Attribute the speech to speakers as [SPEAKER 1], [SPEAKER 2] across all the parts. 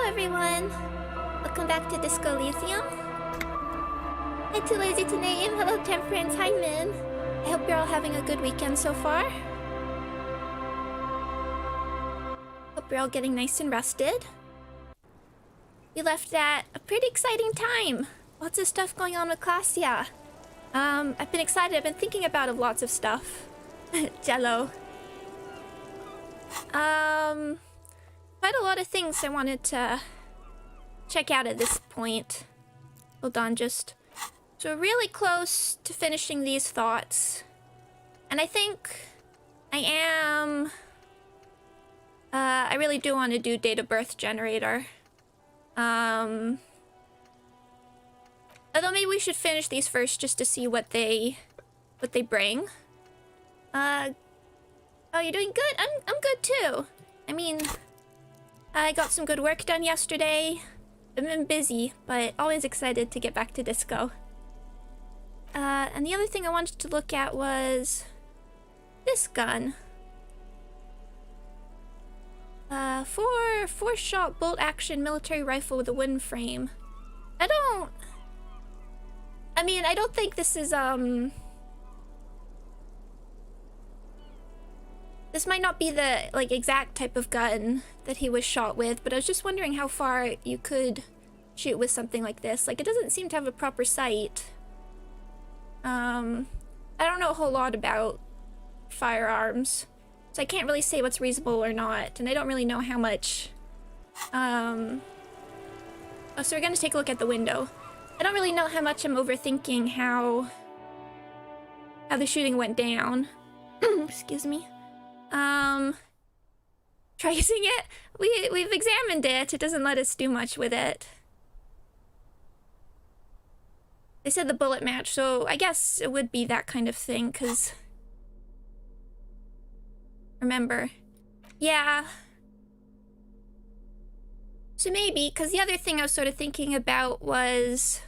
[SPEAKER 1] Hello everyone! Welcome back to Disco Elysium. Hi Too Lazy to Name, hello Temperance, hi Min. I hope you're all having a good weekend so far. Hope you're all getting nice and rested. We left at a pretty exciting time. Lots of stuff going on with Klassia. I've been excited, I've been thinking about lots of stuff. Jello. Quite a lot of things I wanted to check out at this point. Hold on, so we're really close to finishing these thoughts. And I think I really do want to do date of birth generator. Although maybe we should finish these first just to see what they bring. Oh, you're doing good? I'm good too. I mean, I got some good work done yesterday. I've been busy, but always excited to get back to disco. And the other thing I wanted to look at was this gun. Four-shot bolt-action military rifle with a wooden frame. I don't think this is, this might not be the, exact type of gun that he was shot with, but I was just wondering how far you could shoot with something like this. It doesn't seem to have a proper sight. I don't know a whole lot about firearms, so I can't really say what's reasonable or not, and I don't really know how much, Oh, so we're gonna take a look at the window. I don't really know how much I'm overthinking how the shooting went down. Excuse me. Tracing it? We've examined it. It doesn't let us do much with it. They said the bullet match, so I guess it would be that kind of thing, because... Remember. Yeah. So maybe, because the other thing I was sort of thinking about was...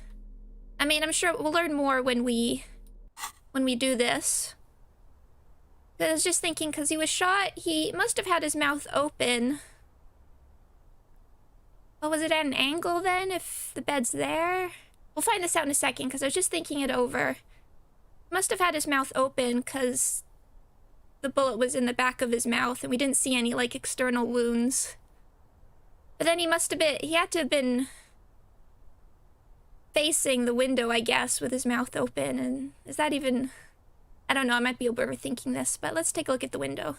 [SPEAKER 1] I mean, I'm sure we'll learn more when we do this. But I was just thinking, because he was shot, he must have had his mouth open. Well, was it at an angle then, if the bed's there? We'll find this out in a second, because I was just thinking it over. Must have had his mouth open, because the bullet was in the back of his mouth, and we didn't see any, external wounds. But then he had to have been facing the window, I guess, with his mouth open, and is that even... I don't know, I might be overthinking this, but let's take a look at the window.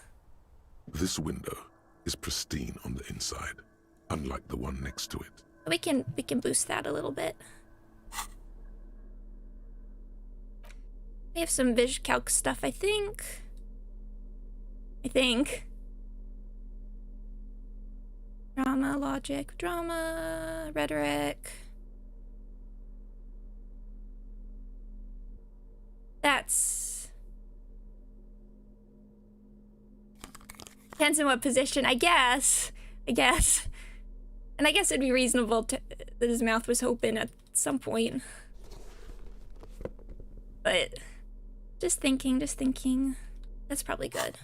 [SPEAKER 2] This window is pristine on the inside, unlike the one next to it.
[SPEAKER 1] We can boost that a little bit. We have some VisCalc stuff, I think. Drama, logic, drama, rhetoric. That's... Depends on what position, I guess. And I guess it'd be reasonable that his mouth was open at some point. But just thinking. That's probably good.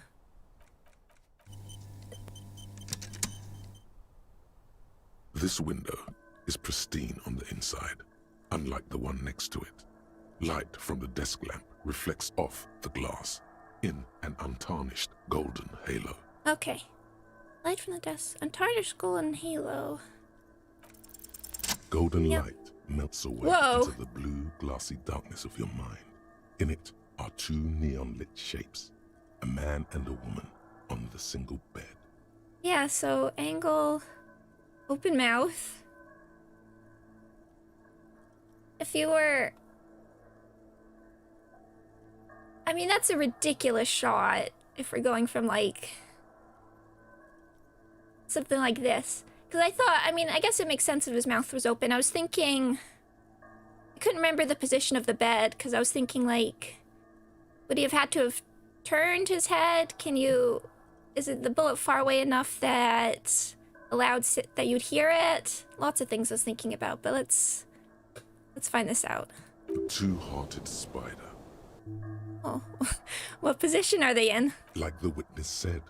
[SPEAKER 2] This window is pristine on the inside, unlike the one next to it. Light from the desk lamp reflects off the glass in an untarnished golden halo.
[SPEAKER 1] Okay. Light from the desk. Untarnished golden halo.
[SPEAKER 2] Golden light melts away into the blue, glassy darkness of your mind. In it are two neon-lit shapes, a man and a woman on the single bed.
[SPEAKER 1] Yeah, so angle, open mouth. If you were... I mean, that's a ridiculous shot if we're going from, something like this. Because I thought, I guess it makes sense if his mouth was open. I was thinking... I couldn't remember the position of the bed, because I was thinking, would he have had to have turned his head? Is it the bullet far away enough that that you'd hear it? Lots of things I was thinking about, but let's find this out.
[SPEAKER 2] A two-hearted spider.
[SPEAKER 1] Oh, what position are they in?
[SPEAKER 2] Like the witness said,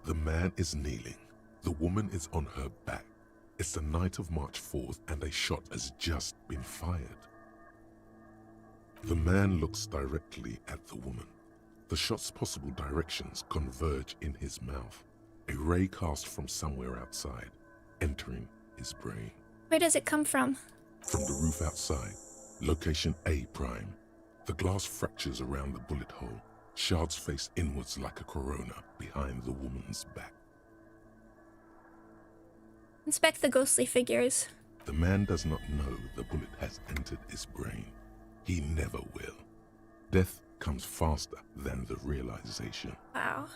[SPEAKER 2] the man is kneeling. The woman is on her back, It's the night of March 4th and a shot has just been fired. The man looks directly at the woman. The shot's possible directions converge in his mouth, a ray cast from somewhere outside, entering his brain.
[SPEAKER 1] Where does it come from?
[SPEAKER 2] From the roof outside, location A prime. The glass fractures around the bullet hole. Shards face inwards like a corona behind the woman's back.
[SPEAKER 1] Inspect the ghostly figures.
[SPEAKER 2] The man does not know the bullet has entered his brain. He never will. Death comes faster than the realization.
[SPEAKER 1] Wow.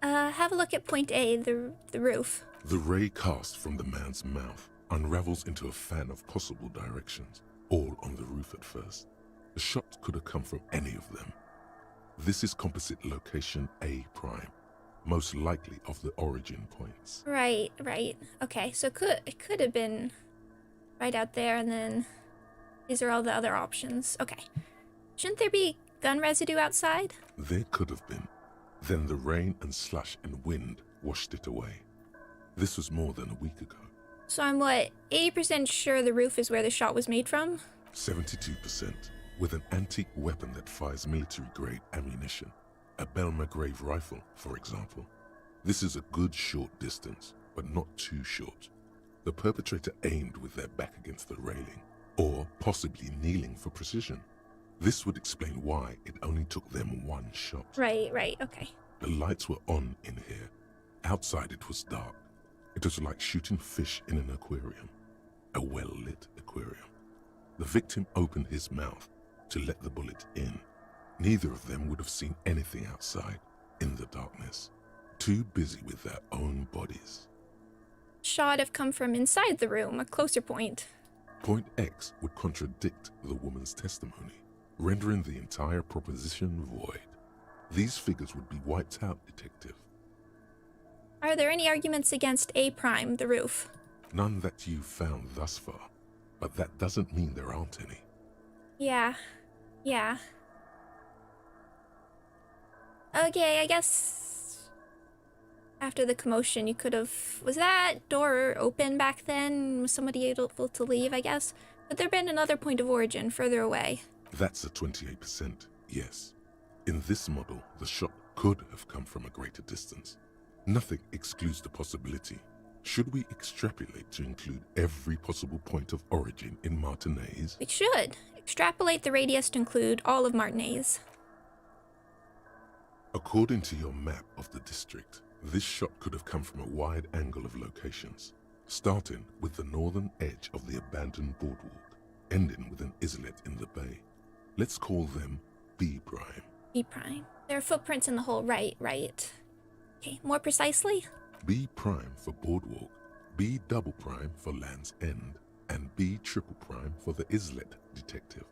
[SPEAKER 1] Have a look at point A, the roof.
[SPEAKER 2] The ray cast from the man's mouth unravels into a fan of possible directions, all on the roof at first. The shot could have come from any of them. This is composite location A prime, most likely of the origin points.
[SPEAKER 1] Right. Okay, so it could have been right out there, and then these are all the other options. Okay. Shouldn't there be gun residue outside?
[SPEAKER 2] There could have been. Then the rain and slush and wind washed it away. This was more than a week ago.
[SPEAKER 1] So I'm 80% sure the roof is where the shot was made from?
[SPEAKER 2] 72%, with an antique weapon that fires military-grade ammunition. A Belmagrave rifle, for example. This is a good short distance, but not too short. The perpetrator aimed with their back against the railing, or possibly kneeling for precision. This would explain why it only took them one shot.
[SPEAKER 1] Right, okay.
[SPEAKER 2] The lights were on in here. Outside it was dark. It was like shooting fish in an aquarium. A well-lit aquarium. The victim opened his mouth to let the bullet in. Neither of them would have seen anything outside, in the darkness. Too busy with their own bodies.
[SPEAKER 1] Shot have come from inside the room, a closer point.
[SPEAKER 2] Point X would contradict the woman's testimony, rendering the entire proposition void. These figures would be wiped out, detective.
[SPEAKER 1] Are there any arguments against A prime, the roof?
[SPEAKER 2] None that you've found thus far, but that doesn't mean there aren't any.
[SPEAKER 1] Yeah. Okay, I guess after the commotion you could have... Was that door open back then? Was somebody able to leave, I guess? Could there have been another point of origin further away?
[SPEAKER 2] That's a 28%, yes. In this model, the shot could have come from a greater distance. Nothing excludes the possibility. Should we extrapolate to include every possible point of origin in Martinez?
[SPEAKER 1] We should. Extrapolate the radius to include all of Martinez.
[SPEAKER 2] According to your map of the district, this shot could have come from a wide angle of locations, starting with the northern edge of the abandoned boardwalk, ending with an islet in the bay. Let's call them B prime.
[SPEAKER 1] B prime. There are footprints in the hole, right. Okay, more precisely?
[SPEAKER 2] B prime for boardwalk, B double prime for Land's End, and B triple prime for the islet, detective.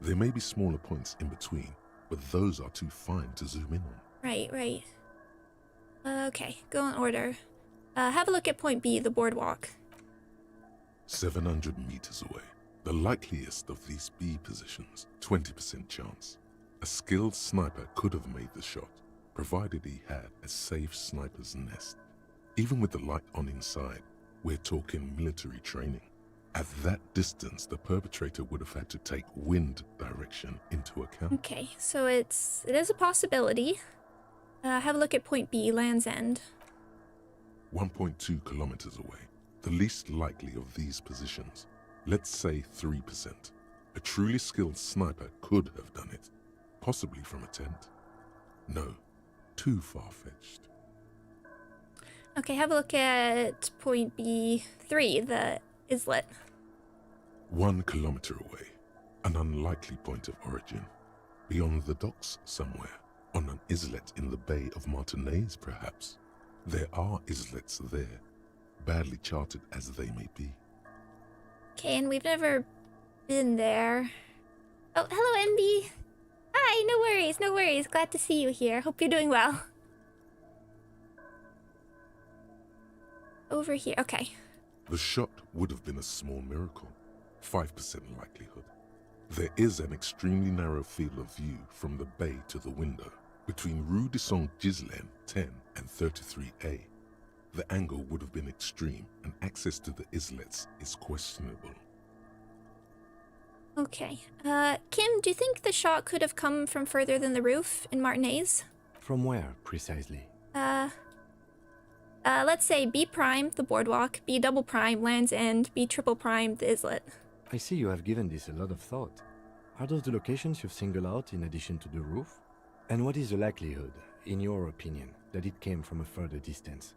[SPEAKER 2] There may be smaller points in between, but those are too fine to zoom in on.
[SPEAKER 1] Right. Okay, go in order. Have a look at point B, the boardwalk.
[SPEAKER 2] 700 meters away. The likeliest of these B positions, 20% chance. A skilled sniper could have made the shot, provided he had a safe sniper's nest. Even with the light on inside, we're talking military training. At that distance, the perpetrator would have had to take wind direction into account.
[SPEAKER 1] Okay, so it is a possibility. Have a look at point B, Land's End.
[SPEAKER 2] 1.2 kilometers away. The least likely of these positions. Let's say 3%. A truly skilled sniper could have done it, possibly from a tent. No, too far-fetched.
[SPEAKER 1] Okay, have a look at point B3, the islet.
[SPEAKER 2] 1 kilometer away. An unlikely point of origin. Beyond the docks somewhere. On an islet in the Bay of Martinez, perhaps. There are islets there, badly charted as they may be.
[SPEAKER 1] Okay, and we've never been there. Oh, hello, MB. Hi, no worries. Glad to see you here. Hope you're doing well. Over here, okay.
[SPEAKER 2] The shot would have been a small miracle, 5% likelihood. There is an extremely narrow field of view from the bay to the window, between Rue de Saint-Ghislain 10 and 33A. The angle would have been extreme, and access to the islets is questionable.
[SPEAKER 1] Okay. Kim, do you think the shot could have come from further than the roof in Martinez?
[SPEAKER 3] From where, precisely?
[SPEAKER 1] Let's say B prime, the boardwalk, B double prime, Land's End, B triple prime, the islet.
[SPEAKER 3] I see you have given this a lot of thought. Are those the locations you've singled out in addition to the roof? And what is the likelihood, in your opinion, that it came from a further distance?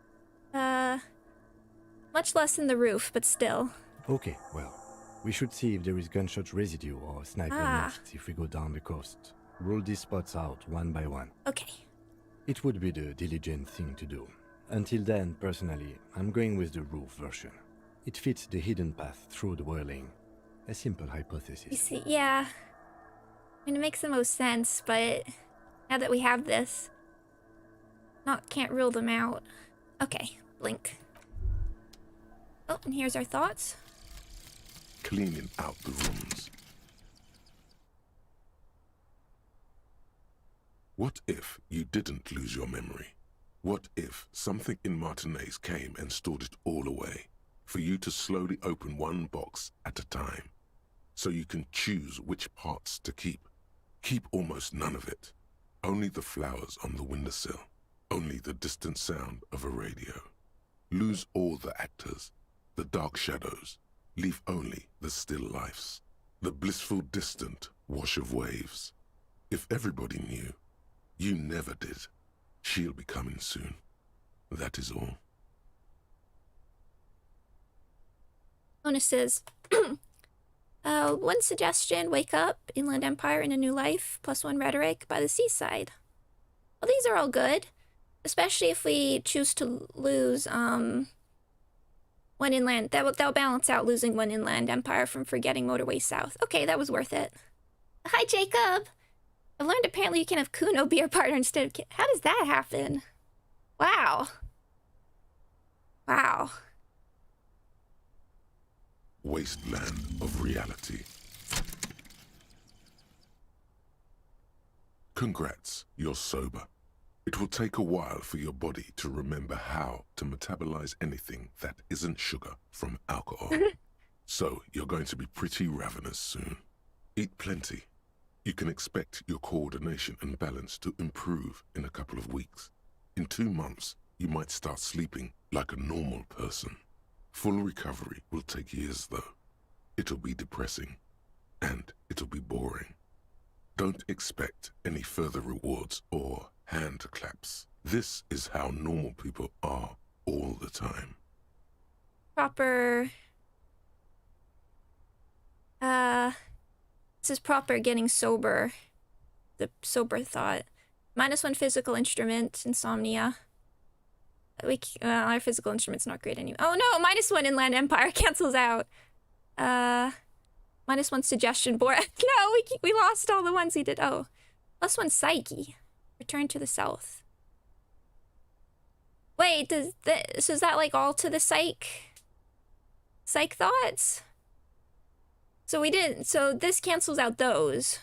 [SPEAKER 1] Much less than the roof, but still.
[SPEAKER 3] Okay, well, we should see if there is gunshot residue or sniper nests if we go down the coast. Rule these spots out one by one.
[SPEAKER 1] Okay.
[SPEAKER 3] It would be the diligent thing to do. Until then, personally, I'm going with the roof version. It fits the hidden path through the whirling. A simple hypothesis.
[SPEAKER 1] You see, yeah. I mean, it makes the most sense, but now that we have this, can't rule them out. Okay, blink. Oh, and here's our thoughts.
[SPEAKER 2] Cleaning out the rooms. What if you didn't lose your memory? What if something in Martinez came and stored it all away, for you to slowly open one box at a time, so you can choose which parts to keep? Keep almost none of it. Only the flowers on the windowsill. Only the distant sound of a radio. Lose all the actors, the dark shadows. Leave only the still lifes, the blissful distant wash of waves. If everybody knew, you never did. She'll be coming soon. That is all.
[SPEAKER 1] Bonuses. One suggestion, wake up, Inland Empire in a new life, +1 rhetoric by the seaside. Well, these are all good, especially if we choose to lose, one inland. That'll balance out losing one Inland Empire from forgetting Motorway South. Okay, that was worth it. Hi, Jacob! I've learned apparently you can have Kuno be your partner instead of How does that happen? Wow. Wow.
[SPEAKER 2] Wasteland of reality. Congrats, you're sober. It will take a while for your body to remember how to metabolize anything that isn't sugar from alcohol. So you're going to be pretty ravenous soon. Eat plenty. You can expect your coordination and balance to improve in a couple of weeks. In 2 months, you might start sleeping like a normal person. Full recovery will take years, though. It'll be depressing, and it'll be boring. Don't expect any further rewards or hand claps. This is how normal people are all the time.
[SPEAKER 1] Proper... This is proper getting sober. The sober thought. -1 physical instrument, insomnia. Our physical instrument's not great anyway. Oh no, -1 Inland Empire cancels out. -1 suggestion board. No, we lost all the ones we did. Oh, +1 psyche. Return to the south. Wait, so is that like all to the psych thoughts? So we didn't, so this cancels out those.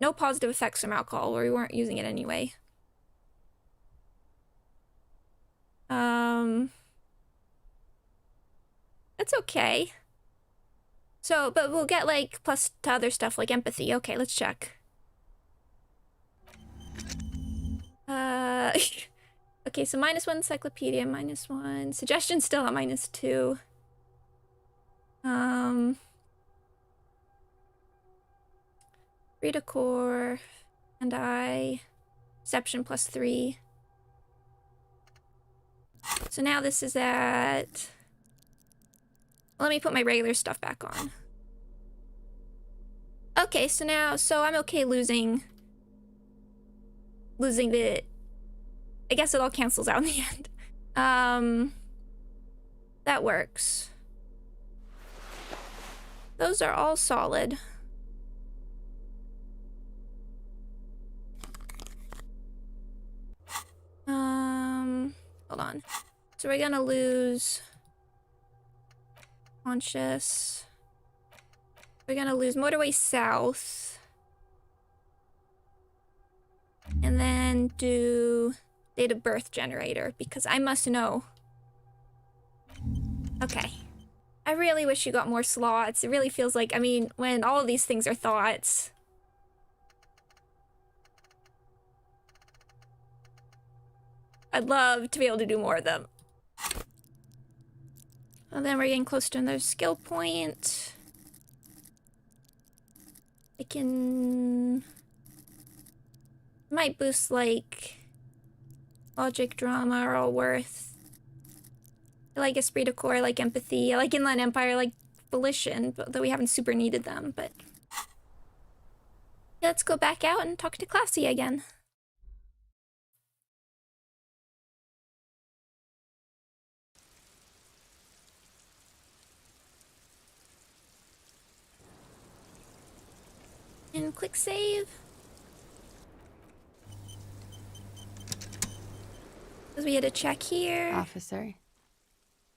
[SPEAKER 1] No positive effects from alcohol, or we weren't using it anyway. That's okay. So, but we'll get like plus to other stuff like empathy. Okay, let's check. Okay, so -1 encyclopedia, -1 suggestion, still at -2. Read a core, and perception +3. So now this is at... Let me put my regular stuff back on. Okay, so now, I'm okay losing the... I guess it all cancels out in the end. That works. Those are all solid. Hold on. So we're gonna lose conscious. We're gonna lose Motorway South. And then do date of birth generator, because I must know Okay. I really wish you got more slots. It really feels like, I mean, when all of these things are thoughts. I'd love to be able to do more of them. And then we're getting close to another skill point. I can... might boost, like, logic, drama are all worth. I like esprit de corps, I like empathy, I like Inland Empire, I like volition, though we haven't super needed them, but... Let's go back out and talk to Classy again. And quick save. Because we had a check here.
[SPEAKER 4] Officer,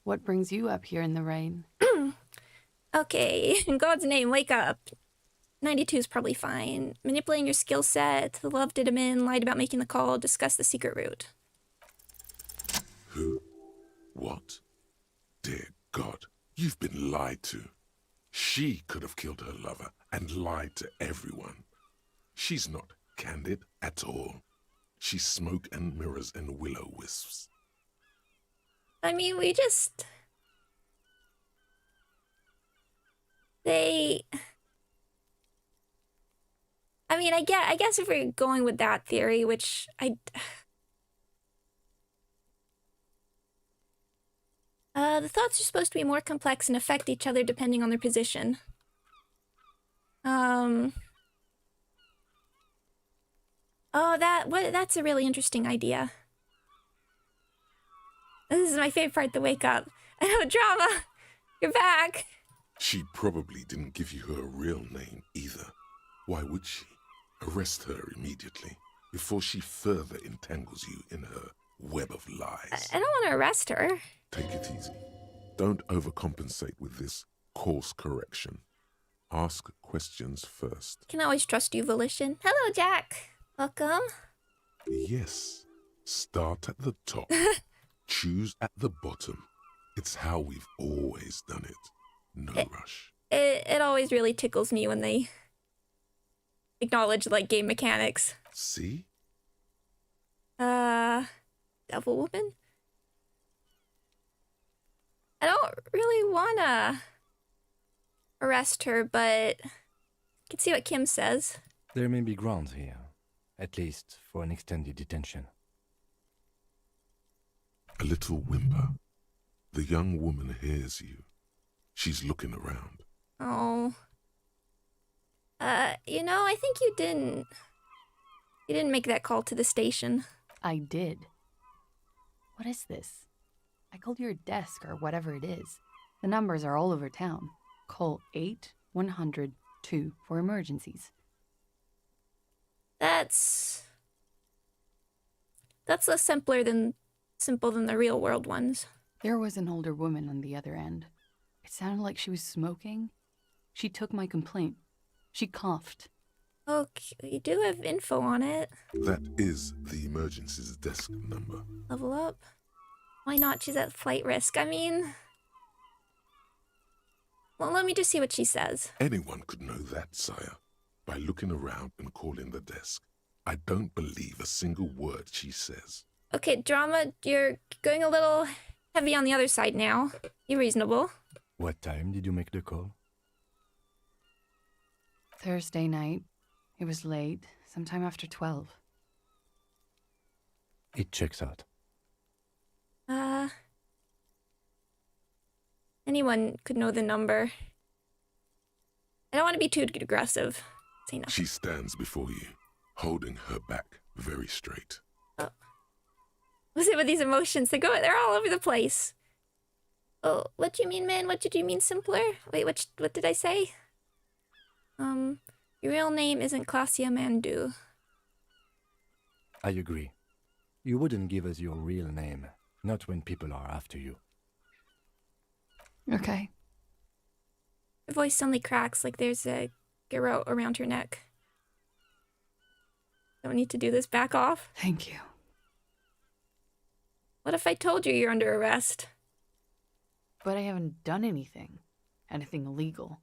[SPEAKER 4] what brings you up here in the rain?
[SPEAKER 1] Okay, in God's name, wake up. 92 is probably fine. Manipulating your skill set, the love did him in, lied about making the call, discuss the secret route.
[SPEAKER 2] Who? What? Dear God, you've been lied to. She could have killed her lover and lied to everyone. She's not candid at all. She's smoke and mirrors and will-o-wisps.
[SPEAKER 1] I mean, we just... They... I mean, I guess if we're going with that theory, which the thoughts are supposed to be more complex and affect each other depending on their position. Oh, that's a really interesting idea. This is my favorite part, the wake up. I know, drama! You're back!
[SPEAKER 2] She probably didn't give you her real name either. Why would she? Arrest her immediately, before she further entangles you in her web of lies.
[SPEAKER 1] I don't want to arrest her.
[SPEAKER 2] Take it easy. Don't overcompensate with this course correction. Ask questions first.
[SPEAKER 1] Can always trust you, Volition. Hello, Jack. Welcome.
[SPEAKER 2] Yes. Start at the top. Choose at the bottom. It's how we've always done it. No rush.
[SPEAKER 1] It always really tickles me when they acknowledge, like, game mechanics.
[SPEAKER 2] See?
[SPEAKER 1] Devil Woman? I don't really wanna arrest her, but I can see what Kim says.
[SPEAKER 3] There may be grounds here, at least for an extended detention.
[SPEAKER 2] A little whimper. The young woman hears you. She's looking around.
[SPEAKER 1] Oh. You know, I think you didn't make that call to the station.
[SPEAKER 4] I did. What is this? I called your desk or whatever it is. The numbers are all over town. Call 8-100-2 for emergencies.
[SPEAKER 1] That's less simple than the real world ones.
[SPEAKER 4] There was an older woman on the other end. It sounded like she was smoking. She took my complaint. She coughed.
[SPEAKER 1] Okay, you do have info on it.
[SPEAKER 2] That is the emergencies desk number.
[SPEAKER 1] Level up. Why not? She's at flight risk. I mean... Well, let me just see what she says.
[SPEAKER 2] Anyone could know that, sire, by looking around and calling the desk. I don't believe a single word she says.
[SPEAKER 1] Okay, drama, you're going a little heavy on the other side now. You're reasonable.
[SPEAKER 3] What time did you make the call?
[SPEAKER 4] Thursday night. It was late, sometime after 12.
[SPEAKER 3] It checks out.
[SPEAKER 1] Anyone could know the number. I don't want to be too aggressive. Say nothing.
[SPEAKER 2] She stands before you, holding her back very straight.
[SPEAKER 1] Oh. What's it with these emotions? They're all over the place. Oh, what do you mean, man? What did you mean, simpler? Wait, what did I say? Your real name isn't Claudia Mandu.
[SPEAKER 3] I agree. You wouldn't give us your real name, not when people are after you.
[SPEAKER 4] Okay.
[SPEAKER 1] Her voice suddenly cracks like there's a garrote around her neck. Don't need to do this. Back off.
[SPEAKER 4] Thank you.
[SPEAKER 1] What if I told you you're under arrest?
[SPEAKER 4] But I haven't done anything illegal.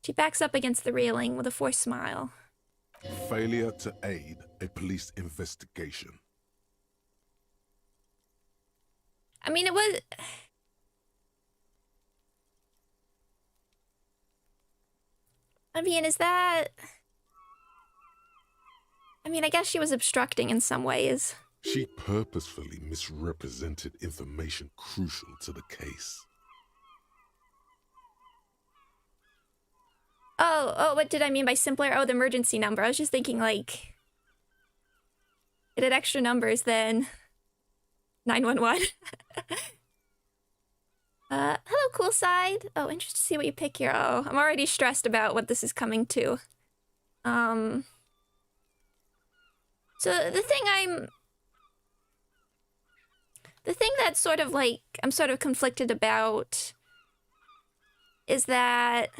[SPEAKER 1] She backs up against the railing with a forced smile.
[SPEAKER 2] Failure to aid a police investigation.
[SPEAKER 1] I mean, it was... I mean, is that... I mean, I guess she was obstructing in some ways.
[SPEAKER 2] She purposefully misrepresented information crucial to the case.
[SPEAKER 1] Oh, what did I mean by simpler? Oh, the emergency number. I was just thinking, like, it had extra numbers than 911. Hello, cool side. Oh, interested to see what you pick here. Oh, I'm already stressed about what this is coming to. So the thing that's sort of like, I'm sort of conflicted about is that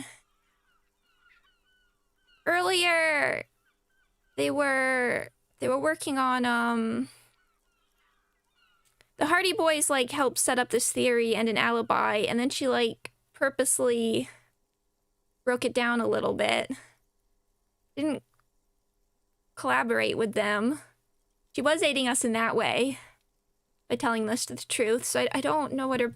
[SPEAKER 1] earlier they were working on, the Hardie boys, like, helped set up this theory and an alibi, and then she, like, purposely broke it down a little bit. Didn't collaborate with them. She was aiding us in that way by telling us the truth, so I don't know what her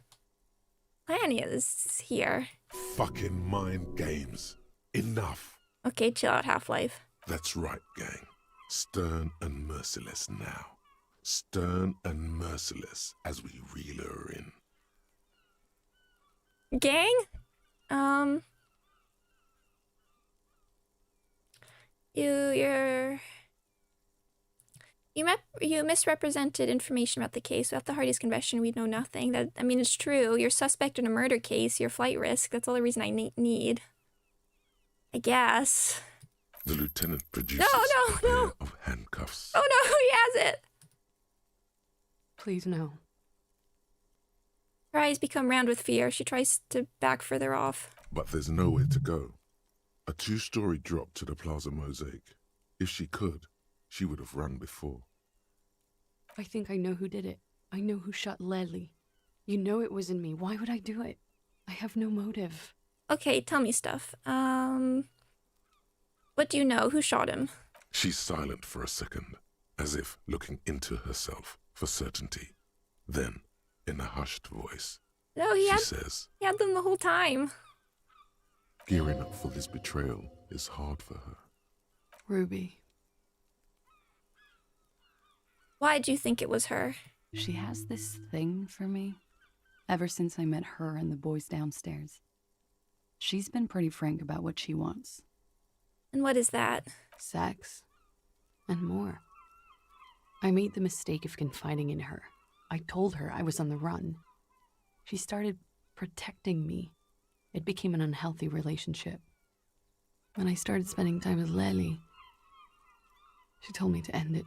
[SPEAKER 1] plan is here.
[SPEAKER 2] Fucking mind games. Enough.
[SPEAKER 1] Okay, chill out, Half-Life.
[SPEAKER 2] That's right, gang. Stern and merciless now. Stern and merciless as we reel her in.
[SPEAKER 1] Gang? You misrepresented information about the case. Without the Hardie's confession, we'd know nothing. That, I mean, it's true. You're suspect in a murder case. You're flight risk. That's all the reason I need. I guess.
[SPEAKER 2] The lieutenant produces
[SPEAKER 1] No.
[SPEAKER 2] a pair of handcuffs.
[SPEAKER 1] Oh no, he has it.
[SPEAKER 4] Please, no.
[SPEAKER 1] Her eyes become round with fear. She tries to back further off.
[SPEAKER 2] But there's nowhere to go. A 2-story drop to the Plaza Mosaic. If she could, she would have run before.
[SPEAKER 4] I think I know who did it. I know who shot Leslie. You know it wasn't me. Why would I do it? I have no motive.
[SPEAKER 1] Okay, tell me stuff. What do you know? Who shot him?
[SPEAKER 2] She's silent for a second, as if looking into herself for certainty. Then, in a hushed voice,
[SPEAKER 1] No,
[SPEAKER 2] she says,
[SPEAKER 1] he had them the whole time.
[SPEAKER 2] gearing up for this betrayal is hard for her.
[SPEAKER 4] Ruby.
[SPEAKER 1] Why do you think it was her?
[SPEAKER 4] She has this thing for me. Ever since I met her and the boys downstairs. She's been pretty frank about what she wants.
[SPEAKER 1] And what is that?
[SPEAKER 4] Sex. And more. I made the mistake of confiding in her. I told her I was on the run. She started protecting me. It became an unhealthy relationship. When I started spending time with Leslie, she told me to end it.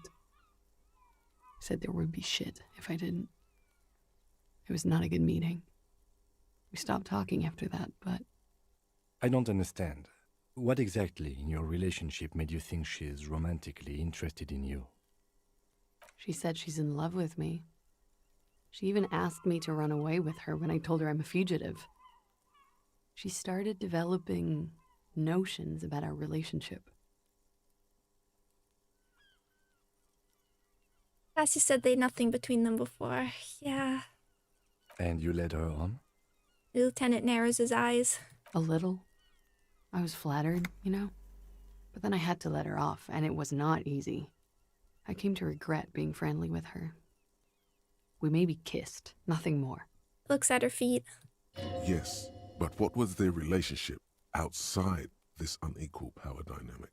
[SPEAKER 4] Said there would be shit if I didn't. It was not a good meeting. We stopped talking after that, but...
[SPEAKER 3] I don't understand. What exactly in your relationship made you think she is romantically interested in you?
[SPEAKER 4] She said she's in love with me. She even asked me to run away with her when I told her I'm a fugitive. She started developing notions about our relationship.
[SPEAKER 1] Cassie said they'd nothing between them before. Yeah.
[SPEAKER 3] And you led her on?
[SPEAKER 1] The lieutenant narrows his eyes.
[SPEAKER 4] A little. I was flattered, you know? But then I had to let her off, and it was not easy. I came to regret being friendly with her. We maybe kissed, nothing more.
[SPEAKER 1] Looks at her feet.
[SPEAKER 2] Yes, but what was their relationship outside this unequal power dynamic?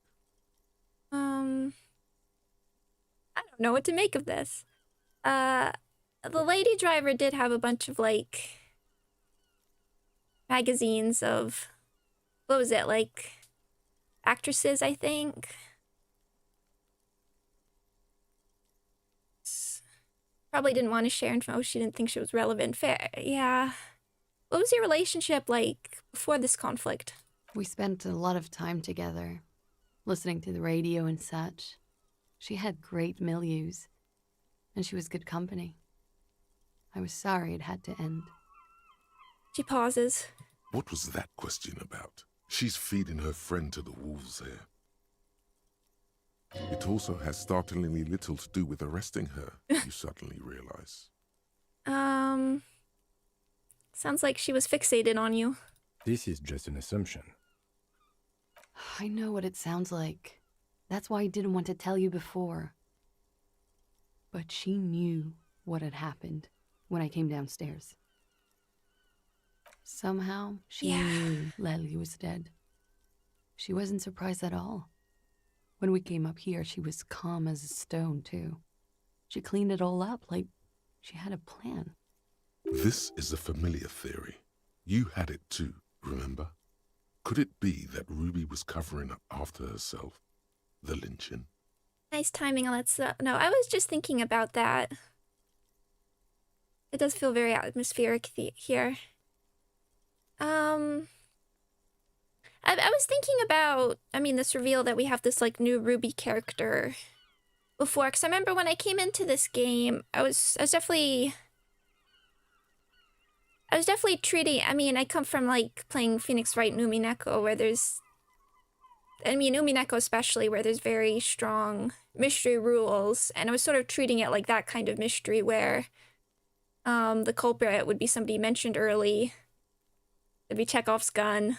[SPEAKER 1] I don't know what to make of this. The lady driver did have a bunch of, like, magazines of, what was it, like, actresses, I think? Probably didn't want to share info. She didn't think she was relevant. Fair, yeah. What was your relationship like before this conflict?
[SPEAKER 4] We spent a lot of time together, listening to the radio and such. She had great milieus, and she was good company. I was sorry it had to end.
[SPEAKER 1] She pauses.
[SPEAKER 2] What was that question about? She's feeding her friend to the wolves here. It also has startlingly little to do with arresting her, you suddenly realize.
[SPEAKER 1] Sounds like she was fixated on you.
[SPEAKER 3] This is just an assumption.
[SPEAKER 4] I know what it sounds like. That's why I didn't want to tell you before. But she knew what had happened when I came downstairs. Somehow, she knew Lely was dead. She wasn't surprised at all. When we came up here, she was calm as a stone, too. She cleaned it all up like she had a plan.
[SPEAKER 2] This is a familiar theory. You had it too, remember? Could it be that Ruby was covering up after herself? The lynching?
[SPEAKER 1] Nice timing on that stuff. No, I was just thinking about that. It does feel very atmospheric here. I was thinking about, this reveal that we have this, like, new Ruby character before. Because I remember when I came into this game, I was definitely treating, I come from, like, playing Phoenix Wright and Umineko, where there's, Umineko especially, where there's very strong mystery rules, and I was sort of treating it like that kind of mystery, where the culprit would be somebody mentioned early, it'd be Chekhov's gun,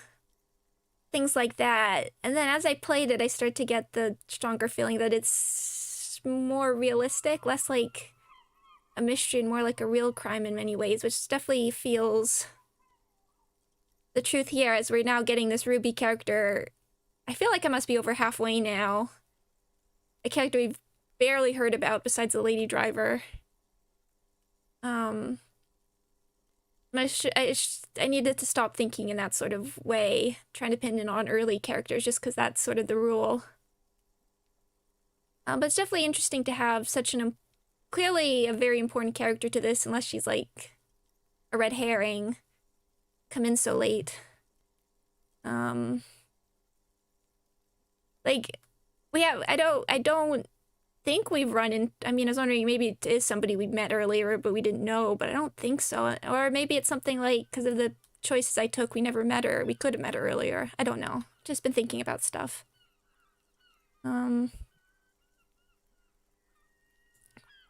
[SPEAKER 1] things like that. And then as I played it, I started to get the stronger feeling that it's more realistic, less like a mystery and more like a real crime in many ways, which definitely feels the truth here as we're now getting this Ruby character. I feel like I must be over halfway now. A character we've barely heard about besides the lady driver. I needed to stop thinking in that sort of way, trying to pin it on early characters just because that's sort of the rule. But it's definitely interesting to have such clearly a very important character to this, unless she's like a red herring, come in so late. I don't think we've run in, I was wondering, maybe it is somebody we met earlier, but we didn't know, but I don't think so. Or maybe it's something like, because of the choices I took, we never met her. We could have met her earlier. I don't know. Just been thinking about stuff.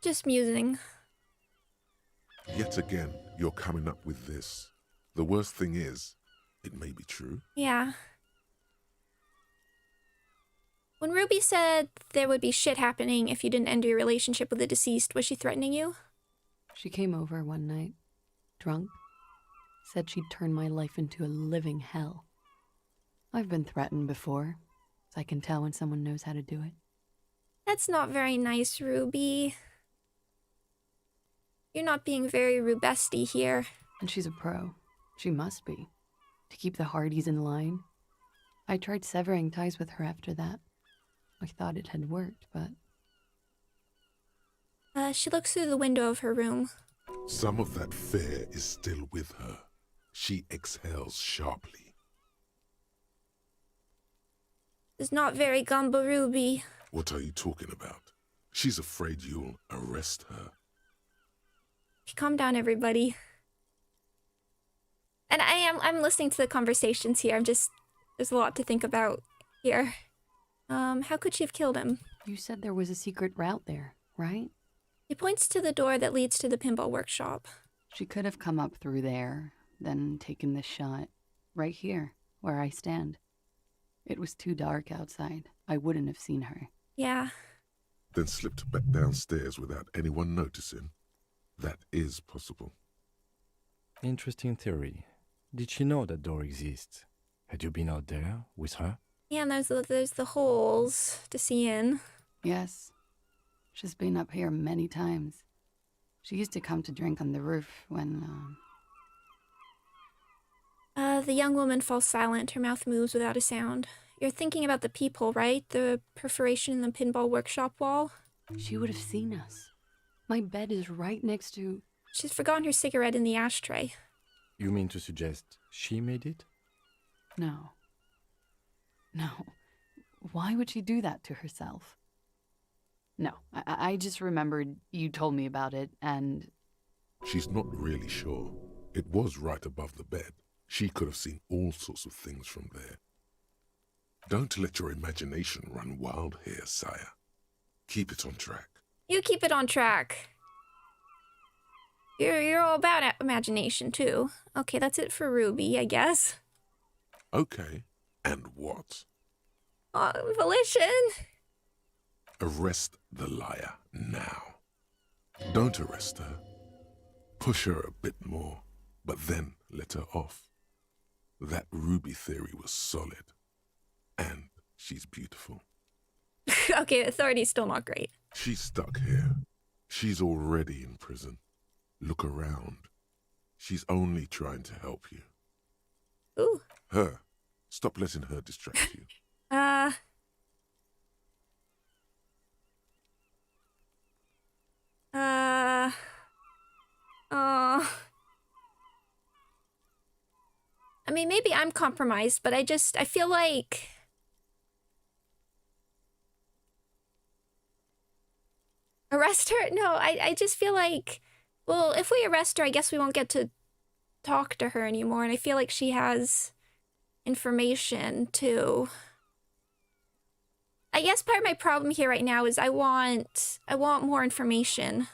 [SPEAKER 1] Just musing.
[SPEAKER 2] Yet again, you're coming up with this. The worst thing is, it may be true.
[SPEAKER 1] Yeah. When Ruby said there would be shit happening if you didn't end your relationship with the deceased, was she threatening you?
[SPEAKER 4] She came over one night, drunk, said she'd turn my life into a living hell. I've been threatened before, so I can tell when someone knows how to do it.
[SPEAKER 1] That's not very nice, Ruby. You're not being very Rubesty here.
[SPEAKER 4] And she's a pro. She must be. To keep the Hardies in line. I tried severing ties with her after that. I thought it had worked, but...
[SPEAKER 1] She looks through the window of her room.
[SPEAKER 2] Some of that fear is still with her. She exhales sharply.
[SPEAKER 1] It's not very Gamba Ruby.
[SPEAKER 2] What are you talking about? She's afraid you'll arrest her.
[SPEAKER 1] Calm down, everybody. And I'm listening to the conversations here. There's a lot to think about here. How could she have killed him?
[SPEAKER 4] You said there was a secret route there, right?
[SPEAKER 1] He points to the door that leads to the pinball workshop.
[SPEAKER 4] She could have come up through there, then taken this shot. Right here, where I stand. It was too dark outside. I wouldn't have seen her.
[SPEAKER 1] Yeah.
[SPEAKER 2] Then slipped back downstairs without anyone noticing. That is possible.
[SPEAKER 3] Interesting theory. Did she know that door exists? Had you been out there with her?
[SPEAKER 1] Yeah, and there's the holes to see in.
[SPEAKER 4] Yes. She's been up here many times. She used to come to drink on the roof when,
[SPEAKER 1] The young woman falls silent. Her mouth moves without a sound. You're thinking about the peephole, right? The perforation in the pinball workshop wall?
[SPEAKER 4] She would have seen us. My bed is right next to...
[SPEAKER 1] She's forgotten her cigarette in the ashtray.
[SPEAKER 3] You mean to suggest she made it?
[SPEAKER 4] No. No. Why would she do that to herself? No, I just remembered you told me about it, and...
[SPEAKER 2] She's not really sure. It was right above the bed. She could have seen all sorts of things from there. Don't let your imagination run wild here, sire. Keep it on track.
[SPEAKER 1] You keep it on track. You're all about imagination, too. Okay, that's it for Ruby, I guess.
[SPEAKER 2] Okay, and what?
[SPEAKER 1] Volition!
[SPEAKER 2] Arrest the liar now. Don't arrest her. Push her a bit more, but then let her off. That Ruby theory was solid. And she's beautiful.
[SPEAKER 1] Okay, authority's still not great.
[SPEAKER 2] She's stuck here. She's already in prison. Look around. She's only trying to help you.
[SPEAKER 1] Ooh.
[SPEAKER 2] Her. Stop letting her distract you.
[SPEAKER 1] I mean, maybe I'm compromised, but I feel like... Arrest her? No, I just feel like... Well, if we arrest her, I guess we won't get to talk to her anymore, and I feel like she has information, too. I guess part of my problem here right now is I want more information.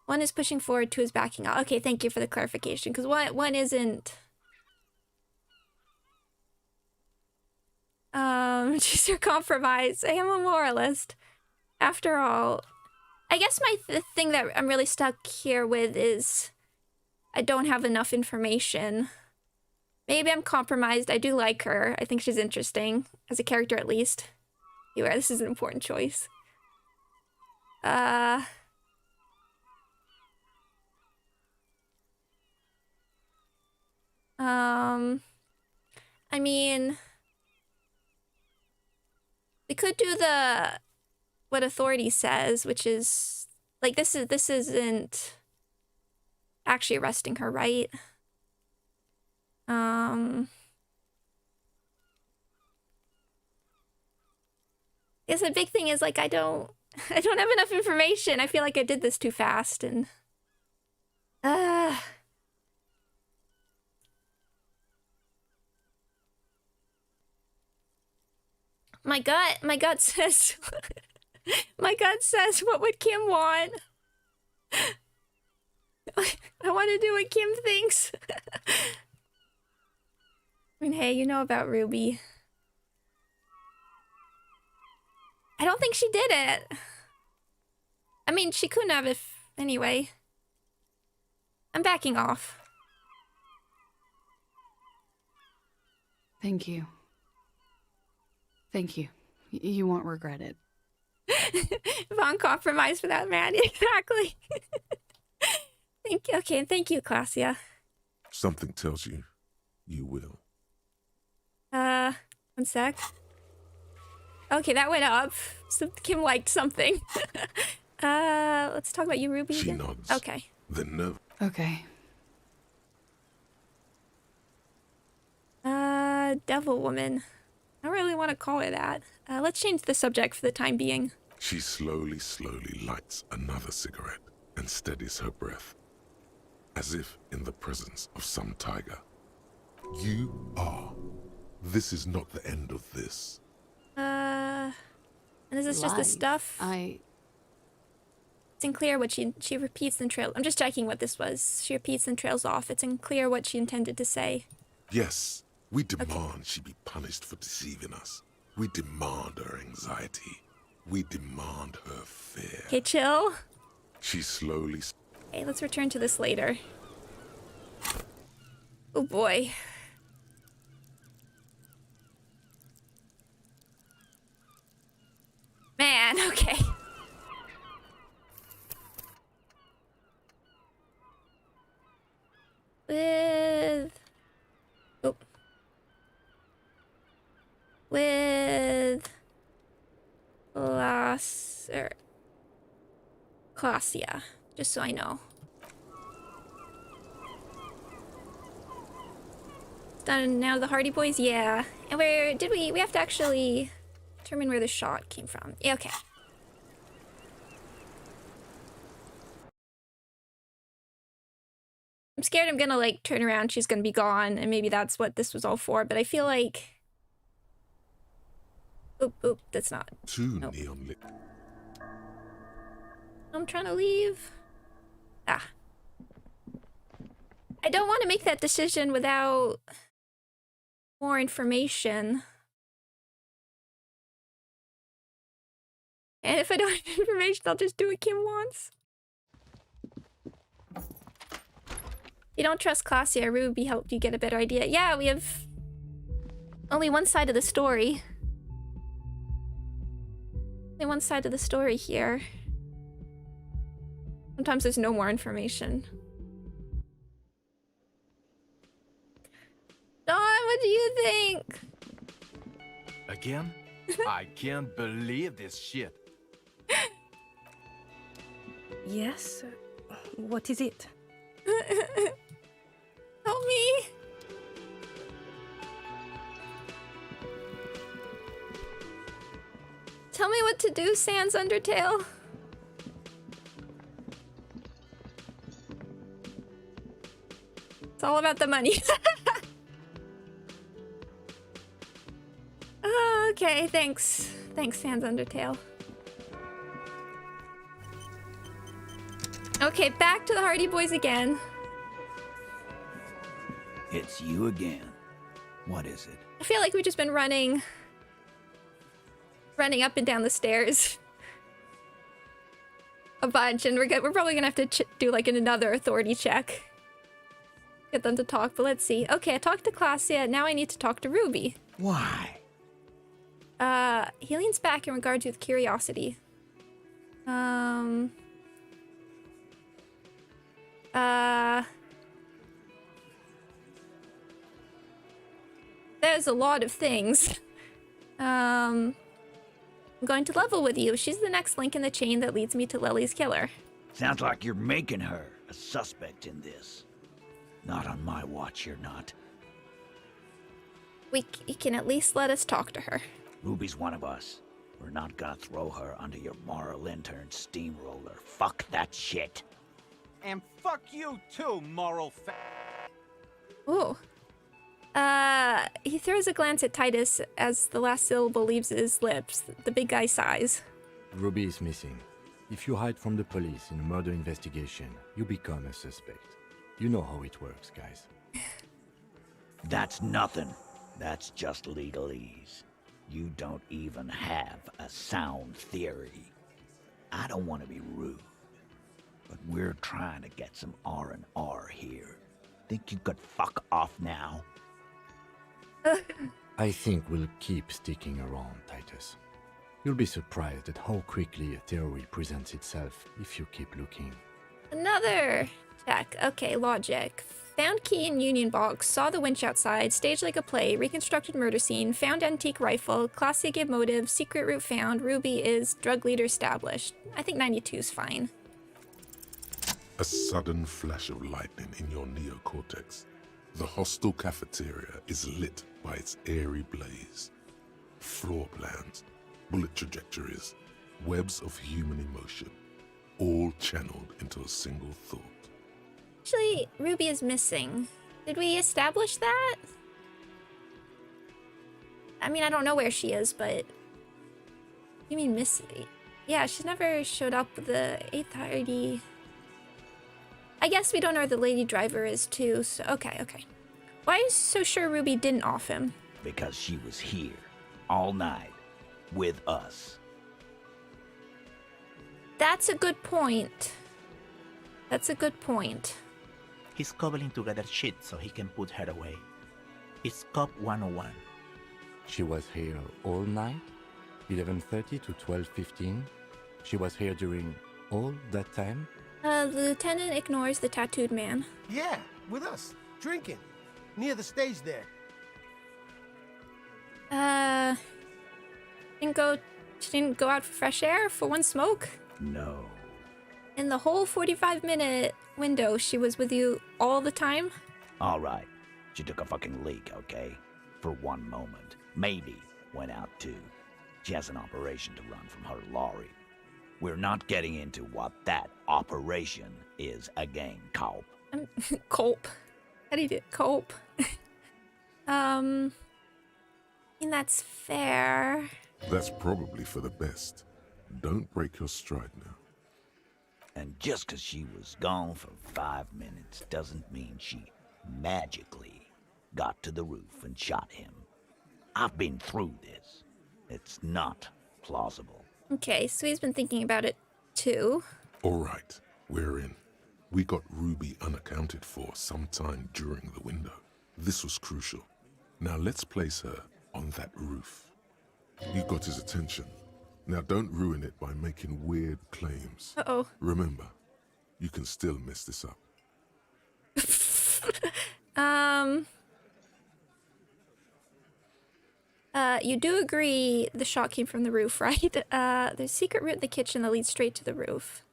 [SPEAKER 1] One is pushing forward, two is backing out. Okay, thank you for the clarification, because one isn't... She's your compromise. I am a moralist. After all, I guess the thing that I'm really stuck here with is I don't have enough information. Maybe I'm compromised. I do like her. I think she's interesting, as a character at least. Beware, this is an important choice. I mean, we could do what authority says, which is like this isn't actually arresting her, right? I guess the big thing is like I don't have enough information. I feel like I did this too fast and my gut says my gut says what would Kim want? I want to do what Kim thinks. I mean, hey, you know about Ruby. I don't think she did it. I mean, she couldn't have if... Anyway. I'm backing off.
[SPEAKER 4] Thank you. Thank you. You won't regret it.
[SPEAKER 1] Von compromise for that man. Exactly. Thank you. Okay, thank you, Classia.
[SPEAKER 2] Something tells you, you will.
[SPEAKER 1] 1 sec. Okay, that went up. So Kim liked something. Let's talk about you, Ruby.
[SPEAKER 2] She
[SPEAKER 1] again.
[SPEAKER 2] nods.
[SPEAKER 1] Okay.
[SPEAKER 2] The nerve.
[SPEAKER 4] Okay.
[SPEAKER 1] Devil woman. I don't really want to call her that. Let's change the subject for the time being.
[SPEAKER 2] She slowly lights another cigarette and steadies her breath, as if in the presence of some tiger. You are. This is not the end of this.
[SPEAKER 1] And is this just the stuff?
[SPEAKER 4] It's
[SPEAKER 1] unclear what she repeats and trails. I'm just checking what this was. She repeats and trails off. It's unclear what she intended to say.
[SPEAKER 2] Yes, we demand she be punished for deceiving us. We demand her anxiety. We demand her fear.
[SPEAKER 1] Okay, chill.
[SPEAKER 2] She slowly...
[SPEAKER 1] Okay, let's return to this later. Oh boy. Man, okay. With Classia, just so I know. Done now, the Hardie boys, yeah. And where did we have to actually determine where the shot came from. Yeah, okay. I'm scared I'm gonna, like, turn around, she's gonna be gone, and maybe that's what this was all for, but I feel like... Oop, that's not...
[SPEAKER 2] Two
[SPEAKER 1] Nope.
[SPEAKER 2] neon lit.
[SPEAKER 1] I'm trying to leave. Ah. I don't want to make that decision without more information. And if I don't have information, I'll just do what Kim wants. You don't trust Clausia. Ruby helped you get a better idea. Yeah, we have only one side of the story. Only one side of the story here. Sometimes there's no more information. Dawn, what do you think?
[SPEAKER 5] Again? I can't believe this shit.
[SPEAKER 6] Yes? What is it?
[SPEAKER 1] Help me. Tell me what to do, Sans Undertale. It's all about the money. Okay, thanks. Thanks, Sans Undertale. Okay, back to the Hardie Boys again.
[SPEAKER 7] It's you again. What is it?
[SPEAKER 1] I feel like we've just been running up and down the stairs a bunch, and we're probably gonna have to do like another authority check. Get them to talk, but let's see. Okay, I talked to Clausia, now I need to talk to Ruby.
[SPEAKER 7] Why?
[SPEAKER 1] He leans back in regards with curiosity. There's a lot of things. I'm going to level with you. She's the next link in the chain that leads me to Lily's killer.
[SPEAKER 7] Sounds like you're making her a suspect in this. Not on my watch, you're not.
[SPEAKER 1] You can at least let us talk to her.
[SPEAKER 7] Ruby's one of us. We're not gonna throw her under your moral intern steamroller. Fuck that shit.
[SPEAKER 5] And fuck you too, moral
[SPEAKER 1] Ooh. He throws a glance at Titus as the last syllable leaves his lips. The big guy sighs.
[SPEAKER 3] Ruby is missing. If you hide from the police in a murder investigation, you become a suspect. You know how it works, guys.
[SPEAKER 7] That's nothing. That's just legalese. You don't even have a sound theory. I don't want to be rude, but we're trying to get some R&R here. Think you could fuck off now?
[SPEAKER 3] I think we'll keep sticking around, Titus. You'll be surprised at how quickly a theory presents itself if you keep looking.
[SPEAKER 1] Another check. Okay, logic. Found key in Union Box, saw the winch outside, staged like a play, reconstructed murder scene, found antique rifle, Clausia gave motive, secret route found, Ruby is drug leader established. I think 92 is fine.
[SPEAKER 2] A sudden flash of lightning in your neocortex. The hostel cafeteria is lit by its airy blaze. Floor plans, bullet trajectories, webs of human emotion, all channeled into a single thought.
[SPEAKER 1] Actually, Ruby is missing. Did we establish that? I mean, I don't know where she is, but... You mean missing? Yeah, she's never showed up with the 8:30. I guess we don't know where the lady driver is, too, so... Okay. Why are you so sure Ruby didn't off him?
[SPEAKER 7] Because she was here, all night, with us.
[SPEAKER 1] That's a good point.
[SPEAKER 8] He's cobbling together shit so he can put her away. It's Cop 101.
[SPEAKER 3] She was here all night? 11:30 to 12:15? She was here during all that time?
[SPEAKER 1] The lieutenant ignores the tattooed man.
[SPEAKER 9] Yeah, with us, drinking, near the stage there.
[SPEAKER 1] She didn't go out for fresh air for one smoke?
[SPEAKER 7] No.
[SPEAKER 1] In the whole 45-minute window, she was with you all the time?
[SPEAKER 7] All right. She took a fucking leak, okay? For one moment. Maybe went out too. She has an operation to run from her lorry. We're not getting into what that operation is again, Cop.
[SPEAKER 1] Culp. How do you do it? Culp. I mean, that's fair.
[SPEAKER 2] That's probably for the best. Don't break your stride now.
[SPEAKER 7] And just 'cause she was gone for 5 minutes doesn't mean she magically got to the roof and shot him. I've been through this. It's not plausible.
[SPEAKER 1] Okay, so he's been thinking about it too.
[SPEAKER 2] All right, we're in. We got Ruby unaccounted for sometime during the window. This was crucial. Now let's place her on that roof. You got his attention. Now don't ruin it by making weird claims.
[SPEAKER 1] Uh-oh.
[SPEAKER 2] Remember, you can still mess this up.
[SPEAKER 1] You do agree the shot came from the roof, right? There's a secret route in the kitchen that leads straight to the roof.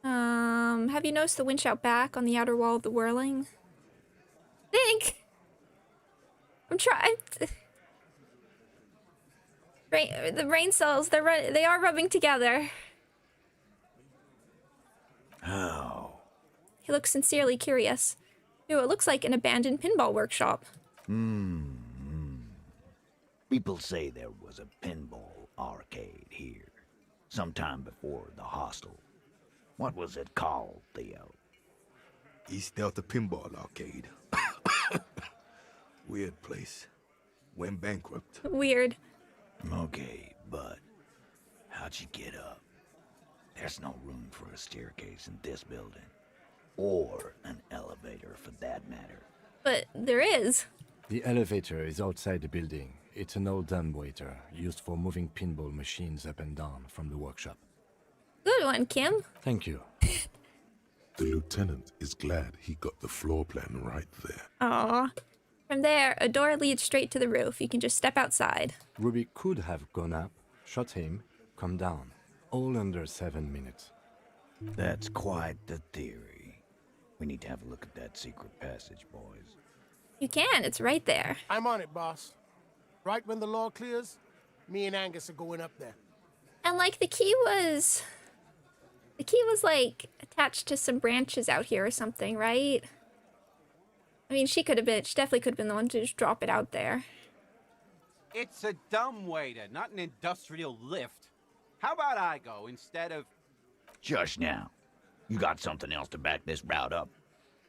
[SPEAKER 1] Have you noticed the winch out back on the outer wall of the whirling? Think! I'm trying. The brain cells, they are rubbing together.
[SPEAKER 7] Oh.
[SPEAKER 1] He looks sincerely curious. Ew, it looks like an abandoned pinball workshop.
[SPEAKER 7] People say there was a pinball arcade here, sometime before the hostel. What was it called, Theo?
[SPEAKER 10] East Delta Pinball Arcade. Weird place. Went bankrupt.
[SPEAKER 1] Weird.
[SPEAKER 7] Okay, but how'd you get up? There's no room for a staircase in this building. Or an elevator, for that matter.
[SPEAKER 1] But there is.
[SPEAKER 3] The elevator is outside the building. It's an old dumbwaiter used for moving pinball machines up and down from the workshop.
[SPEAKER 1] Good one, Kim.
[SPEAKER 3] Thank you.
[SPEAKER 2] The lieutenant is glad he got the floor plan right there.
[SPEAKER 1] Aww. From there, a door leads straight to the roof. You can just step outside.
[SPEAKER 3] Ruby could have gone up, shot him, come down. All under 7 minutes.
[SPEAKER 7] That's quite the theory. We need to have a look at that secret passage, boys.
[SPEAKER 1] You can, it's right there.
[SPEAKER 9] I'm on it, boss. Right when the law clears, me and Angus are going up there.
[SPEAKER 1] And like the key was like attached to some branches out here or something, right? I mean, she definitely could have been the one to just drop it out there.
[SPEAKER 5] It's a dumbwaiter, not an industrial lift. How about I go instead of...
[SPEAKER 7] Just now. You got something else to back this route up?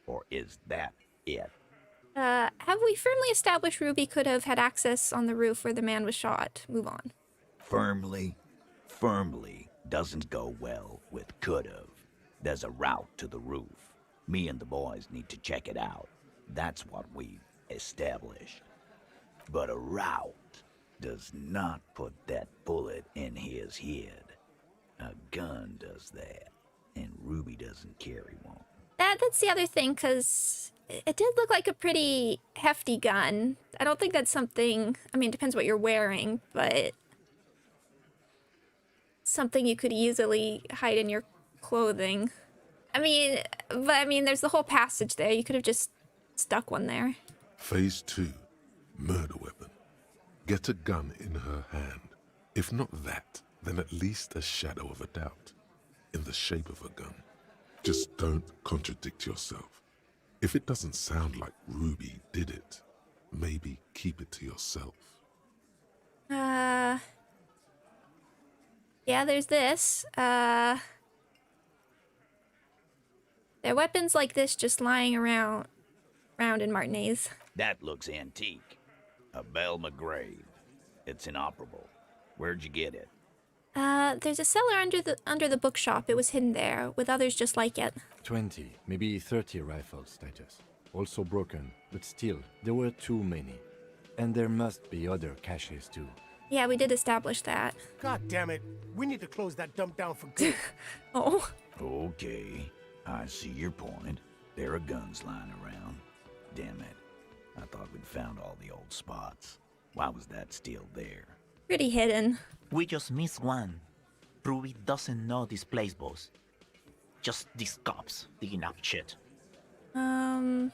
[SPEAKER 7] Or is that it?
[SPEAKER 1] Have we firmly established Ruby could have had access on the roof where the man was shot? Move on.
[SPEAKER 7] Firmly doesn't go well with could've. There's a route to the roof. Me and the boys need to check it out. That's what we've established. But a route does not put that bullet in his head. A gun does that, and Ruby doesn't carry one.
[SPEAKER 1] That's the other thing, because it did look like a pretty hefty gun. I don't think that's something... I mean, it depends what you're wearing, but... something you could easily hide in your clothing. I mean, there's the whole passage there. You could have just stuck one there.
[SPEAKER 2] Phase 2, murder weapon. Get a gun in her hand. If not that, then at least a shadow of a doubt. In the shape of a gun. Just don't contradict yourself. If it doesn't sound like Ruby did it, maybe keep it to yourself.
[SPEAKER 1] Yeah, there's this. There are weapons like this just lying around in Martinez.
[SPEAKER 7] That looks antique. A Belle McGrave. It's inoperable. Where'd you get it?
[SPEAKER 1] There's a cellar under the bookshop. It was hidden there, with others just like it.
[SPEAKER 3] 20, maybe 30 rifles, Titus. Also broken, but still, there were too many. And there must be other caches too.
[SPEAKER 1] Yeah, we did establish that.
[SPEAKER 9] God damn it. We need to close that dump down for good.
[SPEAKER 1] Oh.
[SPEAKER 7] Okay, I see your point. There are guns lying around. Damn it. I thought we'd found all the old spots. Why was that still there?
[SPEAKER 1] Pretty hidden.
[SPEAKER 8] We just missed one. Ruby doesn't know this place, boss. Just these cops digging up shit.
[SPEAKER 1] Already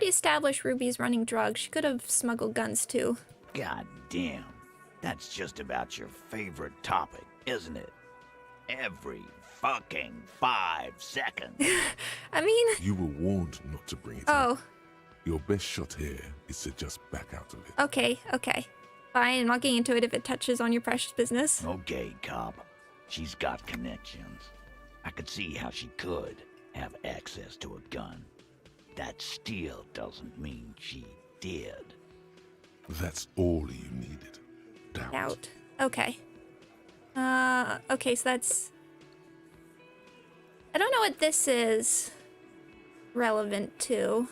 [SPEAKER 1] established Ruby's running drugs. She could have smuggled guns too.
[SPEAKER 7] God damn. That's just about your favorite topic, isn't it? Every fucking 5 seconds.
[SPEAKER 1] I mean,
[SPEAKER 2] You were warned not to bring it
[SPEAKER 1] oh,
[SPEAKER 2] up. Your best shot here is to just back out of it.
[SPEAKER 1] okay. Fine, I'm not getting into it if it touches on your precious business.
[SPEAKER 7] Okay, cop. She's got connections. I could see how she could have access to a gun. That still doesn't mean she did.
[SPEAKER 2] That's all you needed. Doubt.
[SPEAKER 1] Doubt. Okay. Okay, so that's... I don't know what this is relevant to,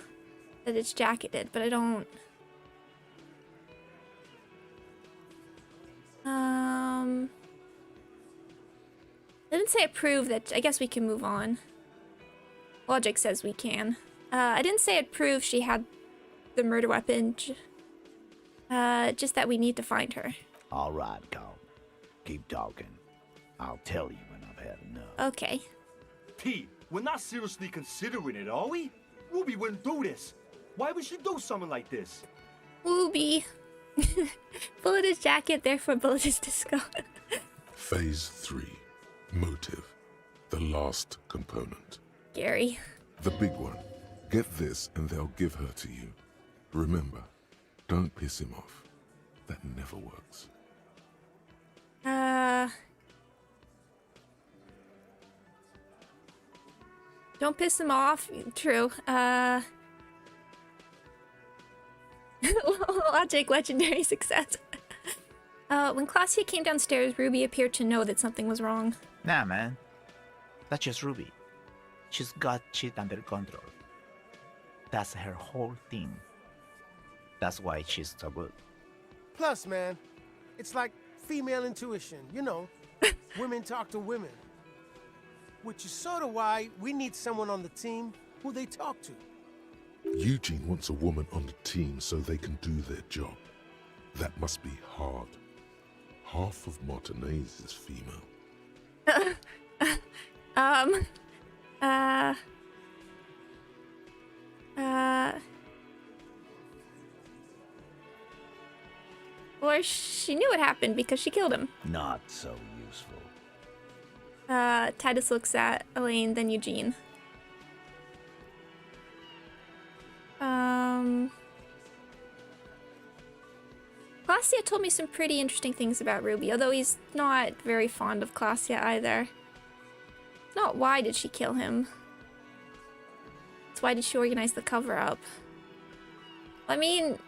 [SPEAKER 1] that it's jacketed, but I don't... I didn't say approve that... I guess we can move on. Logic says we can. I didn't say it proved she had the murder weapon. Just that we need to find her.
[SPEAKER 7] All right, cop. Keep talking. I'll tell you when I've had enough.
[SPEAKER 1] Okay.
[SPEAKER 11] T, we're not seriously considering it, are we? Ruby wouldn't do this. Why would she do something like this?
[SPEAKER 1] Ruby. Bullet is jacket, therefore bullet is disco.
[SPEAKER 2] Phase 3. Motive. The last component.
[SPEAKER 1] Gary.
[SPEAKER 2] The big one. Get this and they'll give her to you. Remember, don't piss him off. That never works.
[SPEAKER 1] Don't piss him off. True. Logic, legendary success. When Claudia came downstairs, Ruby appeared to know that something was wrong.
[SPEAKER 8] Nah, man. That's just Ruby. She's got shit under control. That's her whole thing. That's why she's so good.
[SPEAKER 9] Plus, man, it's like female intuition, you know. Women talk to women. Which is sort of why we need someone on the team who they talk to.
[SPEAKER 2] Eugene wants a woman on the team so they can do their job. That must be hard. Half of Martinez is female.
[SPEAKER 1] Or she knew what happened because she killed him.
[SPEAKER 7] Not so useful.
[SPEAKER 1] Titus looks at Elaine, then Eugene. Claudia told me some pretty interesting things about Ruby, although he's not very fond of Claudia either. It's not why did she kill him. It's why did she organize the cover-up. I mean...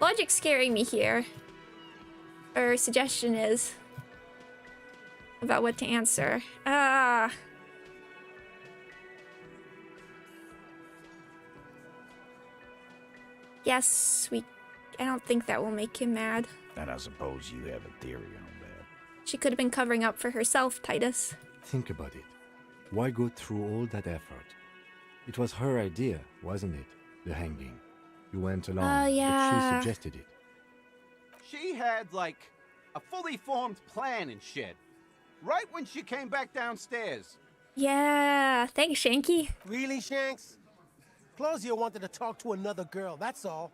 [SPEAKER 1] Logic's scaring me here. Or suggestion is... about what to answer. Yes, I don't think that will make him mad.
[SPEAKER 7] And I suppose you have a theory on that.
[SPEAKER 1] She could have been covering up for herself, Titus.
[SPEAKER 3] Think about it. Why go through all that effort? It was her idea, wasn't it? The hanging. You went along,
[SPEAKER 1] yeah.
[SPEAKER 3] but she suggested it.
[SPEAKER 5] She had, like, a fully formed plan and shit. Right when she came back downstairs.
[SPEAKER 1] Yeah, thanks, Shanky.
[SPEAKER 9] Really, Shanks? Claudia wanted to talk to another girl, that's all.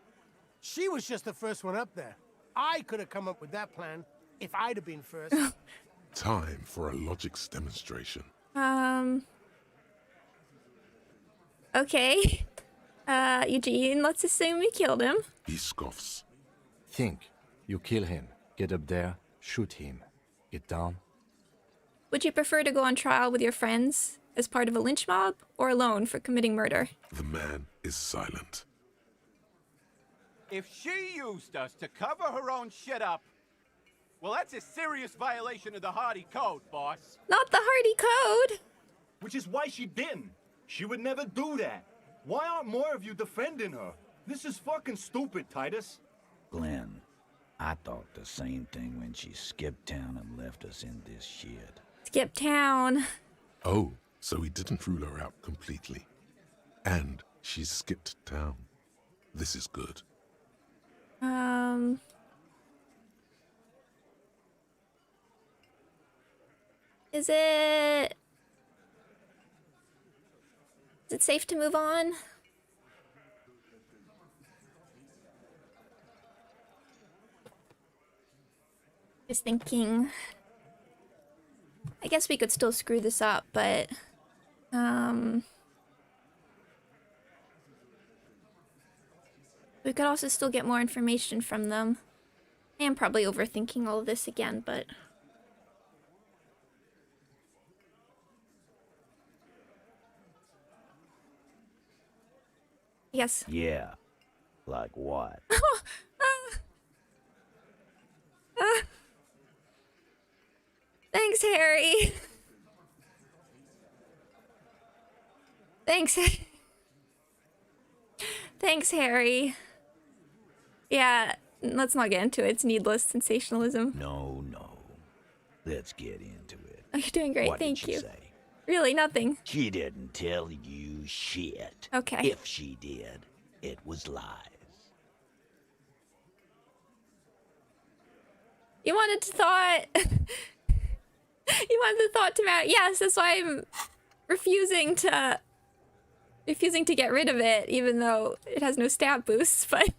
[SPEAKER 9] She was just the first one up there. I could have come up with that plan if I'd have been first.
[SPEAKER 2] Time for a logics demonstration.
[SPEAKER 1] Okay. Eugene, let's assume we killed him.
[SPEAKER 2] He scoffs.
[SPEAKER 3] Think. You kill him. Get up there. Shoot him. Get down.
[SPEAKER 1] Would you prefer to go on trial with your friends as part of a lynch mob or alone for committing murder?
[SPEAKER 2] The man is silent.
[SPEAKER 5] If she used us to cover her own shit up, well, that's a serious violation of the Hardie code, boss.
[SPEAKER 1] Not the Hardie code!
[SPEAKER 11] Which is why she didn't. She would never do that. Why aren't more of you defending her? This is fucking stupid, Titus.
[SPEAKER 7] Glenn, I thought the same thing when she skipped town and left us in this shit.
[SPEAKER 1] Skip town.
[SPEAKER 2] Oh, so he didn't rule her out completely. And she skipped town. This is good.
[SPEAKER 1] Is it safe to move on? Just thinking. I guess we could still screw this up, but we could also still get more information from them. I am probably overthinking all of this again, but yes.
[SPEAKER 7] Yeah. Like what?
[SPEAKER 1] Thanks, Harry. Thanks. Thanks, Harry. Yeah, let's not get into it. It's needless sensationalism.
[SPEAKER 7] No. Let's get into it.
[SPEAKER 1] Oh, you're doing great.
[SPEAKER 7] What
[SPEAKER 1] Thank
[SPEAKER 7] did she
[SPEAKER 1] you.
[SPEAKER 7] say?
[SPEAKER 1] Really, nothing.
[SPEAKER 7] She didn't tell you shit.
[SPEAKER 1] Okay.
[SPEAKER 7] If she did, it was lies.
[SPEAKER 1] You wanted to thought. You wanted the thought to matter. Yes, that's why I'm refusing to get rid of it, even though it has no stat boosts. But if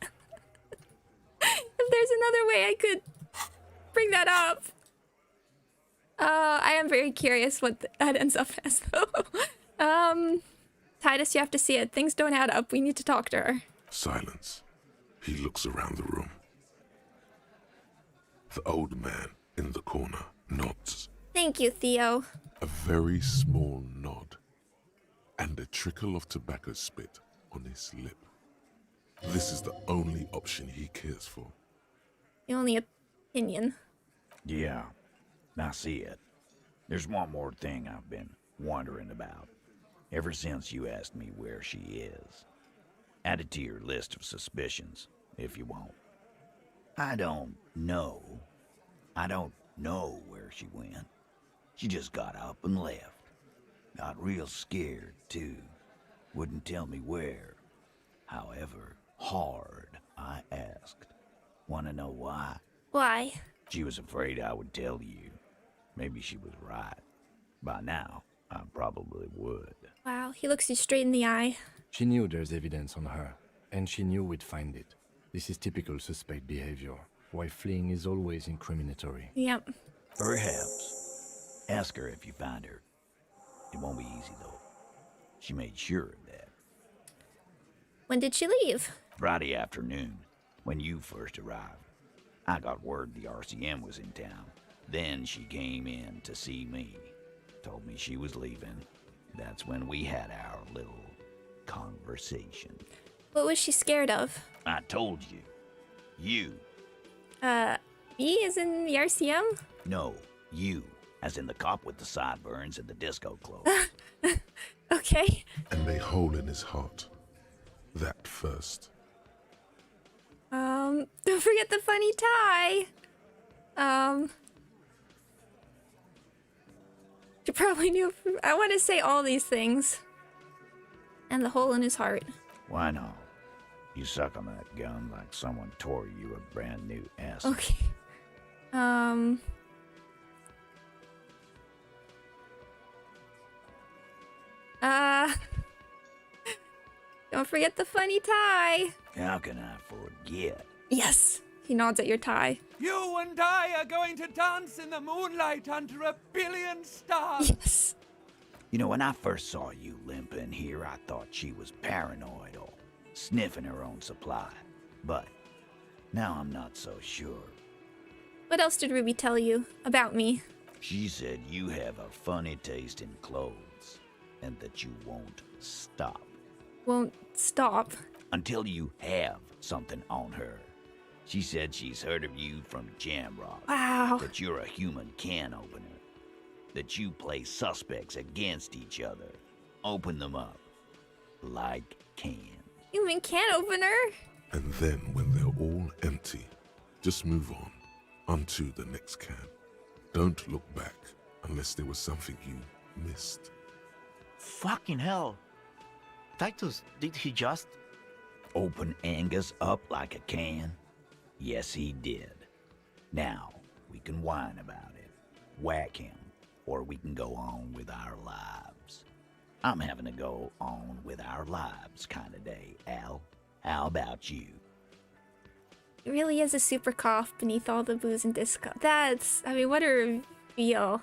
[SPEAKER 1] there's another way I could bring that up, I am very curious what that ends up as, though. Titus, you have to see it. Things don't add up. We need to talk to her.
[SPEAKER 2] Silence. He looks around the room. The old man in the corner nods.
[SPEAKER 1] Thank you, Theo.
[SPEAKER 2] A very small nod, and a trickle of tobacco spit on his lip. This is the only option he cares for.
[SPEAKER 1] The only opinion.
[SPEAKER 7] Yeah, I see it. There's one more thing I've been wondering about, ever since you asked me where she is. Add it to your list of suspicions, if you want. I don't know where she went. She just got up and left. Got real scared, too. Wouldn't tell me where. However hard I asked. Want to know why?
[SPEAKER 1] Why?
[SPEAKER 7] She was afraid I would tell you. Maybe she was right. By now, I probably would.
[SPEAKER 1] Wow, he looks you straight in the eye.
[SPEAKER 3] She knew there's evidence on her, and she knew we'd find it. This is typical suspect behavior. Why fleeing is always incriminatory.
[SPEAKER 1] Yep.
[SPEAKER 7] Perhaps. Ask her if you find her. It won't be easy, though. She made sure of that.
[SPEAKER 1] When did she leave?
[SPEAKER 7] Friday afternoon, when you first arrived. I got word the RCM was in town. Then she came in to see me. Told me she was leaving. That's when we had our little conversation.
[SPEAKER 1] What was she scared of?
[SPEAKER 7] I told you. You.
[SPEAKER 1] Me as in the RCM?
[SPEAKER 7] No, you. As in the cop with the sideburns and the disco clothes.
[SPEAKER 1] Okay.
[SPEAKER 2] And a hole in his heart. That first.
[SPEAKER 1] Don't forget the funny tie. She probably knew. I want to say all these things. And the hole in his heart.
[SPEAKER 7] Why not? You suck on that gun like someone tore you a brand new ass.
[SPEAKER 1] Okay. Don't forget the funny tie.
[SPEAKER 7] How can I forget?
[SPEAKER 1] Yes. He nods at your tie.
[SPEAKER 5] You and I are going to dance in the moonlight under 1 billion stars.
[SPEAKER 1] Yes.
[SPEAKER 7] You know, when I first saw you limping here, I thought she was paranoid or sniffing her own supply. But now I'm not so sure.
[SPEAKER 1] What else did Ruby tell you about me?
[SPEAKER 7] She said you have a funny taste in clothes and that you won't stop.
[SPEAKER 1] Won't stop.
[SPEAKER 7] Until you have something on her. She said she's heard of you from Jamrock.
[SPEAKER 1] Wow.
[SPEAKER 7] That you're a human can opener. That you play suspects against each other. Open them up. Like cans.
[SPEAKER 1] Human can opener?
[SPEAKER 2] And then when they're all empty, just move on. Onto the next can. Don't look back unless there was something you missed.
[SPEAKER 8] Fucking hell. Titus, did he just...
[SPEAKER 7] Open Angus up like a can? Yes, he did. Now, we can whine about it. Whack him. Or we can go on with our lives. I'm having a go on with our lives kind of day, Al. How about you?
[SPEAKER 1] It really is a super cough beneath all the booze and disco. That's, I mean, what a reveal.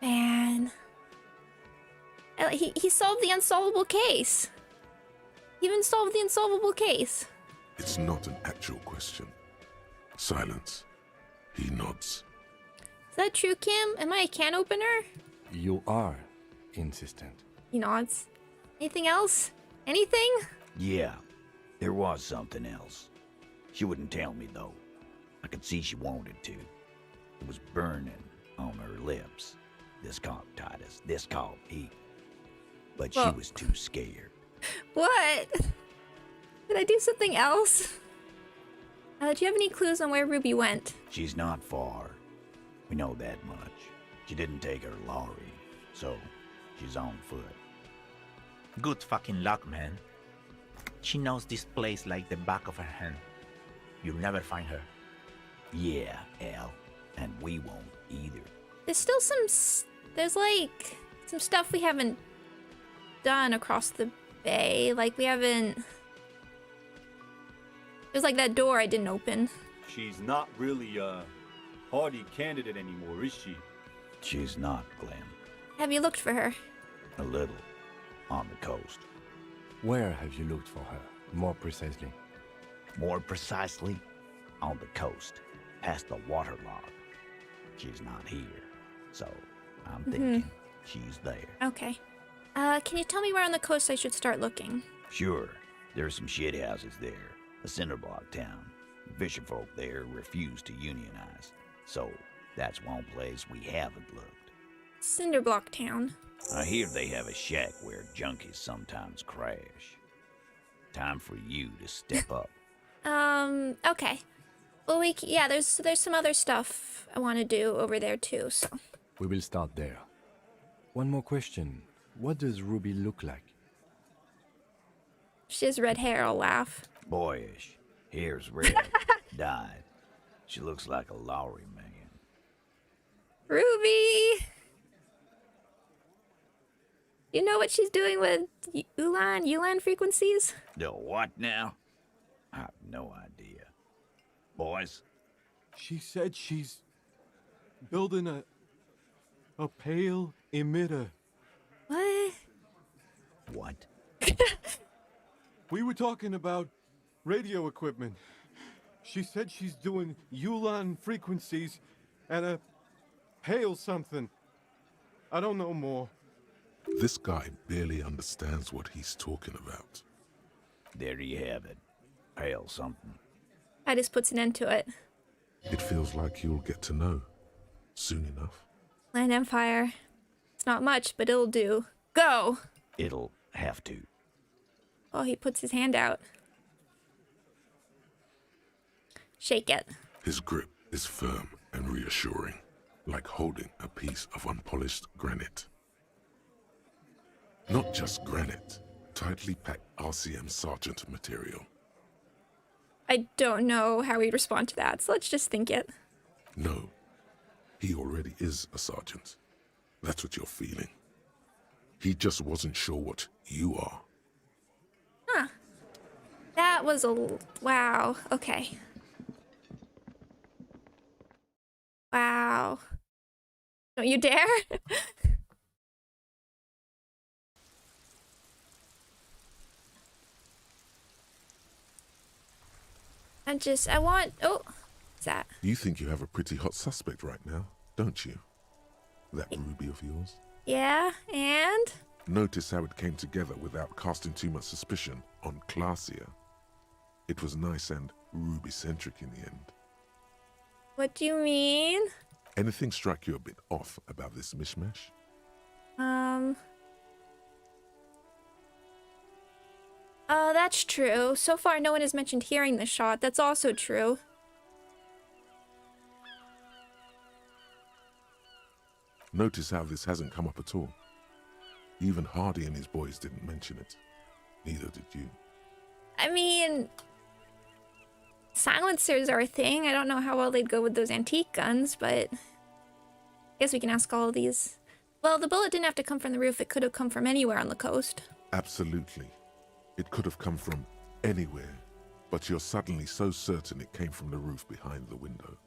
[SPEAKER 1] Man. He solved the unsolvable case. He even solved the unsolvable case.
[SPEAKER 2] It's not an actual question. Silence. He nods.
[SPEAKER 1] Is that true, Kim? Am I a can opener?
[SPEAKER 3] You are insistent.
[SPEAKER 1] He nods. Anything else? Anything?
[SPEAKER 7] Yeah, there was something else. She wouldn't tell me, though. I could see she wanted to. It was burning on her lips. This called Titus, this called Pete. But she was too scared.
[SPEAKER 1] What? Did I do something else? Do you have any clues on where Ruby went?
[SPEAKER 7] She's not far. We know that much. She didn't take her lorry, so she's on foot.
[SPEAKER 8] Good fucking luck, man. She knows this place like the back of her hand. You'll never find her.
[SPEAKER 7] Yeah, Al. And we won't either.
[SPEAKER 1] There's still there's like some stuff we haven't done across the bay. Like we haven't... There's like that door I didn't open.
[SPEAKER 11] She's not really a Hardie candidate anymore, is she?
[SPEAKER 7] She's not, Glenn.
[SPEAKER 1] Have you looked for her?
[SPEAKER 7] A little. On the coast.
[SPEAKER 3] Where have you looked for her, more precisely?
[SPEAKER 7] More precisely, on the coast, past the waterlock. She's not here, so I'm thinking she's there.
[SPEAKER 1] Okay. Can you tell me where on the coast I should start looking?
[SPEAKER 7] Sure. There's some shit houses there. A cinder block town. Fisherfolk there refuse to unionize. So, that's one place we haven't looked.
[SPEAKER 1] Cinderblock Town.
[SPEAKER 7] I hear they have a shack where junkies sometimes crash. Time for you to step up.
[SPEAKER 1] Okay. Well, yeah, there's some other stuff I want to do over there too, so.
[SPEAKER 3] We will start there. One more question. What does Ruby look like?
[SPEAKER 1] She has red hair, I'll laugh.
[SPEAKER 7] Boyish. Hair's red. Dyed. She looks like a lorry man.
[SPEAKER 1] Ruby! You know what she's doing with Ulan frequencies?
[SPEAKER 7] The what now? I have no idea. Boys?
[SPEAKER 11] She said she's building a pale emitter.
[SPEAKER 1] What?
[SPEAKER 7] What?
[SPEAKER 11] We were talking about radio equipment. She said she's doing Ulan frequencies and a pale something. I don't know more.
[SPEAKER 2] This guy barely understands what he's talking about.
[SPEAKER 7] There you have it. Pale something.
[SPEAKER 1] I just puts an end to it.
[SPEAKER 2] It feels like you'll get to know soon enough.
[SPEAKER 1] Land Empire. It's not much, but it'll do. Go!
[SPEAKER 7] It'll have to.
[SPEAKER 1] Oh, he puts his hand out. Shake it.
[SPEAKER 2] His grip is firm and reassuring, like holding a piece of unpolished granite. Not just granite, tightly packed RCM Sergeant material.
[SPEAKER 1] I don't know how he'd respond to that, so let's just think it.
[SPEAKER 2] No, he already is a sergeant. That's what you're feeling. He just wasn't sure what you are.
[SPEAKER 1] Huh. That was a... Wow. Okay. Wow. Don't you dare. I want... Oh, what's that?
[SPEAKER 2] You think you have a pretty hot suspect right now, don't you? That Ruby of yours?
[SPEAKER 1] Yeah, and?
[SPEAKER 2] Notice how it came together without casting too much suspicion on Classier. It was nice and Ruby-centric in the end.
[SPEAKER 1] What do you mean?
[SPEAKER 2] Anything strike you a bit off about this mishmash?
[SPEAKER 1] Oh, that's true. So far, no one has mentioned hearing the shot. That's also true.
[SPEAKER 2] Notice how this hasn't come up at all. Even Hardie and his boys didn't mention it. Neither did you.
[SPEAKER 1] I mean... Silencers are a thing. I don't know how well they'd go with those antique guns, but... I guess we can ask all of these. Well, the bullet didn't have to come from the roof. It could have come from anywhere on the coast.
[SPEAKER 2] Absolutely. It could have come from Anywhere, but you're suddenly so certain it came from the roof behind the window.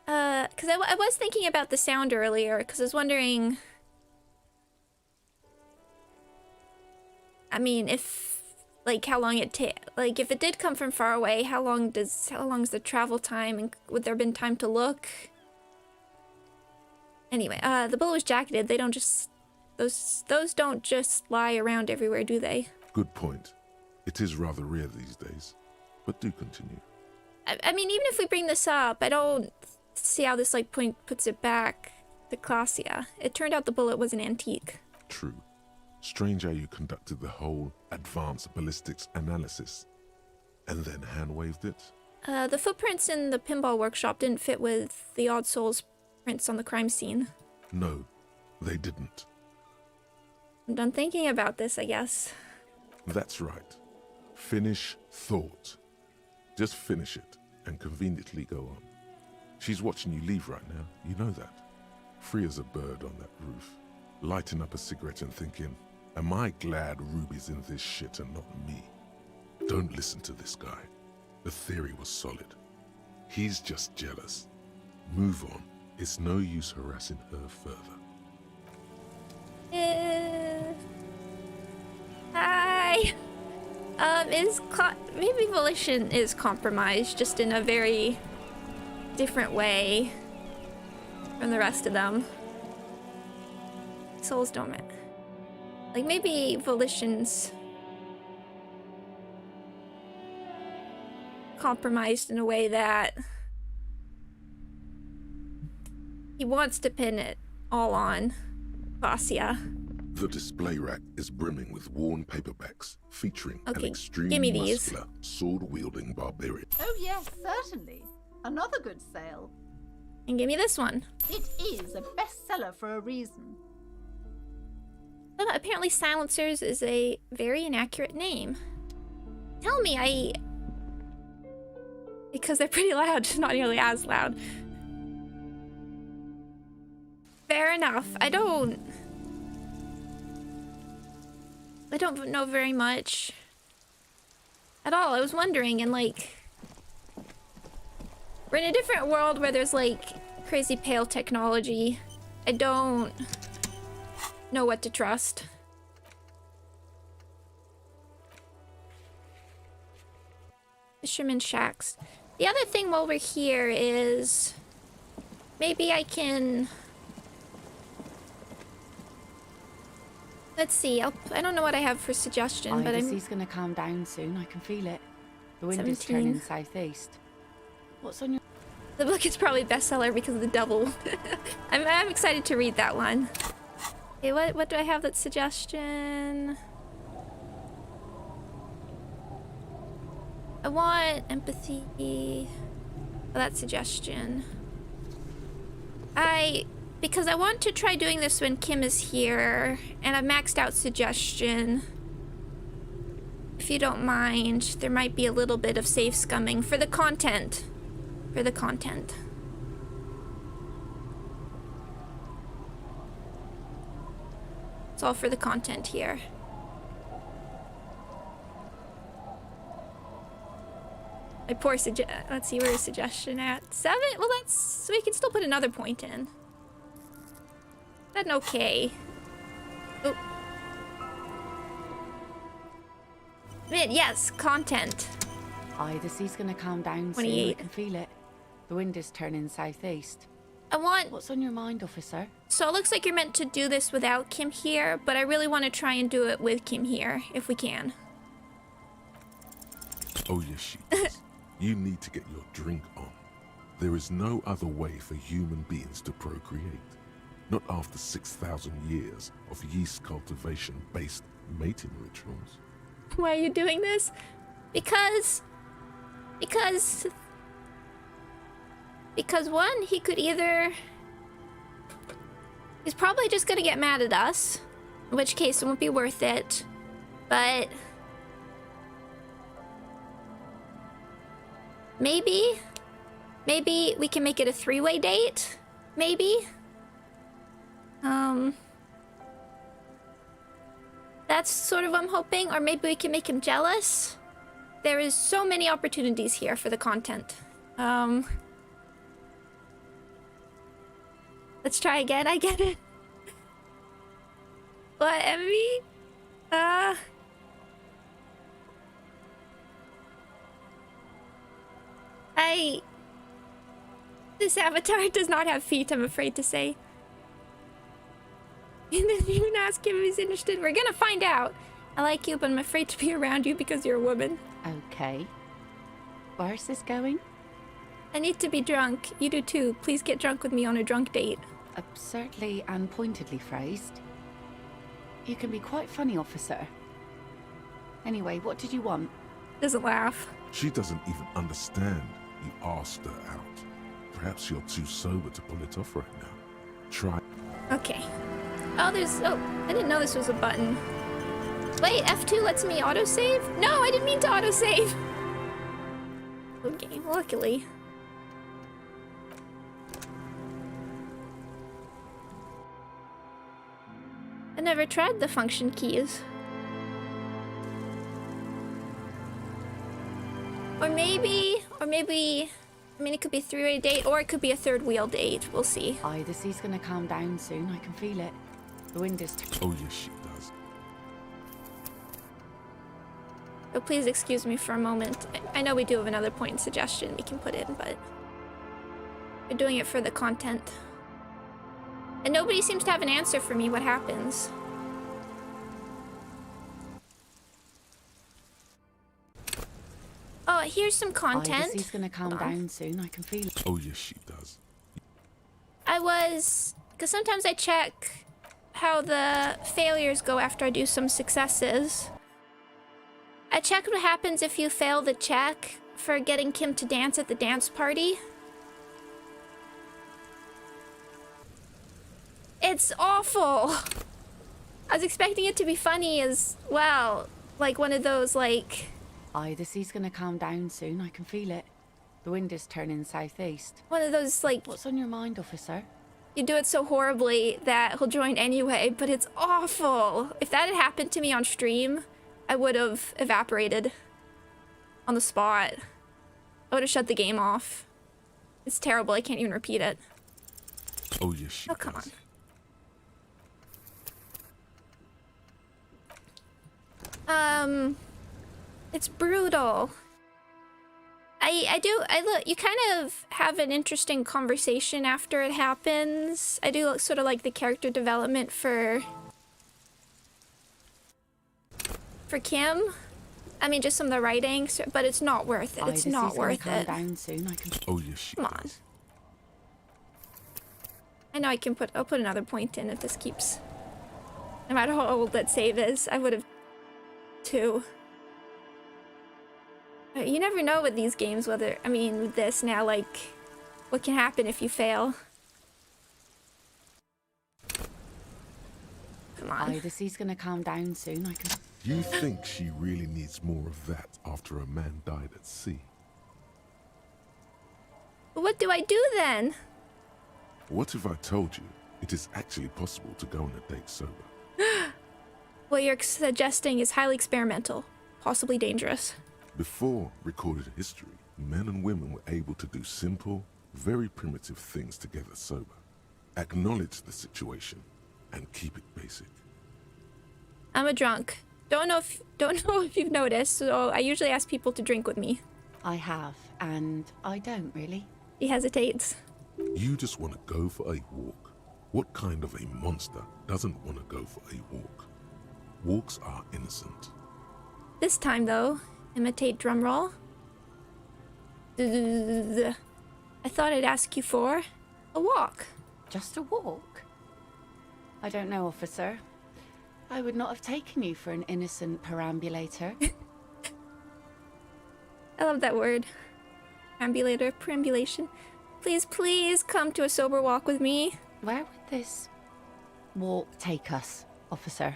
[SPEAKER 1] Because I was thinking about the sound earlier, because I was wondering... I mean, if... like, how long it like, if it did come from far away, how long's the travel time, and would there have been time to look? Anyway, the bullet was jacketed. They don't just... Those don't just lie around everywhere, do they?
[SPEAKER 2] Good point. It is rather rare these days, but do continue.
[SPEAKER 1] I mean, even if we bring this up, I don't see how this, like, puts it back to Clausia. It turned out the bullet was an antique.
[SPEAKER 2] True. Strange how you conducted the whole advanced ballistics analysis, and then hand-waved it?
[SPEAKER 1] The footprints in the pinball workshop didn't fit with the Odd Soul's prints on the crime scene.
[SPEAKER 2] No, they didn't.
[SPEAKER 1] I'm done thinking about this, I guess.
[SPEAKER 2] That's right. Finish thought. Just finish it, and conveniently go on. She's watching you leave right now, you know that. Free as a bird on that roof, lighting up a cigarette and thinking, am I glad Ruby's in this shit and not me? Don't listen to this guy. The theory was solid. He's just jealous. Move on. It's no use harassing her further.
[SPEAKER 1] Hi. Maybe Volition is compromised, just in a very different way from the rest of them. Souls don't matter. Like, maybe Volition's compromised in a way that he wants to pin it all on Clausia.
[SPEAKER 2] The display rack is brimming with worn paperbacks featuring an
[SPEAKER 1] gimme
[SPEAKER 2] extremely
[SPEAKER 1] these.
[SPEAKER 2] muscular, sword-wielding barbarian.
[SPEAKER 12] Oh yes, certainly. Another good sale.
[SPEAKER 1] And give me this one.
[SPEAKER 12] It is a bestseller for a reason.
[SPEAKER 1] Apparently Silencers is a very inaccurate name. Tell me, because they're pretty loud, just not nearly as loud. Fair enough. I don't know very much at all. I was wondering, and like, we're in a different world where there's like crazy pale technology. I don't know what to trust. Fisherman shacks. The other thing while we're here is maybe I can... Let's see. I don't know what I have for suggestion, but
[SPEAKER 4] the sea's gonna calm down soon. I can feel it. The wind is turning southeast. What's on your...
[SPEAKER 1] The book is probably bestseller because of the double. I'm excited to read that one. Okay, what do I have that's suggestion? I want empathy. Oh, that's suggestion. Because I want to try doing this when Kim is here, and I've maxed out suggestion. If you don't mind, there might be a little bit of safe scumming for the content. For the content. It's all for the content here. My poor let's see, where is suggestion at? 7? Well, that's... So we can still put another point in. Is that okay? Oh. Yes, content.
[SPEAKER 4] Aye, the sea's gonna calm down soon.
[SPEAKER 1] 28.
[SPEAKER 4] I can feel it. The wind is turning southeast.
[SPEAKER 1] I want...
[SPEAKER 4] What's on your mind, officer?
[SPEAKER 1] So it looks like you're meant to do this without Kim here, but I really want to try and do it with Kim here, if we can.
[SPEAKER 2] Oh yes, she does. You need to get your drink on. There is no other way for human beings to procreate. Not after 6,000 years of yeast cultivation-based mating rituals.
[SPEAKER 1] Why are you doing this? Because one, he could either... He's probably just gonna get mad at us, in which case it won't be worth it, but... Maybe we can make it a 3-way date? Maybe? That's sort of what I'm hoping. Or maybe we can make him jealous. There is so many opportunities here for the content. Let's try again. I get it. What, envy? This avatar does not have feet, I'm afraid to say. And then you can ask him if he's interested. We're gonna find out. I like you, but I'm afraid to be around you because you're a woman.
[SPEAKER 4] Okay. Where's this going?
[SPEAKER 1] I need to be drunk. You do too. Please get drunk with me on a drunk date.
[SPEAKER 4] Absurdly and pointedly phrased. You can be quite funny, officer. Anyway, what did you want?
[SPEAKER 1] Doesn't laugh.
[SPEAKER 2] She doesn't even understand you asked her out. Perhaps you're too sober to pull it off right now. Try.
[SPEAKER 1] Okay. Oh, I didn't know this was a button. Wait, F2 lets me autosave? No, I didn't mean to autosave. Okay, luckily. I never tried the function keys. Or maybe, I mean, it could be a three-way date, or it could be a third wheel date. We'll see.
[SPEAKER 4] The sea's gonna calm down soon. I can feel it. The wind is...
[SPEAKER 2] Oh, yes, she does.
[SPEAKER 1] So please excuse me for a moment. I know we do have another point suggestion we can put in, but we're doing it for the content. And nobody seems to have an answer for me. What happens? Oh, here's some content.
[SPEAKER 4] The sea's gonna calm down soon. I can feel it.
[SPEAKER 2] Oh, yes, she does.
[SPEAKER 1] Because sometimes I check how the failures go after I do some successes. I checked what happens if you fail the check for getting Kim to dance at the dance party. It's awful. I was expecting it to be funny as well. Like one of those, like...
[SPEAKER 4] The sea's gonna calm down soon. I can feel it. The wind is turning southeast.
[SPEAKER 1] One of those, like...
[SPEAKER 4] What's on your mind, officer?
[SPEAKER 1] You do it so horribly that he'll join anyway, but it's awful. If that had happened to me on stream, I would have evaporated on the spot. I would have shut the game off. It's terrible. I can't even repeat it.
[SPEAKER 2] Oh, yes, she does.
[SPEAKER 1] Come on. It's brutal. You kind of have an interesting conversation after it happens. I do sort of like the character development for Kim. I mean, just some of the writing, but it's not worth it. It's not worth it.
[SPEAKER 4] Down soon. I can...
[SPEAKER 2] Oh, yes, she
[SPEAKER 1] Come on. I know I'll put another point in if this keeps... No matter how old that save is, I would have... 2. You never know with these games with this now, like, what can happen if you fail. Come on.
[SPEAKER 4] The sea's gonna calm down soon. I can...
[SPEAKER 2] You think she really needs more of that after a man died at sea?
[SPEAKER 1] What do I do then?
[SPEAKER 2] What if I told you it is actually possible to go on a date sober?
[SPEAKER 1] What you're suggesting is highly experimental, possibly dangerous.
[SPEAKER 2] Before recorded history, men and women were able to do simple, very primitive things together sober. Acknowledge the situation and keep it basic.
[SPEAKER 1] I'm a drunk. Don't know if you've noticed, so I usually ask people to drink with me.
[SPEAKER 4] I have, and I don't really.
[SPEAKER 1] He hesitates.
[SPEAKER 2] You just want to go for a walk. What kind of a monster doesn't want to go for a walk? Walks are innocent.
[SPEAKER 1] This time, though, imitate drumroll. I thought I'd ask you for a walk.
[SPEAKER 4] Just a walk? I don't know, officer. I would not have taken you for an innocent perambulator.
[SPEAKER 1] I love that word. Perambulation. Please come to a sober walk with me.
[SPEAKER 4] Where would this walk take us, officer?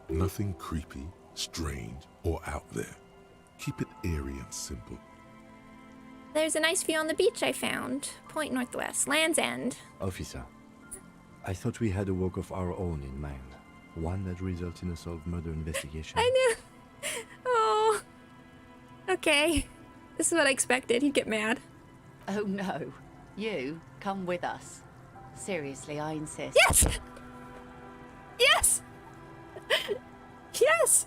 [SPEAKER 2] Nothing creepy, strange, or out there. Keep it eerie and simple.
[SPEAKER 1] There's a nice view on the beach I found. Point northwest, Land's End.
[SPEAKER 3] Officer, I thought we had a walk of our own in mind. One that results in a solved murder investigation.
[SPEAKER 1] I knew. Oh. Okay. This is what I expected. He'd get mad.
[SPEAKER 13] Oh no. You, come with us. Seriously, I insist.
[SPEAKER 1] Yes! Yes! Yes!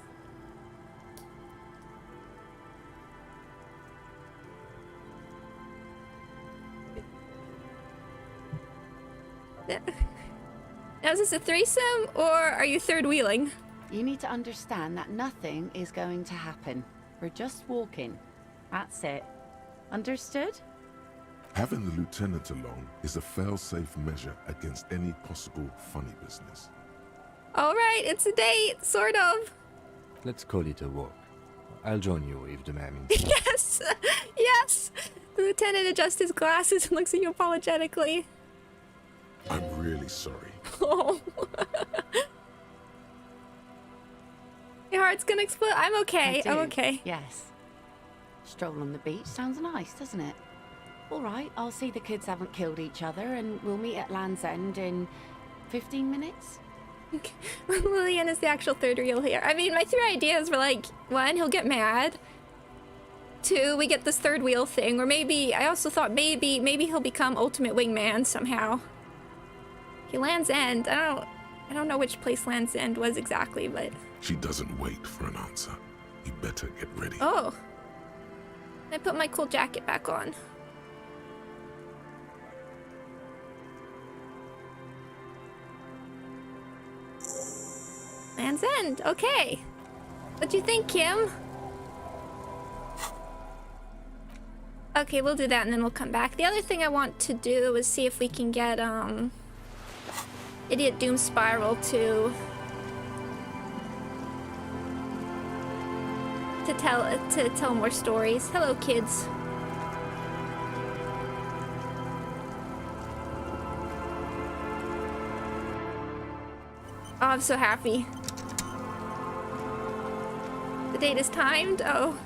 [SPEAKER 1] Now, is this a threesome, or are you third wheeling?
[SPEAKER 13] You need to understand that nothing is going to happen. We're just walking. That's it. Understood?
[SPEAKER 2] Having the lieutenant along is a fail-safe measure against any possible funny business.
[SPEAKER 1] All right, it's a date, sort of.
[SPEAKER 3] Let's call it a walk. I'll join you if the man insists.
[SPEAKER 1] Yes! Yes! The lieutenant adjusts his glasses and looks at you apologetically.
[SPEAKER 2] I'm really sorry.
[SPEAKER 1] Oh. Your heart's gonna explode. I'm okay. I'm okay.
[SPEAKER 13] Yes. Stroll on the beach sounds nice, doesn't it? All right, I'll see the kids haven't killed each other, and we'll meet at Land's End in 15 minutes.
[SPEAKER 1] Okay. Lillian is the actual third reel here. I mean, my three ideas were like, one, he'll get mad. Two, we get this third wheel thing, or maybe I also thought maybe he'll become ultimate wingman somehow. He Land's End. I don't know which place Land's End was exactly, but
[SPEAKER 2] She doesn't wait for an answer. You better get ready.
[SPEAKER 1] oh. I put my cool jacket back on. Land's End. Okay. What do you think, Kim? Okay, we'll do that and then we'll come back. The other thing I want to do is see if we can get Idiot Doom Spiral to tell more stories. Hello, kids. Oh, I'm so happy. The date is timed. Oh.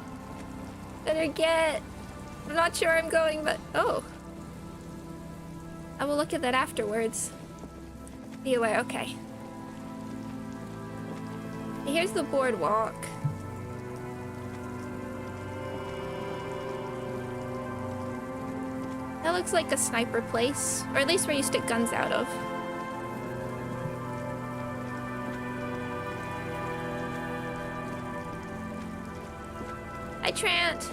[SPEAKER 1] Better get... I'm not sure where I'm going, but... Oh. I will look at that afterwards. Be aware, okay. Here's the boardwalk. That looks like a sniper place. Or at least where you stick guns out of. Hi, Trant.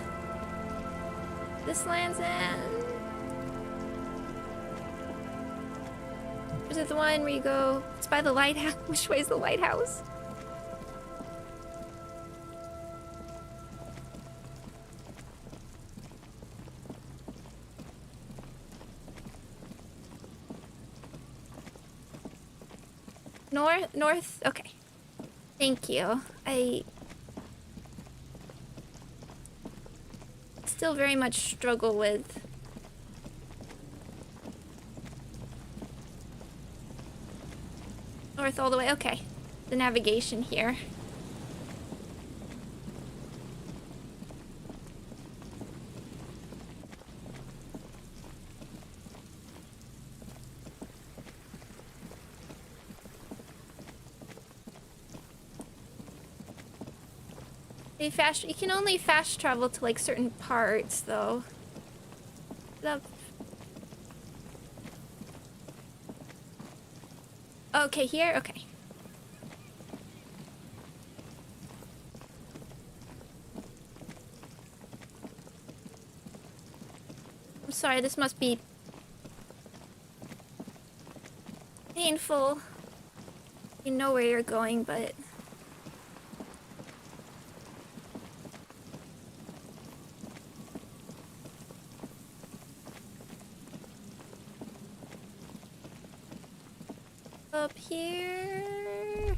[SPEAKER 1] This Land's End. Is it the one where you go? It's by the lighthouse. Which way is the lighthouse? North? Okay. Thank you. I still very much struggle with north all the way. Okay. The navigation here. You can only fast travel to like certain parts though. Okay, here? Okay. I'm sorry, this must be painful. You know where you're going, but up here.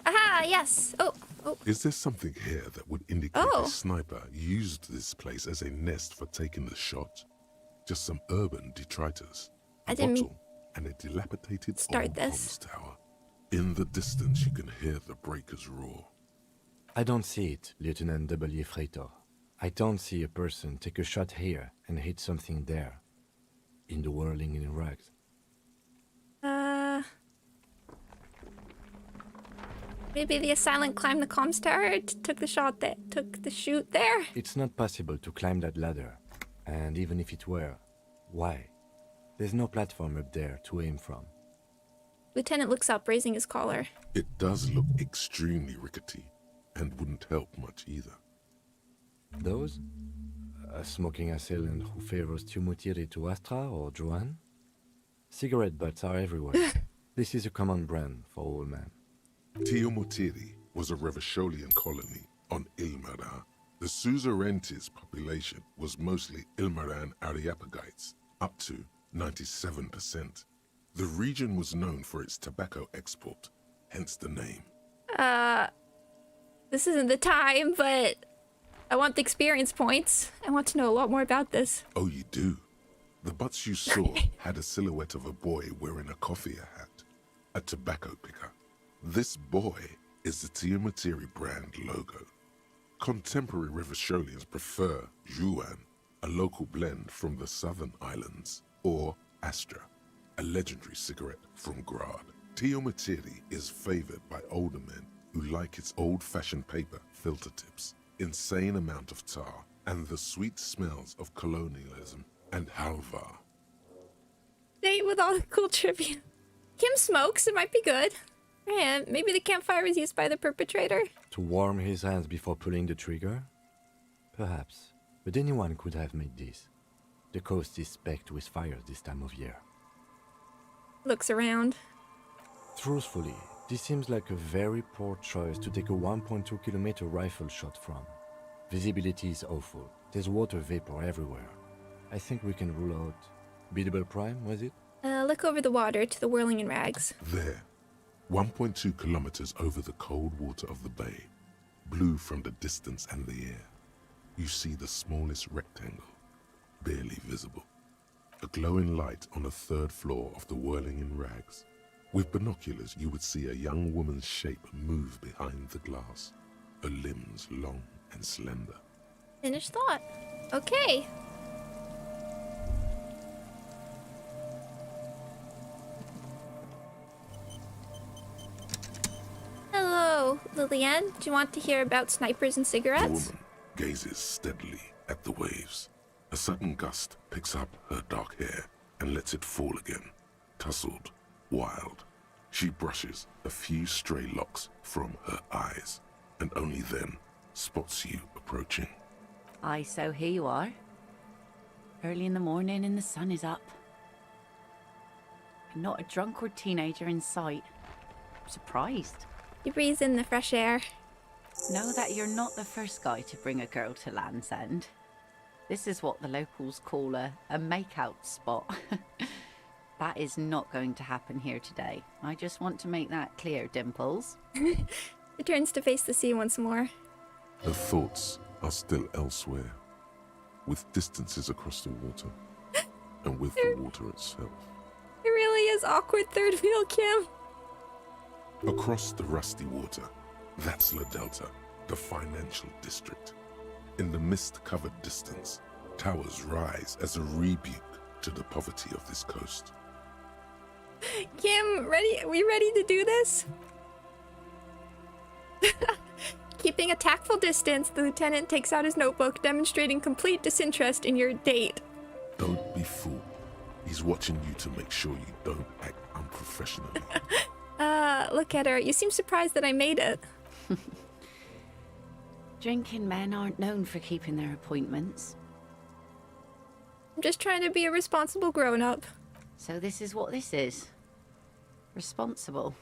[SPEAKER 1] Aha, yes. Oh.
[SPEAKER 2] Is there something here that would indicate a sniper used this place as a nest for taking the shot? Just some urban detritus, a bottle, and a dilapidated old comms tower. In the distance, you can hear the breakers roar.
[SPEAKER 3] I don't see it, Lieutenant W. Freitor. I don't see a person take a shot here and hit something there. In the whirling in rags.
[SPEAKER 1] Maybe the assailant climbed the comms tower, took the shoot there.
[SPEAKER 3] It's not possible to climb that ladder. And even if it were, why? There's no platform up there to aim from.
[SPEAKER 1] Lieutenant looks up, raising his collar.
[SPEAKER 2] It does look extremely rickety, and wouldn't help much either.
[SPEAKER 3] Those? A smoking assailant who favors Tumutiri to Astra or Joanne? Cigarette butts are everywhere. This is a common brand for all men.
[SPEAKER 2] Tumutiri was a Revacholian colony on Ilmara. The Suzerainty's population was mostly Ilmaran Areopagites, up to 97%. The region was known for its tobacco export, hence the name.
[SPEAKER 1] This isn't the time, but I want the experience points. I want to know a lot more about this.
[SPEAKER 2] Oh, you do? The butts you saw had a silhouette of a boy wearing a coffee hat, a tobacco picker. This boy is the Tumutiri brand logo. Contemporary Revacholians prefer Juan, a local blend from the southern islands, or Astra, a legendary cigarette from Grad. Tumutiri is favored by older men who like its old-fashioned paper filter tips, insane amount of tar, and the sweet smells of colonialism and halva.
[SPEAKER 1] Date with all the cool trivia. Kim smokes, it might be good. Man, maybe the campfire was used by the perpetrator?
[SPEAKER 3] To warm his hands before pulling the trigger? Perhaps. But anyone could have made this. The coast is specked with fire this time of year.
[SPEAKER 1] Looks around.
[SPEAKER 3] Truthfully, this seems like a very poor choice to take a 1.2 kilometer rifle shot from. Visibility is awful. There's water vapor everywhere. I think we can rule out Beatable Prime, was it?
[SPEAKER 1] Look over the water to the whirling in rags.
[SPEAKER 2] There, 1.2 kilometers over the cold water of the bay, blue from the distance and the air, you see the smallest rectangle, barely visible. A glowing light on the third floor of the whirling in rags. With binoculars, you would see a young woman's shape move behind the glass, her limbs long and slender.
[SPEAKER 1] Finished thought. Okay. Hello, Lillian. Do you want to hear about snipers and
[SPEAKER 2] The
[SPEAKER 1] cigarettes?
[SPEAKER 2] woman gazes steadily at the waves. A sudden gust picks up her dark hair and lets it fall again, tousled, wild. She brushes a few stray locks from her eyes, and only then spots you approaching.
[SPEAKER 13] Aye, so here you are. Early in the morning and the sun is up. And not a drunk or teenager in sight. I'm surprised.
[SPEAKER 1] You breathe in the fresh air.
[SPEAKER 13] Know that you're not the first guy to bring a girl to Land's End. This is what the locals call a make-out spot. That is not going to happen here today. I just want to make that clear, Dimples.
[SPEAKER 1] It turns to face the sea once more.
[SPEAKER 2] Her thoughts are still elsewhere, with distances across the water, and with the water itself.
[SPEAKER 1] It really is awkward third wheel, Kim.
[SPEAKER 2] Across the rusty water, that's La Delta, the financial district. In the mist-covered distance, towers rise as a rebuke to the poverty of this coast.
[SPEAKER 1] Kim, ready? Are we ready to do this? Keeping a tactful distance, the lieutenant takes out his notebook, demonstrating complete disinterest in your date.
[SPEAKER 2] Don't be fooled. He's watching you to make sure you don't act unprofessionally.
[SPEAKER 1] Look at her. You seem surprised that I made it.
[SPEAKER 13] Drinking men aren't known for keeping their appointments.
[SPEAKER 1] I'm just trying to be a responsible grown-up.
[SPEAKER 13] So this is what this is. Responsible.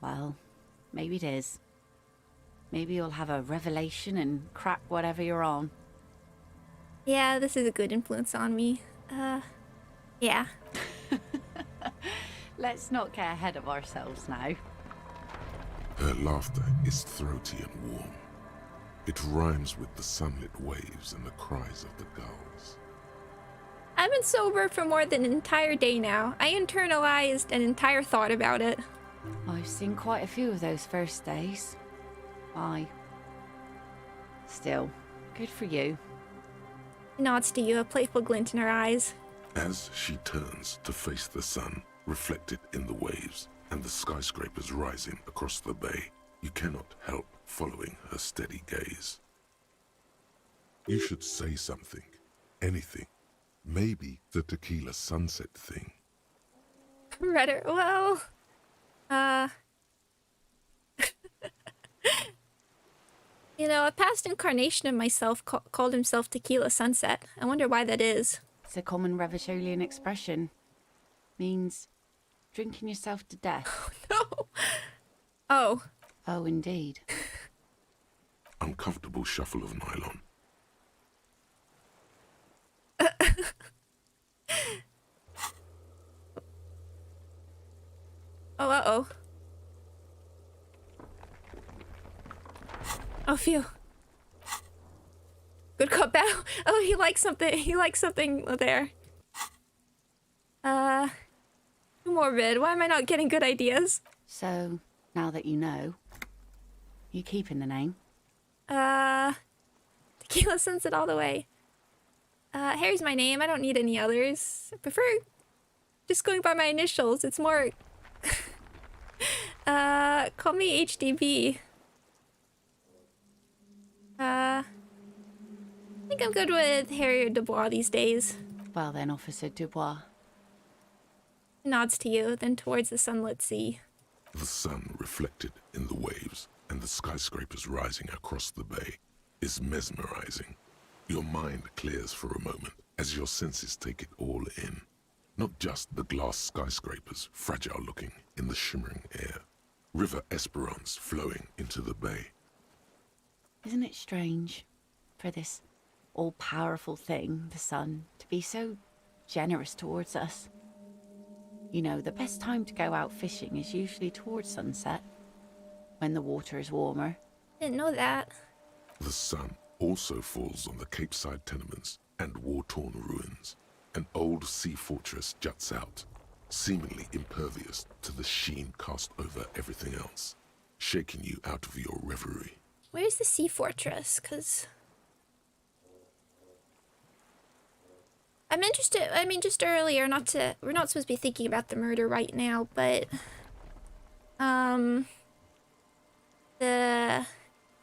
[SPEAKER 13] Well, maybe it is. Maybe you'll have a revelation and crack whatever you're on.
[SPEAKER 1] Yeah, this is a good influence on me. Yeah.
[SPEAKER 13] Let's not get ahead of ourselves now.
[SPEAKER 2] Her laughter is throaty and warm. It rhymes with the sunlit waves and the cries of the gulls.
[SPEAKER 1] I've been sober for more than an entire day now. I internalized an entire thought about it.
[SPEAKER 13] I've seen quite a few of those first days. Aye. Still, good for you.
[SPEAKER 1] Nods to you, a playful glint in her eyes.
[SPEAKER 2] As she turns to face the sun reflected in the waves, and the skyscrapers rising across the bay. You cannot help following her steady gaze. You should say something. Anything. Maybe the tequila sunset thing.
[SPEAKER 1] Redder, well... You know, a past incarnation of myself called himself Tequila Sunset. I wonder why that is.
[SPEAKER 13] It's a common Revacholian expression. Means drinking yourself to death.
[SPEAKER 1] No! Oh.
[SPEAKER 13] Oh, indeed.
[SPEAKER 2] Uncomfortable shuffle of nylon.
[SPEAKER 1] Oh, uh-oh. Oh, phew. Good cop bow. Oh, he likes something. He likes something there. Morbid. Why am I not getting good ideas?
[SPEAKER 13] So, now that you know, you keeping the name?
[SPEAKER 1] Tequila Sunset all the way. Harry's my name. I don't need any others. I prefer just going by my initials. It's more... call me HDB. I think I'm good with Harry or Dubois these days.
[SPEAKER 13] Well then, Officer Dubois.
[SPEAKER 1] Nods to you, then towards the sunlit sea.
[SPEAKER 2] The sun reflected in the waves and the skyscrapers rising across the bay is mesmerizing. Your mind clears for a moment as your senses take it all in. Not just the glass skyscrapers, fragile looking in the shimmering air. River Esperance flowing into the bay.
[SPEAKER 13] Isn't it strange for this all-powerful thing, the sun, to be so generous towards us? You know, the best time to go out fishing is usually towards sunset, when the water is warmer.
[SPEAKER 1] Didn't know that.
[SPEAKER 2] The sun also falls on the Capeside tenements and war-torn ruins. An old sea fortress juts out, seemingly impervious to the sheen cast over everything else, shaking you out of your reverie.
[SPEAKER 1] Where's the sea fortress? 'Cause I'm interested. I mean, just earlier, we're not supposed to be thinking about the murder right now, but the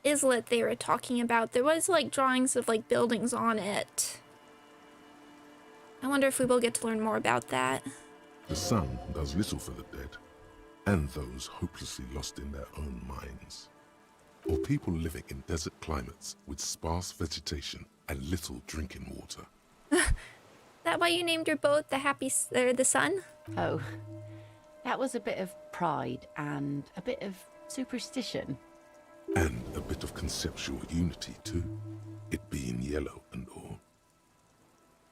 [SPEAKER 1] islet they were talking about, there was like drawings of like buildings on it. I wonder if we will get to learn more about that.
[SPEAKER 2] The sun does little for the dead, and those hopelessly lost in their own minds. Or people living in desert climates with sparse vegetation and little drinking water.
[SPEAKER 1] That why you named your boat the Sun?
[SPEAKER 13] Oh, that was a bit of pride and a bit of superstition.
[SPEAKER 2] And a bit of conceptual unity too, it being yellow and all.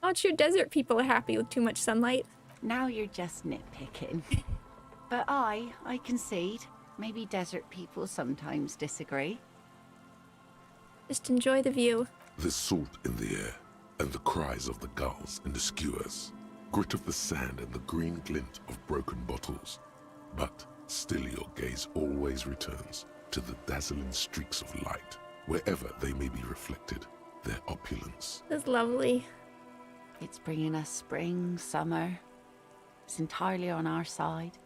[SPEAKER 1] Not sure desert people are happy with too much sunlight.
[SPEAKER 13] Now you're just nitpicking. But I concede. Maybe desert people sometimes disagree.
[SPEAKER 1] Just enjoy the view.
[SPEAKER 2] There's salt in the air, and the cries of the gulls and the skuas, grit of the sand and the green glint of broken bottles. But still your gaze always returns to the dazzling streaks of light, wherever they may be reflected, their opulence.
[SPEAKER 1] That's lovely.
[SPEAKER 13] It's bringing us spring, summer. It's entirely on our side,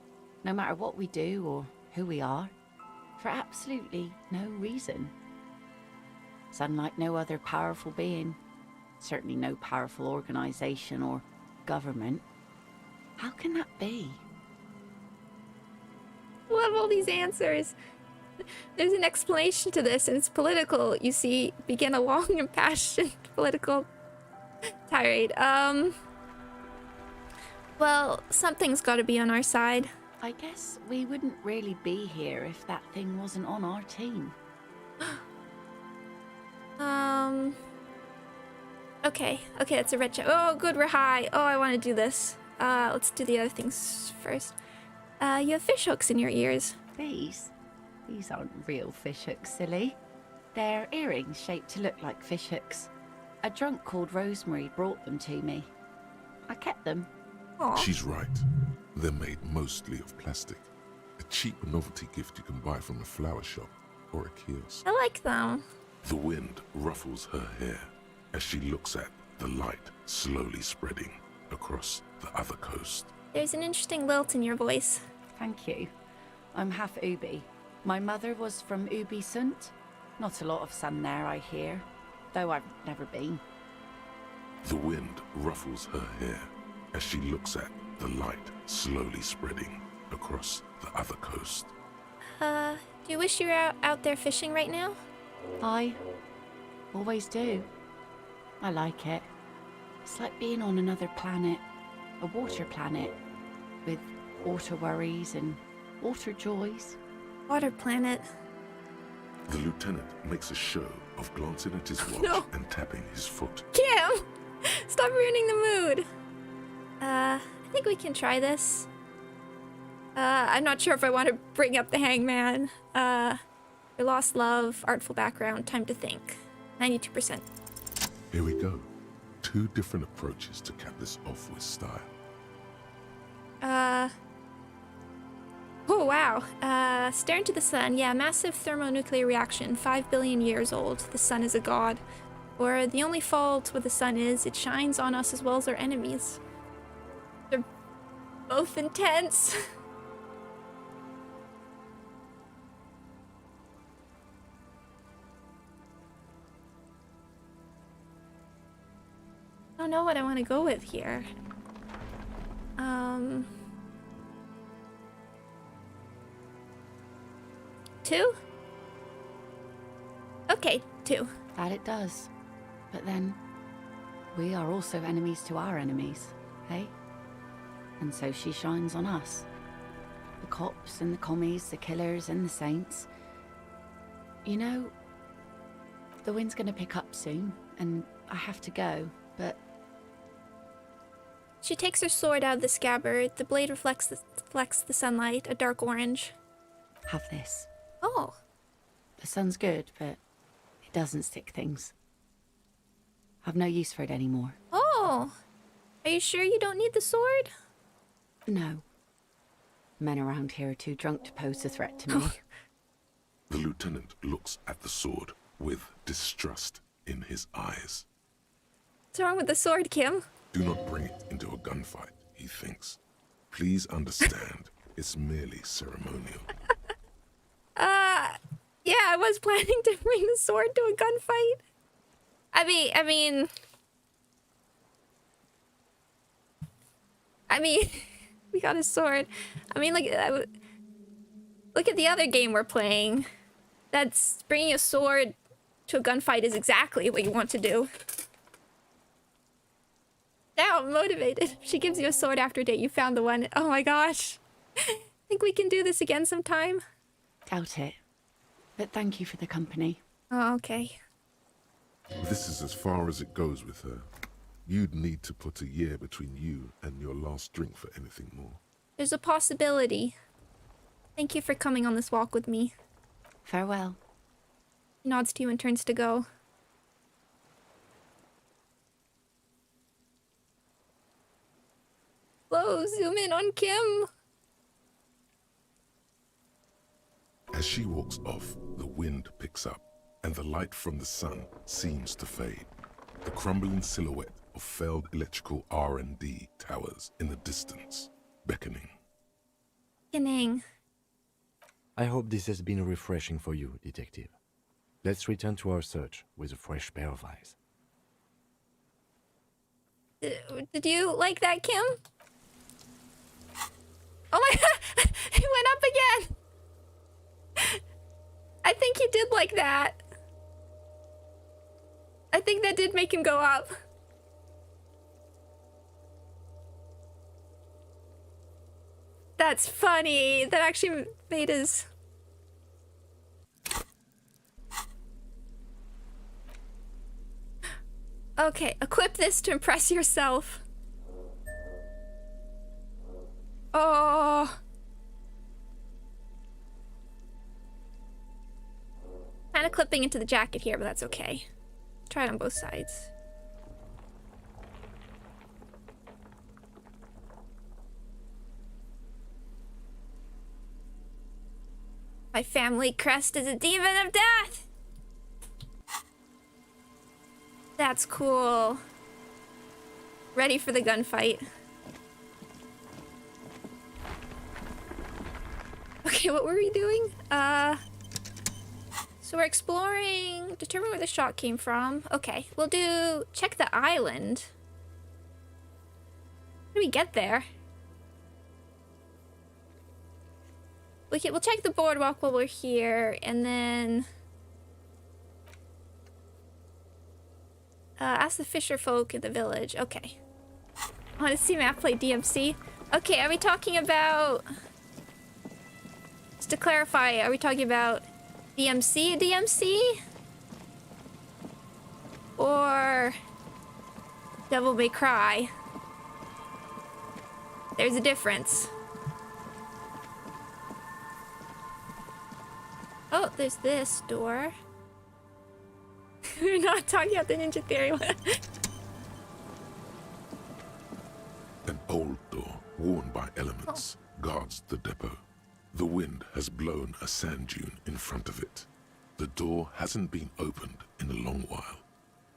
[SPEAKER 13] no matter what we do or who we are, for absolutely no reason. It's unlike no other powerful being, certainly no powerful organization or government. How can that be?
[SPEAKER 1] Love all these answers. There's an explanation to this, and it's political. You see, begin a long and passionate political tirade. Well, something's got to be on our side.
[SPEAKER 13] I guess we wouldn't really be here if that thing wasn't on our team.
[SPEAKER 1] Okay, that's a red check. Oh, good, we're high. Oh, I want to do this. Let's do the other things first. You have fish hooks in your ears.
[SPEAKER 13] These aren't real fish hooks, silly. They're earrings shaped to look like fish hooks. A drunk called Rosemary brought them to me. I kept them.
[SPEAKER 1] Aww.
[SPEAKER 2] She's right. They're made mostly of plastic. A cheap novelty gift you can buy from a flower shop or a kiosk.
[SPEAKER 1] I like them.
[SPEAKER 2] The wind ruffles her hair as she looks at the light slowly spreading across the other coast.
[SPEAKER 1] There's an interesting lilt in your voice.
[SPEAKER 13] Thank you. I'm half Ubi. My mother was from Ubi Sunt. Not a lot of sun there, I hear, though I've never been.
[SPEAKER 2] The wind ruffles her hair as she looks at the light slowly spreading across the other coast.
[SPEAKER 1] Do you wish you were out there fishing right now?
[SPEAKER 13] I always do. I like it. It's like being on another planet, a water planet, with water worries and water joys.
[SPEAKER 1] Water planet.
[SPEAKER 2] The lieutenant makes a show of glancing at his watch
[SPEAKER 1] No.
[SPEAKER 2] and tapping his foot.
[SPEAKER 1] Kim! Stop ruining the mood! I think we can try this. I'm not sure if I want to bring up the hangman. Your lost love, artful background, time to think. 92%.
[SPEAKER 2] Here we go. 2 different approaches to cap this off with style.
[SPEAKER 1] Oh, wow. Stare into the sun. Yeah, massive thermonuclear reaction, 5 billion years old. The sun is a god. Or the only fault with the sun is it shines on us as well as our enemies. They're both intense. I don't know what I want to go with here. 2? Okay, 2.
[SPEAKER 13] That it does. But then, we are also enemies to our enemies, hey? And so she shines on us. The cops and the commies, the killers and the saints. You know, the wind's gonna pick up soon, and I have to go, but...
[SPEAKER 1] She takes her sword out of the scabbard. The blade reflects the sunlight, a dark orange.
[SPEAKER 13] Have this.
[SPEAKER 1] Oh.
[SPEAKER 13] The sun's good, but it doesn't stick things. I've no use for it anymore.
[SPEAKER 1] Oh. Are you sure you don't need the sword?
[SPEAKER 13] No. Men around here are too drunk to pose a threat to me.
[SPEAKER 2] The lieutenant looks at the sword with distrust in his eyes.
[SPEAKER 1] What's wrong with the sword, Kim?
[SPEAKER 2] Do not bring it into a gunfight, he thinks. Please understand, it's merely ceremonial.
[SPEAKER 1] Yeah, I was planning to bring the sword to a gunfight. I mean, we got a sword. I mean, look at the other game we're playing. That's bringing a sword to a gunfight is exactly what you want to do. Now I'm motivated. She gives you a sword after a date. You found the one. Oh my gosh. Think we can do this again sometime?
[SPEAKER 13] Doubt it. But thank you for the company.
[SPEAKER 1] Oh, okay.
[SPEAKER 2] This is as far as it goes with her. You'd need to put a year between you and your last drink for anything more.
[SPEAKER 1] There's a possibility. Thank you for coming on this walk with me.
[SPEAKER 13] Farewell.
[SPEAKER 1] He nods to you and turns to go. Whoa, zoom in on Kim.
[SPEAKER 2] As she walks off, the wind picks up, and the light from the sun seems to fade. The crumbling silhouette of failed electrical R&D towers in the distance, beckoning.
[SPEAKER 1] Beckoning.
[SPEAKER 3] I hope this has been refreshing for you, Detective. Let's return to our search with a fresh pair of eyes.
[SPEAKER 1] Did you like that, Kim? Oh my god! It went up again! I think he did like that. I think that did make him go up. That's funny. That actually made his... Okay, equip this to impress yourself. Oh. Kind of clipping into the jacket here, but that's okay. Try it on both sides. My family crest is a demon of death! That's cool. Ready for the gunfight. Okay, what were we doing? So we're exploring, determine where the shot came from. Okay, we'll do, check the island. How do we get there? Okay, we'll check the boardwalk while we're here, and then... ask the fisher folk in the village. Okay. I want to see Matt play DMC. Okay, are we talking about... Just to clarify, are we talking about DMC? Or... Devil May Cry? There's a difference. Oh, there's this door. We're not talking about the Ninja Theory one.
[SPEAKER 2] An old door, worn by elements, guards the depot. The wind has blown a sand dune in front of it. The door hasn't been opened in a long while.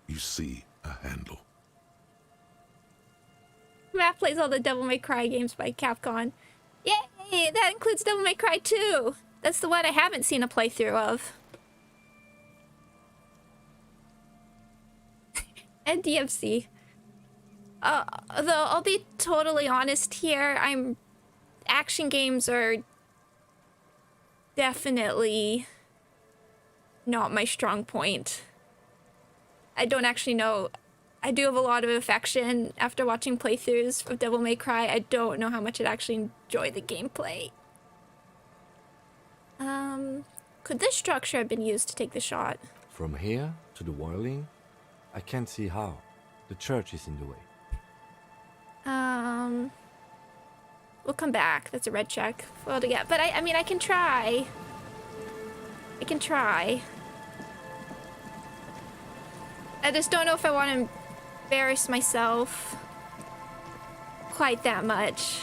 [SPEAKER 2] You see a handle.
[SPEAKER 1] Matt plays all the Devil May Cry games by Capcom. Yay! That includes Devil May Cry 2! That's the one I haven't seen a playthrough of. And DMC. Though I'll be totally honest here, action games are definitely not my strong point. I don't actually know. I do have a lot of affection after watching playthroughs of Devil May Cry. I don't know how much I'd actually enjoy the gameplay. Could this structure have been used to take the shot?
[SPEAKER 3] From here to the whirling, I can't see how. The church is in the way.
[SPEAKER 1] We'll come back. That's a red check. Well, to get, but I mean, I can try. I can try. I just don't know if I want to embarrass myself quite that much.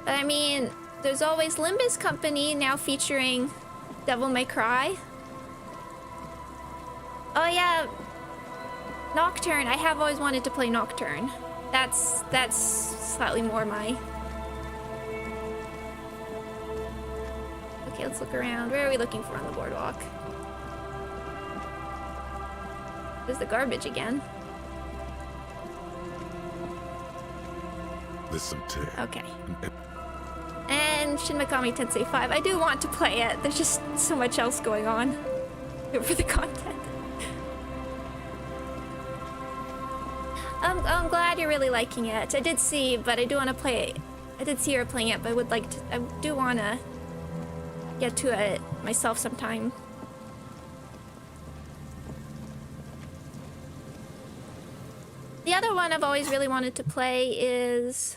[SPEAKER 1] But I mean, there's always Limbus Company now featuring Devil May Cry. Oh yeah, Nocturne. I have always wanted to play Nocturne. That's slightly more my... Okay, let's look around. Where are we looking for on the boardwalk? There's the garbage again.
[SPEAKER 2] There's some tear.
[SPEAKER 1] Okay. And Shin Megami Tensei 5. I do want to play it. There's just so much else going on for the content. I'm glad you're really liking it. I did see, but I do want to play it. I did see her playing it, but I would like to. I do want to get to it myself sometime. The other one I've always really wanted to play is,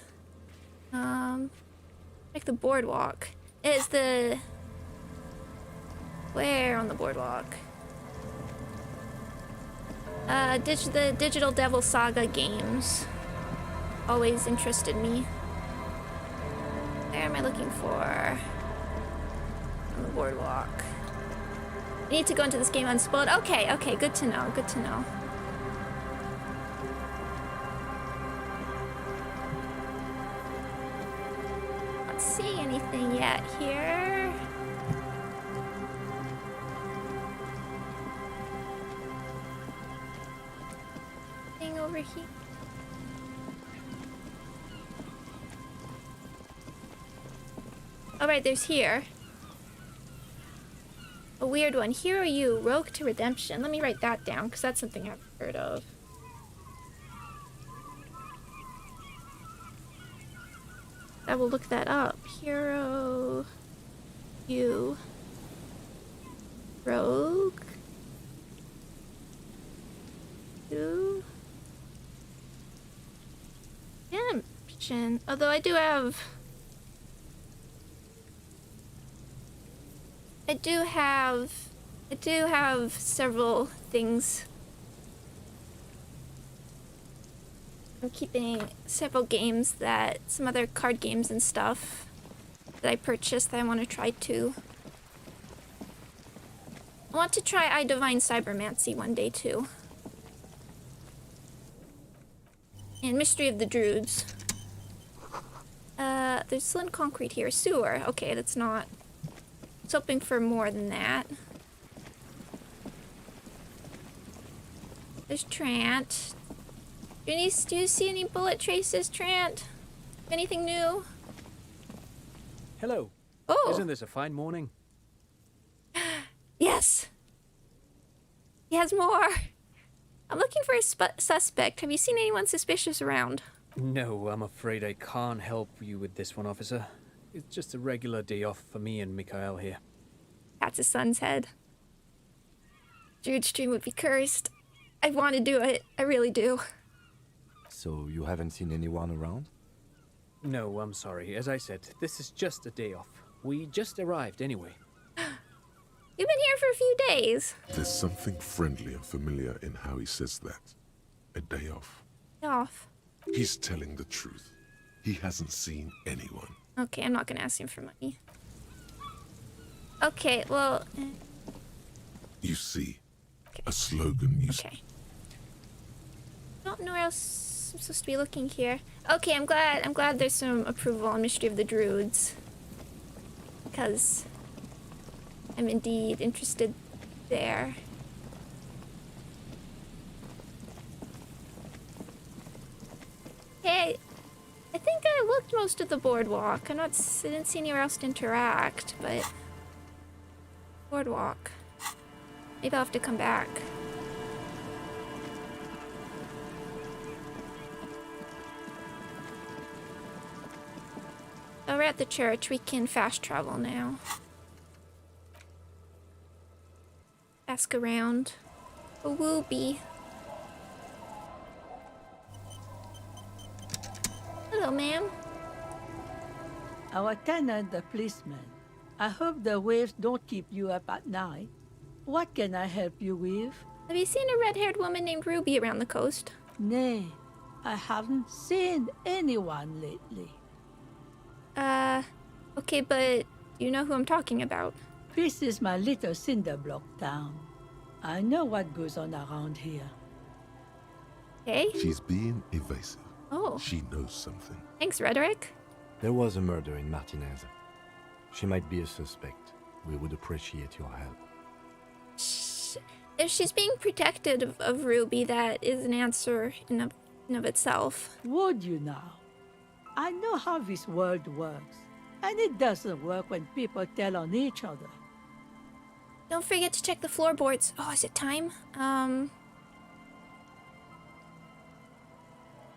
[SPEAKER 1] like the boardwalk. Is the... Where on the boardwalk? The Digital Devil Saga games. Always interested me. Where am I looking for? On the boardwalk. I need to go into this game unspoiled. Okay, okay, good to know, good to know. Not seeing anything yet here. Thing over here. Alright, there's here. A weird one. Here are you, Rogue to Redemption. Let me write that down, because that's something I've heard of. I will look that up. Hero... You... Rogue... You... Redemption. Although I do have... I do have several things. I'm keeping several games that, some other card games and stuff that I purchased that I want to try too. I want to try I Divine Cybermancy one day too. And Mystery of the Druids. there's still in concrete here. Sewer. Okay, that's not... I was hoping for more than that. There's Trant. Do you see any bullet traces, Trant? Anything new?
[SPEAKER 14] Hello.
[SPEAKER 1] Oh!
[SPEAKER 14] Isn't this a fine morning?
[SPEAKER 1] Yes! He has more! I'm looking for a suspect. Have you seen anyone suspicious around?
[SPEAKER 14] No, I'm afraid I can't help you with this one, officer. It's just a regular day off for me and Mikhail here.
[SPEAKER 1] That's his son's head. Jude's stream would be cursed. I want to do it. I really do.
[SPEAKER 3] So you haven't seen anyone around?
[SPEAKER 14] No, I'm sorry. As I said, this is just a day off. We just arrived anyway.
[SPEAKER 1] You've been here for a few days.
[SPEAKER 2] There's something friendly and familiar in how he says that. A day off.
[SPEAKER 1] Off.
[SPEAKER 2] He's telling the truth. He hasn't seen anyone.
[SPEAKER 1] Okay, I'm not gonna ask him for money. Okay, well...
[SPEAKER 2] You see, a slogan you
[SPEAKER 1] Okay. I don't know where else I'm supposed to be looking here. Okay, I'm glad there's some approval on Mystery of the Druids. Because I'm indeed interested there. Hey, I think I looked most of the boardwalk. I didn't see anywhere else to interact, but boardwalk. Maybe I'll have to come back. Oh, we're at the church. We can fast travel now. Ask around. A wooby. Hello, ma'am.
[SPEAKER 15] Our tenant, the policeman. I hope the waves don't keep you up at night. What can I help you with?
[SPEAKER 1] Have you seen a red-haired woman named Ruby around the coast?
[SPEAKER 15] Nay, I haven't seen anyone lately.
[SPEAKER 1] Okay, but you know who I'm talking about.
[SPEAKER 15] This is my little cinder block town. I know what goes on around here.
[SPEAKER 1] Okay.
[SPEAKER 2] She's being evasive.
[SPEAKER 1] Oh.
[SPEAKER 2] She knows something.
[SPEAKER 1] Thanks, Rhetoric.
[SPEAKER 3] There was a murder in Martinez. She might be a suspect. We would appreciate your help.
[SPEAKER 1] If she's being protected of Ruby, that is an answer in of itself.
[SPEAKER 15] Would you now? I know how this world works, and it doesn't work when people tell on each other.
[SPEAKER 1] Don't forget to check the floorboards. Oh, is it time?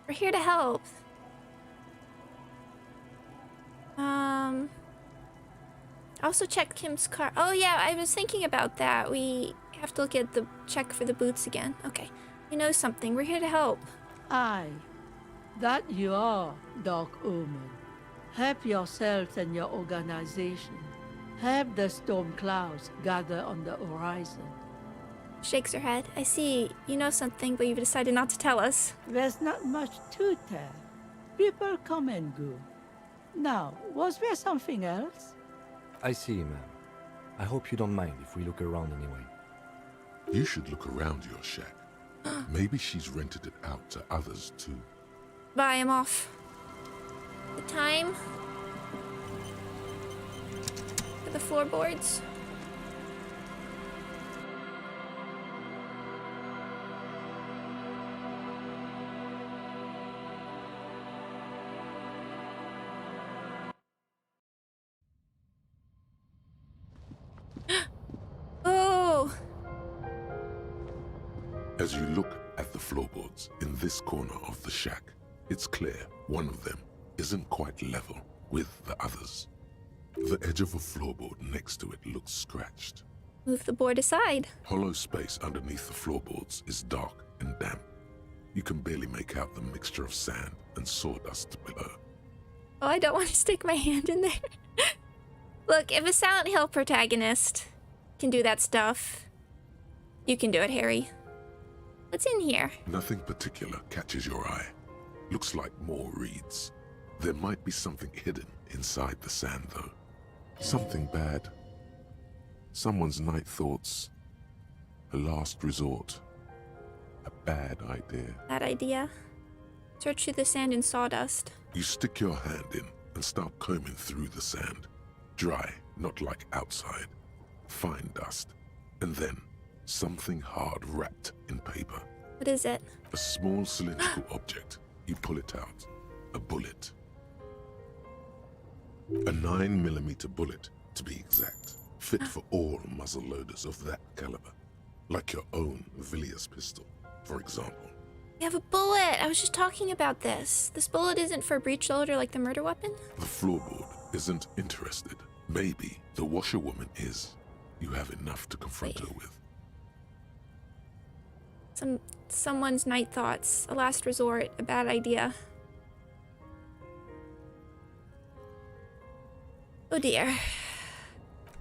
[SPEAKER 1] We're here to help. Also check Kim's car. Oh yeah, I was thinking about that. We have to look at the check for the boots again. Okay, we know something. We're here to help.
[SPEAKER 15] Aye, that you are, Dark Omen. Help yourselves and your organization. Help the storm clouds gather on the horizon.
[SPEAKER 1] Shakes her head. I see you know something, but you've decided not to tell us.
[SPEAKER 15] There's not much to tell. People come and go. Now, was there something else?
[SPEAKER 3] I see, ma'am. I hope you don't mind if we look around anyway.
[SPEAKER 2] You should look around your shack. Maybe she's rented it out to others too.
[SPEAKER 1] Bye, I'm off. The time for the floorboards. Oh!
[SPEAKER 2] As you look at the floorboards in this corner of the shack, it's clear one of them isn't quite level with the others. The edge of a floorboard next to it looks scratched.
[SPEAKER 1] Move the board aside.
[SPEAKER 2] Hollow space underneath the floorboards is dark and damp. You can barely make out the mixture of sand and sawdust below.
[SPEAKER 1] Oh, I don't want to stick my hand in there. Look, if a Silent Hill protagonist can do that stuff, you can do it, Harry. What's in here?
[SPEAKER 2] Nothing particular catches your eye. Looks like more reeds. There might be something hidden inside the sand, though. Something bad. Someone's night thoughts. A last resort. A bad idea.
[SPEAKER 1] That idea? Search through the sand and sawdust.
[SPEAKER 2] You stick your hand in and start combing through the sand. Dry, not like outside. Fine dust. And then, something hard wrapped in paper.
[SPEAKER 1] What is it?
[SPEAKER 2] A small cylindrical object. You pull it out. A bullet. A 9mm bullet, to be exact. Fit for all muzzle loaders of that caliber. Like your own Villiers pistol, for example.
[SPEAKER 1] You have a bullet! I was just talking about this. This bullet isn't for a breech loader like the murder weapon?
[SPEAKER 2] The floorboard isn't interested. Maybe the washerwoman is. You have enough to confront her with.
[SPEAKER 1] Someone's night thoughts. A last resort. A bad idea. Oh dear.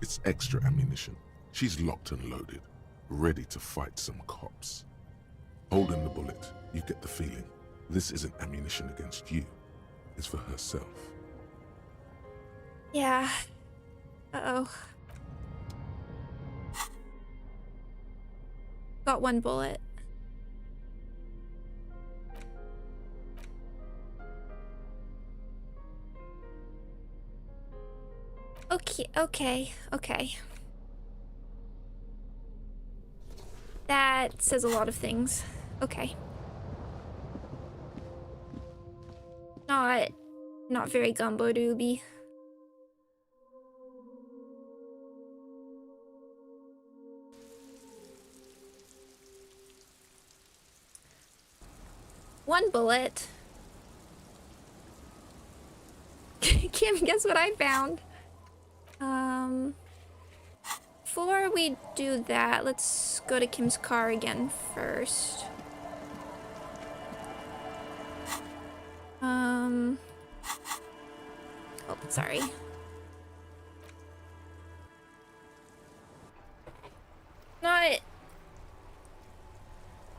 [SPEAKER 2] It's extra ammunition. She's locked and loaded, ready to fight some cops. Holding the bullet, you get the feeling this isn't ammunition against you. It's for herself.
[SPEAKER 1] Yeah. Uh-oh. Got one bullet. Okay. That says a lot of things. Okay. Not very gumbo doobie. One bullet. Kim, guess what I found? Before we do that, let's go to Kim's car again first. Oh, sorry. I'm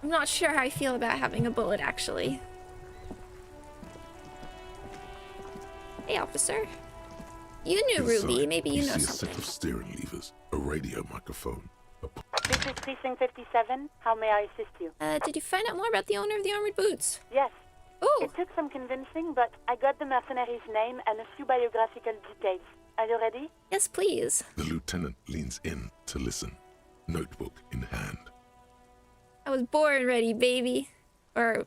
[SPEAKER 1] not sure how I feel about having a bullet, actually. Hey, officer. You knew Ruby. Maybe you know
[SPEAKER 2] see
[SPEAKER 1] something.
[SPEAKER 2] a set of steering levers, a radio microphone.
[SPEAKER 16] This is Precinct 57. How may I assist you?
[SPEAKER 1] Did you find out more about the owner of the armored boots?
[SPEAKER 16] Yes.
[SPEAKER 1] Oh.
[SPEAKER 16] It took some convincing, but I got the mercenary's name and a few biographical details. Are you ready?
[SPEAKER 1] Yes, please.
[SPEAKER 2] The lieutenant leans in to listen, notebook in hand.
[SPEAKER 1] I was born ready, baby. Or...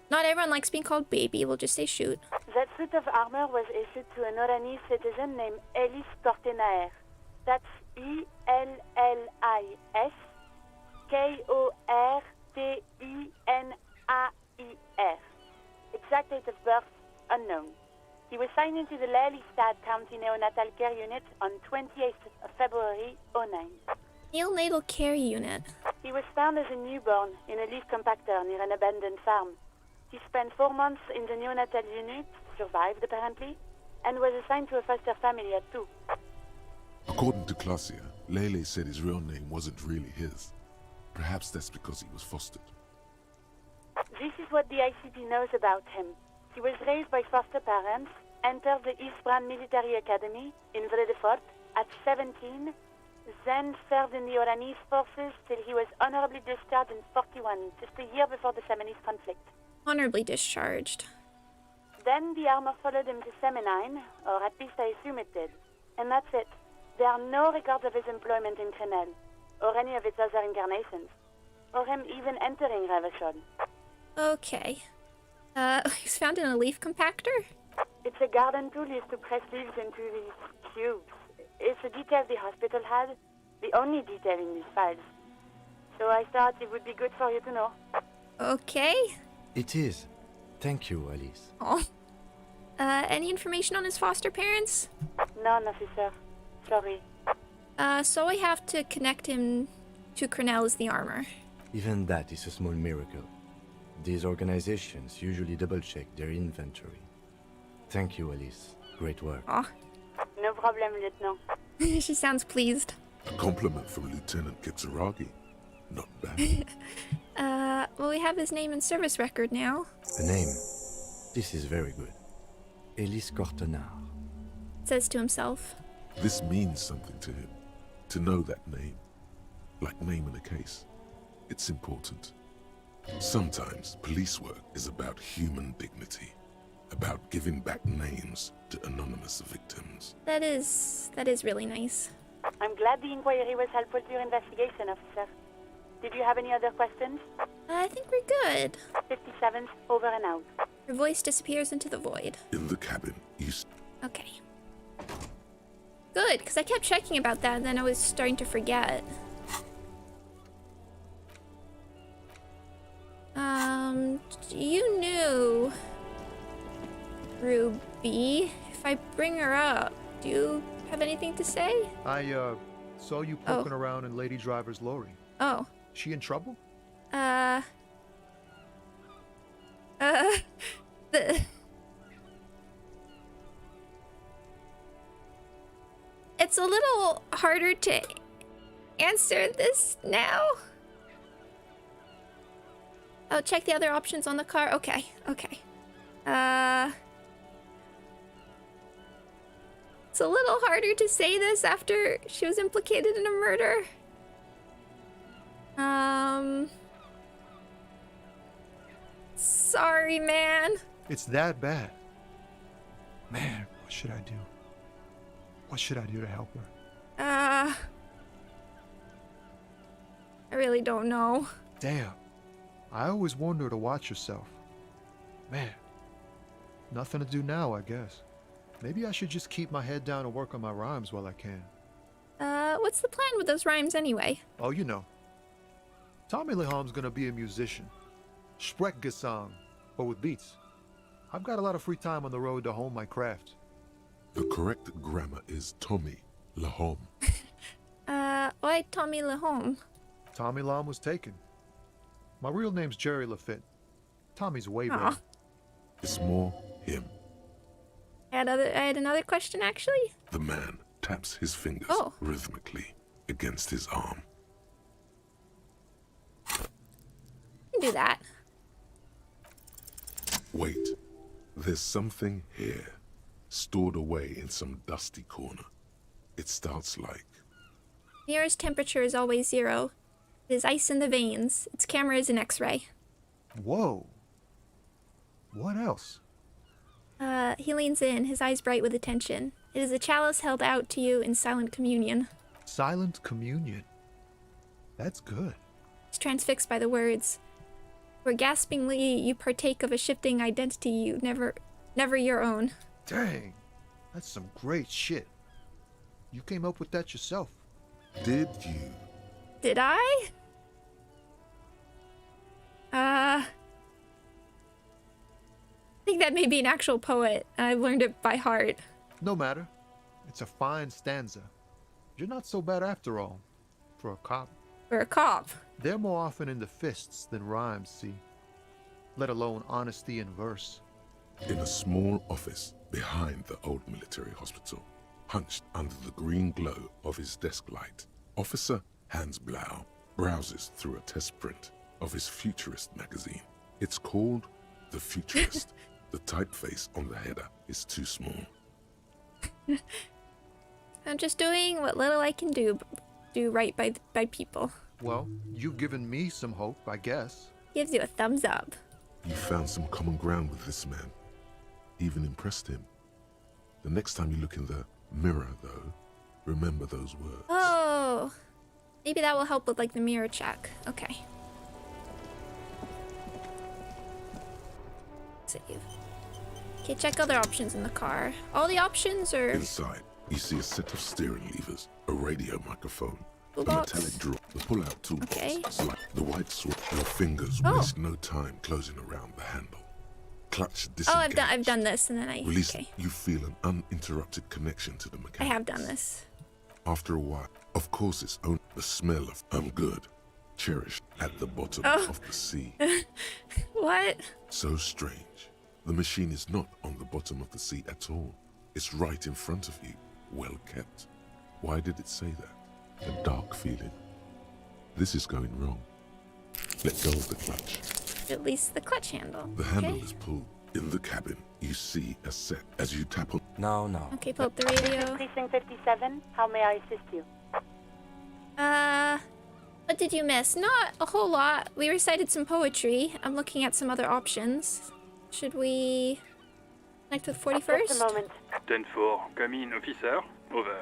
[SPEAKER 1] not everyone likes being called baby. We'll just say shoot.
[SPEAKER 16] That suit of armor was issued to an Oranese citizen named Ellis Kortenaer. That's E-L-L-I-S K-O-R-T-E-N-A-I-R. Exact date of birth, unknown. He was signed into the Lelystad County Neonatal Care Unit on 28th of February, 09.
[SPEAKER 1] Neonatal Care Unit.
[SPEAKER 16] He was found as a newborn in a leaf compactor near an abandoned farm. He spent 4 months in the neonatal unit, survived apparently, and was assigned to a foster family at 2.
[SPEAKER 2] According to Klasia, Lele said his real name wasn't really his. Perhaps that's because he was fostered.
[SPEAKER 16] This is what the ICP knows about him. He was raised by foster parents, entered the Eastbrand Military Academy in Veadotube at 17, then served in the Oranese forces till he was honorably discharged in 41, just a year before the Seminese conflict.
[SPEAKER 1] Honorably discharged.
[SPEAKER 16] Then the armor followed him to Seminine, or at least I assume it did. And that's it. There are no records of his employment in Crenel, or any of its other incarnations, or him even entering Revachon.
[SPEAKER 1] Okay. He's found in a leaf compactor?
[SPEAKER 16] It's a garden tool used to press leaves into these cubes. It's a detail the hospital had, the only detail in these files. So I thought it would be good for you to know.
[SPEAKER 1] Okay.
[SPEAKER 3] It is. Thank you, Alice.
[SPEAKER 1] Oh. Any information on his foster parents?
[SPEAKER 16] None, officer. Sorry.
[SPEAKER 1] So I have to connect him to Crenel's the armor.
[SPEAKER 3] Even that is a small miracle. These organizations usually double-check their inventory. Thank you, Alice. Great work.
[SPEAKER 1] Oh.
[SPEAKER 16] No problem, Lieutenant.
[SPEAKER 1] She sounds pleased.
[SPEAKER 2] A compliment from Lieutenant Kitsuragi. Not bad.
[SPEAKER 1] Well, we have his name and service record now.
[SPEAKER 3] A name. This is very good. Ellis Kortenaer.
[SPEAKER 1] Says to himself.
[SPEAKER 2] This means something to him. To know that name. Like naming a case. It's important. Sometimes police work is about human dignity. about giving back names to anonymous victims.
[SPEAKER 1] That is really nice.
[SPEAKER 16] I'm glad the inquiry was helpful to your investigation, officer. Did you have any other questions?
[SPEAKER 1] I think we're good.
[SPEAKER 16] 57's over and out.
[SPEAKER 1] Her voice disappears into the void.
[SPEAKER 2] In the cabin, east.
[SPEAKER 1] Okay. Good, because I kept checking about that and then I was starting to forget. You knew Ruby. If I bring her up, do you have anything to say?
[SPEAKER 17] I saw you poking around in Lady Driver's lorry.
[SPEAKER 1] Oh.
[SPEAKER 17] She in trouble?
[SPEAKER 1] It's a little harder to answer this now. Oh, check the other options on the car. Okay, okay. It's a little harder to say this after she was implicated in a murder. Sorry, man.
[SPEAKER 17] It's that bad. Man, what should I do? What should I do to help her?
[SPEAKER 1] I really don't know.
[SPEAKER 17] Damn. I always warned her to watch herself. Man. Nothing to do now, I guess. Maybe I should just keep my head down and work on my rhymes while I can.
[SPEAKER 1] What's the plan with those rhymes anyway?
[SPEAKER 17] Oh, you know. Tommy Leham's gonna be a musician. Sprechgesang, but with beats. I've got a lot of free time on the road to hone my craft.
[SPEAKER 2] The correct grammar is Tommy Lahom.
[SPEAKER 1] Why Tommy Lahom?
[SPEAKER 17] Tommy Lahm was taken. My real name's Jerry Lafitte. Tommy's way better.
[SPEAKER 2] It's more him.
[SPEAKER 1] I had another question, actually.
[SPEAKER 2] The man taps his fingers rhythmically against his arm.
[SPEAKER 1] You can do that.
[SPEAKER 2] Wait, there's something here, stored away in some dusty corner. It starts like...
[SPEAKER 1] Mira's temperature is always 0. It is ice in the veins. Its camera is an X-ray.
[SPEAKER 17] Whoa. What else?
[SPEAKER 1] He leans in, his eyes bright with attention. It is a chalice held out to you in silent communion.
[SPEAKER 17] Silent communion? That's good.
[SPEAKER 1] He's transfixed by the words. Where gaspingly you partake of a shifting identity you never your own.
[SPEAKER 17] Dang. That's some great shit. You came up with that yourself.
[SPEAKER 2] Did you?
[SPEAKER 1] Did I? I think that may be an actual poet. I've learned it by heart.
[SPEAKER 17] No matter. It's a fine stanza. You're not so bad after all. For a cop.
[SPEAKER 1] For a cop.
[SPEAKER 17] They're more often in the fists than rhymes, see. Let alone honesty in verse.
[SPEAKER 2] In a small office behind the old military hospital, hunched under the green glow of his desk light, Officer Hans Blau browses through a test print of his Futurist magazine. It's called The Futurist. The typeface on the header is too small.
[SPEAKER 1] I'm just doing what little I can do right by people.
[SPEAKER 17] Well, you've given me some hope, I guess.
[SPEAKER 1] Gives you a thumbs up.
[SPEAKER 2] You found some common ground with this man. Even impressed him. The next time you look in the mirror, though, remember those words.
[SPEAKER 1] Oh, maybe that will help with like the mirror check. Okay. Save. Okay, check other options in the car. All the options are...
[SPEAKER 2] Inside, you see a set of steering levers, a radio microphone,
[SPEAKER 1] Toolbox.
[SPEAKER 2] a metallic drawer, the pull-out toolbox.
[SPEAKER 1] Okay.
[SPEAKER 2] Select the white switch. Your fingers waste no time closing around the handle. Clutch disengage.
[SPEAKER 1] Oh, I've done this, and then I...
[SPEAKER 2] Release.
[SPEAKER 1] Okay.
[SPEAKER 2] You feel an uninterrupted connection to the mechanics.
[SPEAKER 1] I have done this.
[SPEAKER 2] After a while, of course, it's only the smell of I'm good, cherished at the bottom of the sea.
[SPEAKER 1] What?
[SPEAKER 2] So strange. The machine is not on the bottom of the sea at all. It's right in front of you, well kept. Why did it say that? A dark feeling. This is going wrong. Let go of the clutch.
[SPEAKER 1] At least the clutch handle.
[SPEAKER 2] The handle is pulled. In the cabin, you see a set as you tap on...
[SPEAKER 3] No.
[SPEAKER 1] Okay, pull up the radio.
[SPEAKER 16] Precinct 57, how may I assist you?
[SPEAKER 1] What did you miss? Not a whole lot. We recited some poetry. I'm looking at some other options. Should we... Connect with 41st.
[SPEAKER 16] Just a moment.
[SPEAKER 18] 10-4, come in, officer. Over.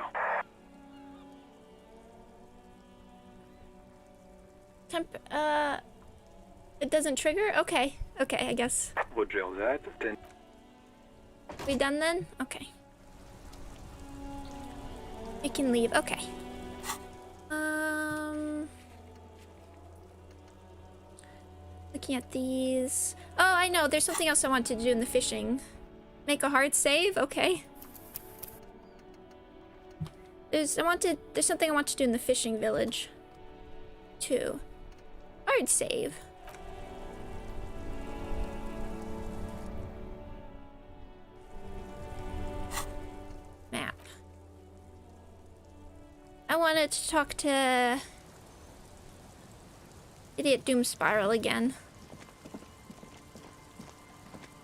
[SPEAKER 1] It doesn't trigger? Okay. Okay, I guess.
[SPEAKER 18] Roger that. 10.
[SPEAKER 1] We done then? Okay. We can leave. Okay. Looking at these. Oh, I know. There's something else I want to do in the fishing. Make a hard save? Okay. There's something I want to do in the fishing village. Too. Hard save. Map. I wanted to talk to Idiot Doom Spiral again.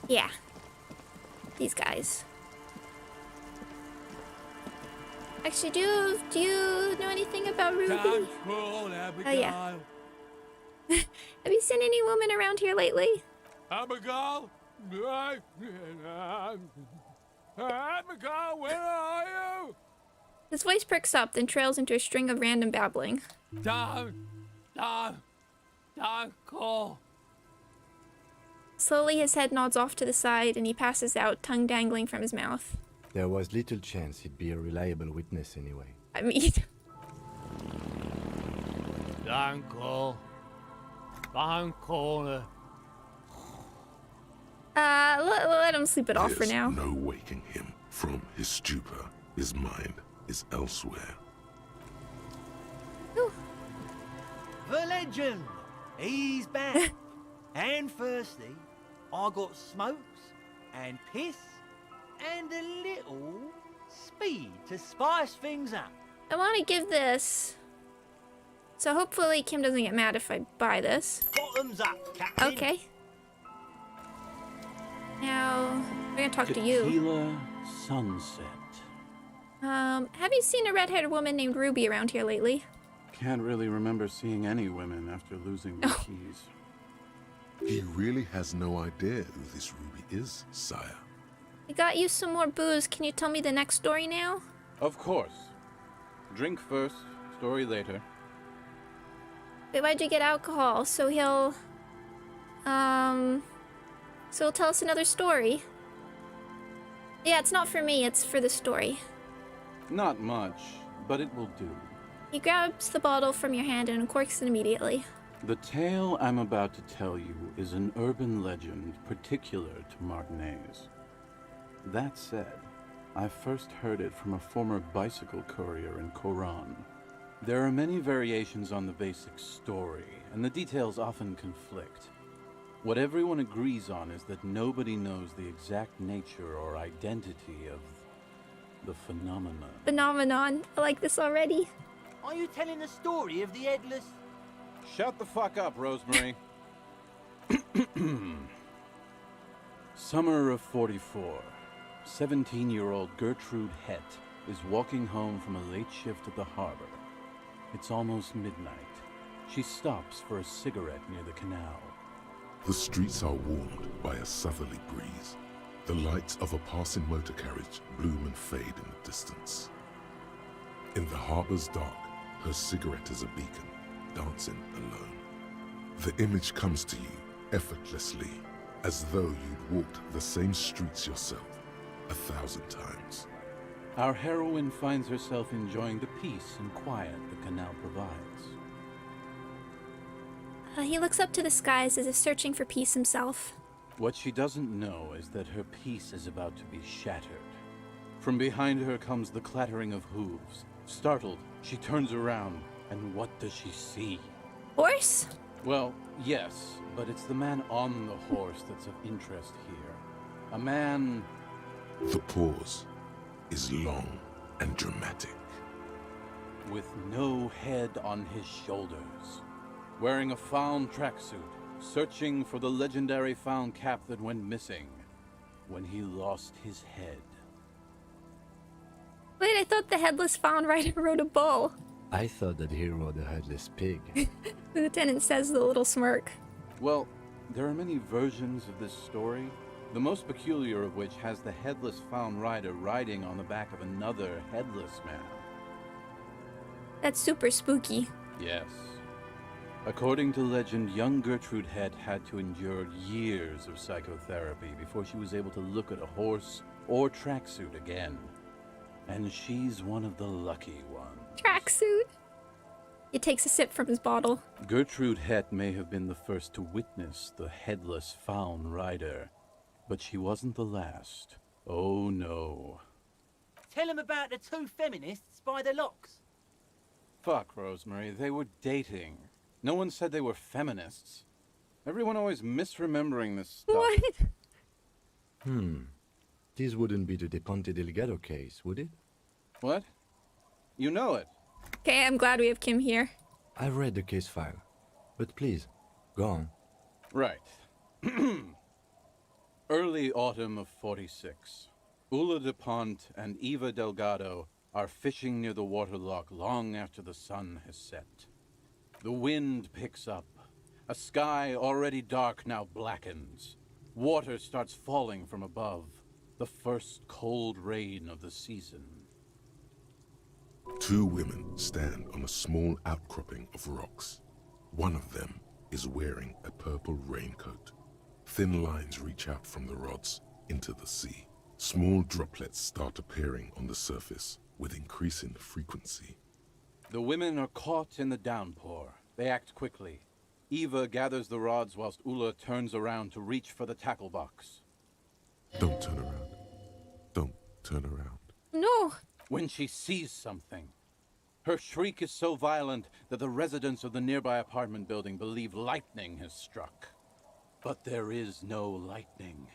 [SPEAKER 1] Yeah. These guys. Actually, do you know anything about Ruby? Oh yeah. Have you seen any women around here lately?
[SPEAKER 19] Abigail? Abigail, where are you?
[SPEAKER 1] His voice perks up, then trails into a string of random babbling.
[SPEAKER 19] Don't call.
[SPEAKER 1] Slowly, his head nods off to the side, and he passes out, tongue dangling from his mouth.
[SPEAKER 3] There was little chance he'd be a reliable witness anyway.
[SPEAKER 1] I mean...
[SPEAKER 19] Don't call. Don't call her.
[SPEAKER 1] Let him sleep it off for
[SPEAKER 2] There's
[SPEAKER 1] now.
[SPEAKER 2] no waking him from his stupor. His mind is elsewhere.
[SPEAKER 20] The legend! He's back. And firstly, I got smokes and piss and a little speed to spice things up.
[SPEAKER 1] I want to give this. So hopefully Kim doesn't get mad if I buy this.
[SPEAKER 20] Bottoms up, Captain.
[SPEAKER 1] Okay. Now, we're gonna talk to you.
[SPEAKER 21] Tequila Sunset.
[SPEAKER 1] Have you seen a red-haired woman named Ruby around here lately?
[SPEAKER 21] Can't really remember seeing any women after losing the keys.
[SPEAKER 2] He really has no idea who this Ruby is, sire.
[SPEAKER 1] I got you some more booze. Can you tell me the next story now?
[SPEAKER 21] Of course. Drink first, story later.
[SPEAKER 1] Wait, why'd you get alcohol? So he'll tell us another story. Yeah, it's not for me, it's for the story.
[SPEAKER 21] Not much, but it will do.
[SPEAKER 1] He grabs the bottle from your hand and uncorks it immediately.
[SPEAKER 21] The tale I'm about to tell you is an urban legend particular to Martinez. That said, I first heard it from a former bicycle courier in Koran. There are many variations on the basic story, and the details often conflict. What everyone agrees on is that nobody knows the exact nature or identity of the phenomenon.
[SPEAKER 1] Phenomenon. I like this already.
[SPEAKER 20] Are you telling the story of the Headless?
[SPEAKER 21] Shut the fuck up, Rosemary. Summer of 44. 17-year-old Gertrude Het is walking home from a late shift at the harbor. It's almost midnight. She stops for a cigarette near the canal.
[SPEAKER 2] The streets are warmed by a southerly breeze. The lights of a passing motor carriage bloom and fade in the distance. In the harbor's dark, her cigarette is a beacon, dancing alone. The image comes to you effortlessly, as though you'd walked the same streets yourself 1,000 times.
[SPEAKER 21] Our heroine finds herself enjoying the peace and quiet the canal provides.
[SPEAKER 1] He looks up to the skies as if searching for peace himself.
[SPEAKER 21] What she doesn't know is that her peace is about to be shattered. From behind her comes the clattering of hooves. Startled, she turns around, and what does she see?
[SPEAKER 1] Horse?
[SPEAKER 21] Well, yes, but it's the man on the horse that's of interest here. A man...
[SPEAKER 2] The pause is long and dramatic.
[SPEAKER 21] With no head on his shoulders. Wearing a found tracksuit, searching for the legendary found cap that went missing when he lost his head.
[SPEAKER 1] Wait, I thought the Headless found rider rode a bull.
[SPEAKER 3] I thought that he rode a headless pig.
[SPEAKER 1] The lieutenant says with a little smirk.
[SPEAKER 21] Well, there are many versions of this story, The most peculiar of which has the headless found rider riding on the back of another headless man.
[SPEAKER 1] That's super spooky.
[SPEAKER 21] Yes. According to legend, young Gertrude Head had to endure years of psychotherapy before she was able to look at a horse or tracksuit again. And she's one of the lucky ones.
[SPEAKER 1] Tracksuit? He takes a sip from his bottle.
[SPEAKER 21] Gertrude Het may have been the first to witness the headless found rider, but she wasn't the last. Oh no.
[SPEAKER 20] Tell him about the two feminists by the locks.
[SPEAKER 21] Fuck, Rosemary, they were dating. No one said they were feminists. Everyone always misremembering this stuff.
[SPEAKER 1] What?
[SPEAKER 3] This wouldn't be the De Ponte Delgado case, would it?
[SPEAKER 21] What? You know it.
[SPEAKER 1] Okay, I'm glad we have Kim here.
[SPEAKER 3] I've read the case file, but please, go on.
[SPEAKER 21] Right. Early autumn of 46. Ula de Ponte and Eva Delgado are fishing near the waterlock long after the sun has set. The wind picks up. A sky already dark now blackens. Water starts falling from above. The first cold rain of the season.
[SPEAKER 2] Two women stand on a small outcropping of rocks. One of them is wearing a purple raincoat. Thin lines reach out from the rods into the sea. Small droplets start appearing on the surface with increasing frequency.
[SPEAKER 21] The women are caught in the downpour. They act quickly. Eva gathers the rods whilst Ula turns around to reach for the tackle box.
[SPEAKER 2] Don't turn around. Don't turn around.
[SPEAKER 1] No.
[SPEAKER 21] When she sees something. Her shriek is so violent that the residents of the nearby apartment building believe lightning has struck. But there is no lightning.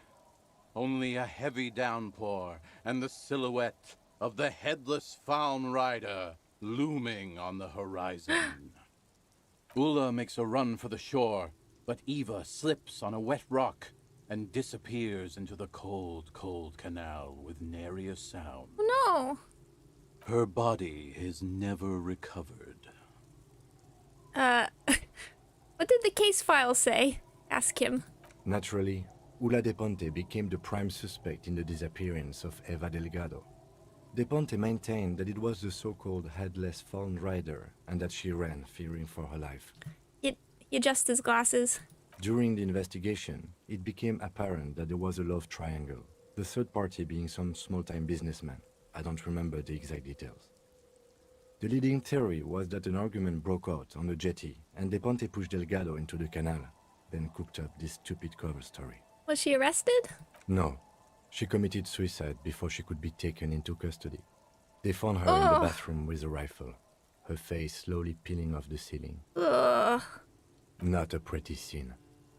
[SPEAKER 21] Only a heavy downpour and the silhouette of the headless found rider looming on the horizon. Ula makes a run for the shore, but Eva slips on a wet rock and disappears into the cold, cold canal with nary a sound.
[SPEAKER 1] No.
[SPEAKER 21] Her body is never recovered.
[SPEAKER 1] What did the case file say? Ask him.
[SPEAKER 3] Naturally, Ula de Ponte became the prime suspect in the disappearance of Eva Delgado. De Ponte maintained that it was the so-called headless found rider and that she ran, fearing for her life.
[SPEAKER 1] He adjusts his glasses.
[SPEAKER 3] During the investigation, it became apparent that there was a love triangle, the third party being some small-time businessman. I don't remember the exact details. The leading theory was that an argument broke out on the jetty and De Ponte pushed Delgado into the canal, then cooked up this stupid cover story.
[SPEAKER 1] Was she arrested?
[SPEAKER 3] No. She committed suicide before she could be taken into custody. They found her in the bathroom with a rifle, her face slowly peeling off the ceiling.
[SPEAKER 1] Ugh.
[SPEAKER 3] Not a pretty scene.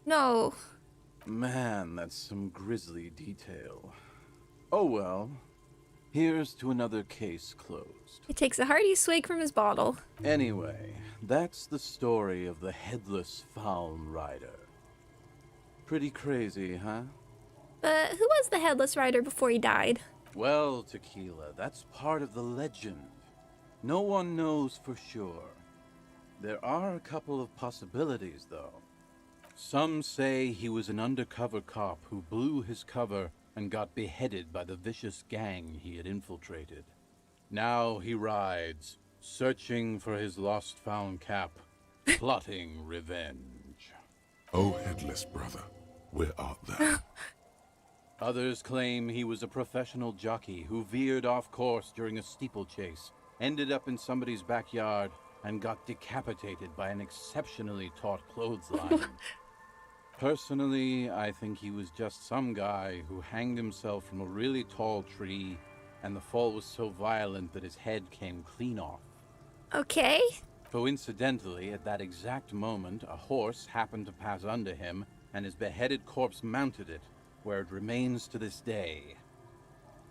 [SPEAKER 1] No.
[SPEAKER 21] Man, that's some grisly detail. Oh well. Here's to another case closed.
[SPEAKER 1] He takes a hearty swig from his bottle.
[SPEAKER 21] Anyway, that's the story of the headless found rider. Pretty crazy, huh?
[SPEAKER 1] But who was the headless rider before he died?
[SPEAKER 21] Well, Tequila, that's part of the legend. No one knows for sure. There are a couple of possibilities, though. Some say he was an undercover cop who blew his cover and got beheaded by the vicious gang he had infiltrated. Now he rides, searching for his lost-found cap, plotting revenge.
[SPEAKER 2] Oh, headless brother, where art thou?
[SPEAKER 21] Others claim he was a professional jockey who veered off course during a steeplechase, ended up in somebody's backyard, and got decapitated by an exceptionally taut clothesline. Personally, I think he was just some guy who hanged himself from a really tall tree, and the fall was so violent that his head came clean off.
[SPEAKER 1] Okay.
[SPEAKER 21] Coincidentally, at that exact moment, a horse happened to pass under him, and his beheaded corpse mounted it, where it remains to this day.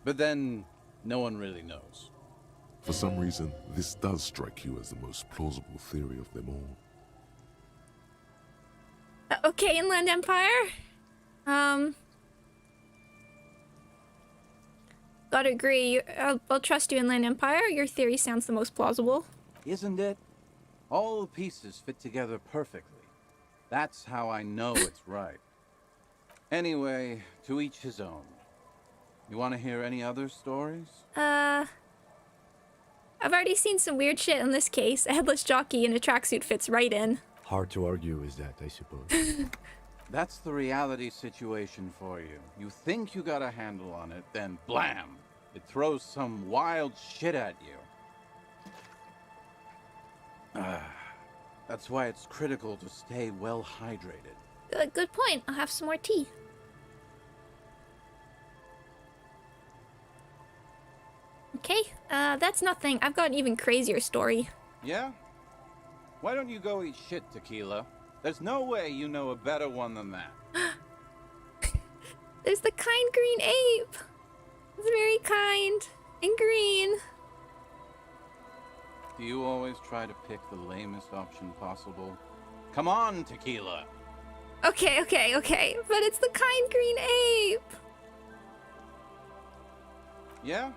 [SPEAKER 21] But then, no one really knows.
[SPEAKER 2] For some reason, this does strike you as the most plausible theory of them all.
[SPEAKER 1] Okay, Inland Empire. Gotta agree. I'll trust you, Inland Empire. Your theory sounds the most plausible.
[SPEAKER 21] Isn't it? All the pieces fit together perfectly. That's how I know it's right. Anyway, to each his own. You want to hear any other stories?
[SPEAKER 1] I've already seen some weird shit in this case. A headless jockey in a tracksuit fits right in.
[SPEAKER 3] Hard to argue with that, I suppose.
[SPEAKER 21] That's the reality situation for you. You think you got a handle on it, then blam! It throws some wild shit at you. That's why it's critical to stay well hydrated.
[SPEAKER 1] Good point. I'll have some more tea. Okay, that's nothing. I've got an even crazier story.
[SPEAKER 21] Yeah? Why don't you go eat shit, Tequila? There's no way you know a better one than that.
[SPEAKER 1] There's the kind green ape. It's very kind and green.
[SPEAKER 21] Do you always try to pick the lamest option possible? Come on, Tequila!
[SPEAKER 1] Okay. But it's the kind green ape.
[SPEAKER 21] Yeah?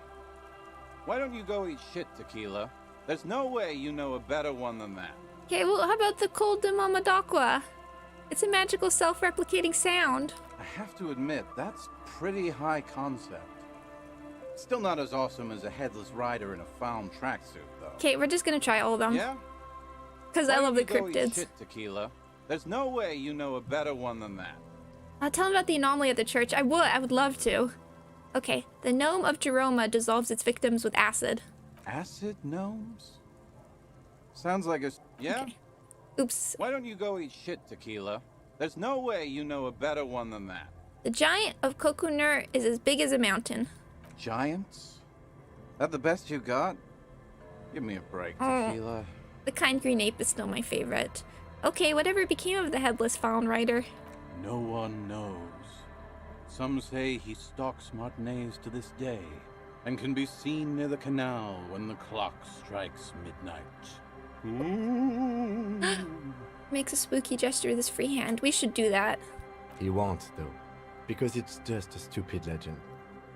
[SPEAKER 21] Why don't you go eat shit, Tequila? There's no way you know a better one than that.
[SPEAKER 1] Okay, well, how about the Col de Mamadakwa? It's a magical self-replicating sound.
[SPEAKER 21] I have to admit, that's pretty high concept. Still not as awesome as a headless rider in a found tracksuit, though.
[SPEAKER 1] Okay, we're just gonna try all of them.
[SPEAKER 21] Yeah?
[SPEAKER 1] Because I love the
[SPEAKER 21] Go eat
[SPEAKER 1] cryptids.
[SPEAKER 21] shit, Tequila. There's no way you know a better one than that.
[SPEAKER 1] Tell him about the anomaly at the church. I would love to. Okay, the gnome of Jeroma dissolves its victims with acid.
[SPEAKER 21] Acid gnomes? Sounds like a... Yeah?
[SPEAKER 1] Okay. Oops.
[SPEAKER 21] Why don't you go eat shit, Tequila? There's no way you know a better one than that.
[SPEAKER 1] The giant of Kokunur is as big as a mountain.
[SPEAKER 21] Giants? That the best you got? Give me a break, Tequila.
[SPEAKER 1] The kind green ape is still my favorite. Okay, whatever became of the headless found rider?
[SPEAKER 21] No one knows. Some say he stalks Martinez to this day, and can be seen near the canal when the clock strikes midnight.
[SPEAKER 1] Makes a spooky gesture with his free hand. We should do that.
[SPEAKER 3] He won't, though, because it's just a stupid legend.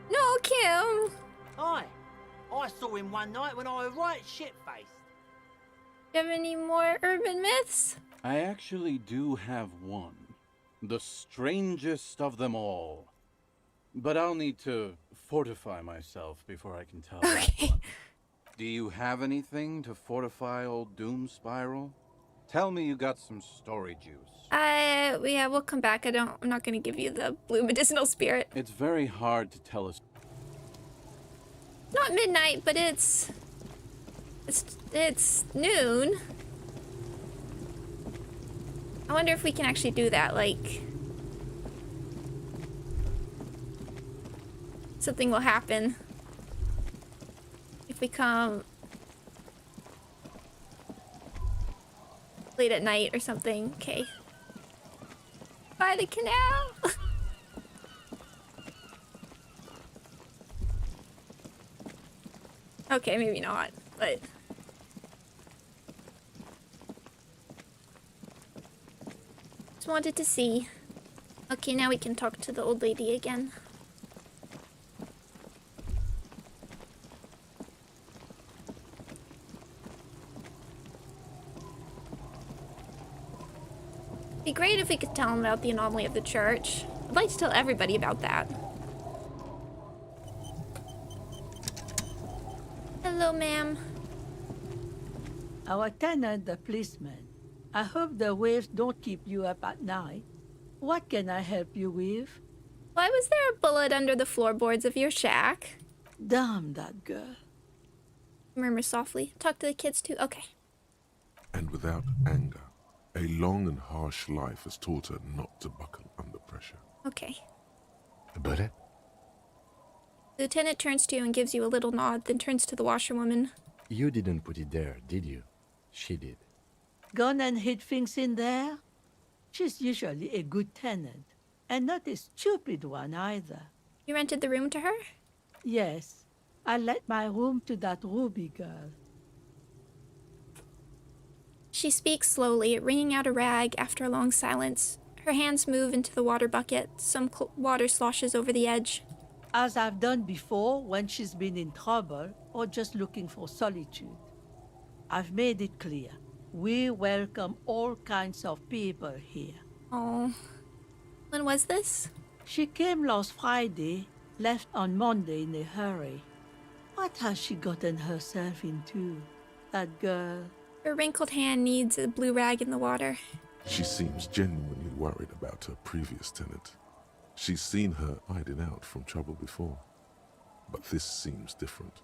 [SPEAKER 1] No, Kim!
[SPEAKER 20] Hi. I saw him one night when I was right shit-faced.
[SPEAKER 1] Do you have any more urban myths?
[SPEAKER 21] I actually do have one. The strangest of them all. But I'll need to fortify myself before I can tell that one. Do you have anything to fortify old Doom Spiral? Tell me you got some story juice.
[SPEAKER 1] Yeah, we'll come back. I'm not gonna give you the blue medicinal spirit.
[SPEAKER 21] It's very hard to tell us.
[SPEAKER 1] Not midnight, but it's noon. I wonder if we can actually do that, like... Something will happen. If we come... late at night or something. Okay. By the canal! Okay, maybe not, but... Just wanted to see. Okay, now we can talk to the old lady again. It'd be great if we could tell him about the anomaly of the church. I'd like to tell everybody about that. Hello, ma'am.
[SPEAKER 15] Our tenant, the policeman. I hope the waves don't keep you up at night. What can I help you with?
[SPEAKER 1] Why was there a bullet under the floorboards of your shack?
[SPEAKER 15] Damn that girl.
[SPEAKER 1] Murmur softly. Talk to the kids too. Okay.
[SPEAKER 2] And without anger, a long and harsh life has taught her not to buckle under pressure.
[SPEAKER 1] Okay.
[SPEAKER 3] But
[SPEAKER 1] The lieutenant turns to you and gives you a little nod, then turns to the washerwoman.
[SPEAKER 3] you didn't put it there, did you? She did.
[SPEAKER 15] Gone and hid things in there? She's usually a good tenant, and not a stupid one either.
[SPEAKER 1] You rented the room to her?
[SPEAKER 15] Yes, I let my room to that Ruby girl.
[SPEAKER 1] She speaks slowly, wringing out a rag after a long silence. Her hands move into the water bucket. Some water sloshes over the edge.
[SPEAKER 15] As I've done before when she's been in trouble or just looking for solitude. I've made it clear. We welcome all kinds of people here.
[SPEAKER 1] Oh. When was this?
[SPEAKER 15] She came last Friday, left on Monday in a hurry. What has she gotten herself into, that girl?
[SPEAKER 1] Her wrinkled hand needs a blue rag in the water.
[SPEAKER 2] She seems genuinely worried about her previous tenant. She's seen her hiding out from trouble before. But this seems different.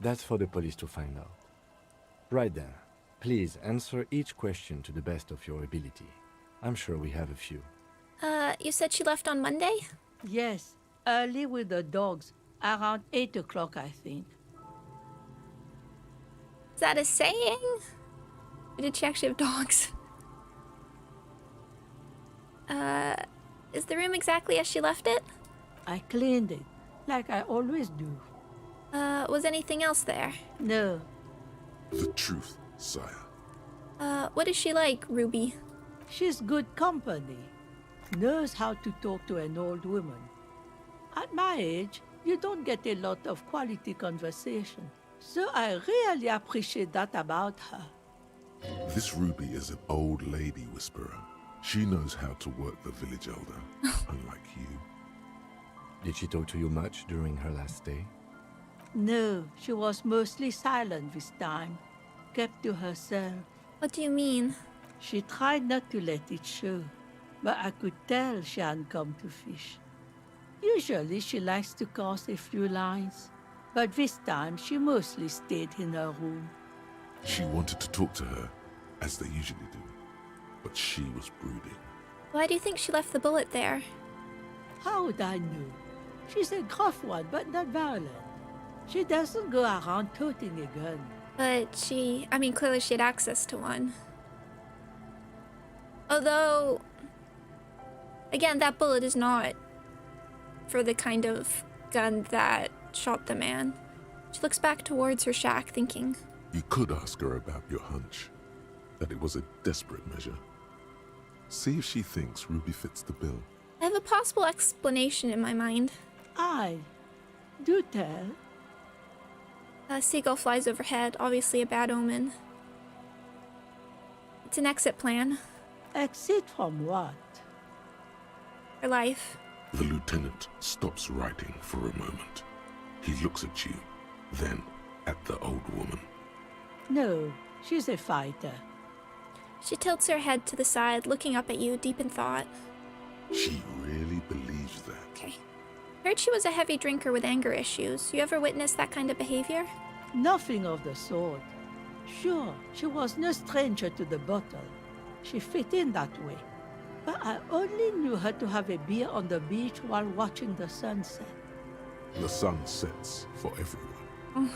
[SPEAKER 3] That's for the police to find out. Right then, please answer each question to the best of your ability. I'm sure we have a few.
[SPEAKER 1] You said she left on Monday?
[SPEAKER 15] Yes, early with the dogs, around 8 o'clock, I think.
[SPEAKER 1] Is that a saying? Or did she actually have dogs? Is the room exactly as she left it?
[SPEAKER 15] I cleaned it, like I always do.
[SPEAKER 1] Was anything else there?
[SPEAKER 15] No.
[SPEAKER 2] The truth, sire.
[SPEAKER 1] What is she like, Ruby?
[SPEAKER 15] She's good company. Knows how to talk to an old woman. At my age, you don't get a lot of quality conversation. So I really appreciate that about her.
[SPEAKER 2] This Ruby is an old lady whisperer. She knows how to work the village elder, unlike you.
[SPEAKER 3] Did she talk to you much during her last stay?
[SPEAKER 15] No, she was mostly silent this time. Kept to herself.
[SPEAKER 1] What do you mean?
[SPEAKER 15] She tried not to let it show, but I could tell she hadn't come to fish. Usually she likes to cast a few lines, but this time she mostly stayed in her room.
[SPEAKER 2] She wanted to talk to her, as they usually do, but she was brooding.
[SPEAKER 1] Why do you think she left the bullet there?
[SPEAKER 15] How would I know? She's a gruff one, but not violent. She doesn't go around toting a gun.
[SPEAKER 1] But clearly she had access to one. Although, again, that bullet is not for the kind of gun that shot the man. She looks back towards her shack, thinking.
[SPEAKER 2] You could ask her about your hunch, that it was a desperate measure. See if she thinks Ruby fits the bill.
[SPEAKER 1] I have a possible explanation in my mind.
[SPEAKER 15] Aye. Do tell.
[SPEAKER 1] A seagull flies overhead, obviously a bad omen. It's an exit plan.
[SPEAKER 15] Exit from what?
[SPEAKER 1] Her life.
[SPEAKER 2] The lieutenant stops writing for a moment. He looks at you, then at the old woman.
[SPEAKER 15] No, she's a fighter.
[SPEAKER 1] She tilts her head to the side, looking up at you, deep in thought.
[SPEAKER 2] She really believes that.
[SPEAKER 1] Okay. Heard she was a heavy drinker with anger issues. You ever witnessed that kind of behavior?
[SPEAKER 15] Nothing of the sort. Sure, she was no stranger to the bottle. She fit in that way. But I only knew her to have a beer on the beach while watching the sunset.
[SPEAKER 2] The sun sets for everyone.
[SPEAKER 1] Oh.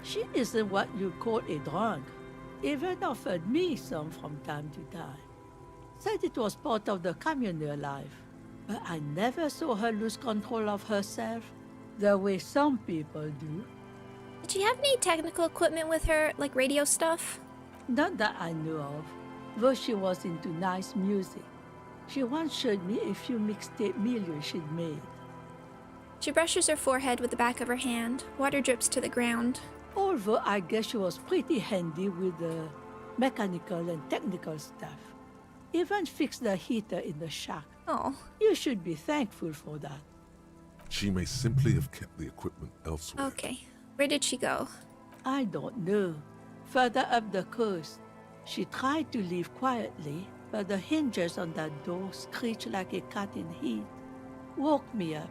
[SPEAKER 15] She isn't what you'd call a drunk. Even offered me some from time to time. Said it was part of the communal life. But I never saw her lose control of herself, the way some people do.
[SPEAKER 1] Did she have any technical equipment with her, like radio stuff?
[SPEAKER 15] Not that I know of, though she was into nice music. She once showed me a few mixtape millions she'd made.
[SPEAKER 1] She brushes her forehead with the back of her hand. Water drips to the ground.
[SPEAKER 15] Although I guess she was pretty handy with the mechanical and technical stuff. Even fixed the heater in the shack.
[SPEAKER 1] Oh.
[SPEAKER 15] You should be thankful for that.
[SPEAKER 2] She may simply have kept the equipment elsewhere.
[SPEAKER 1] Okay. Where did she go?
[SPEAKER 15] I don't know. Further up the coast. She tried to leave quietly, but the hinges on that door screeched like a cat in heat. Woke me up.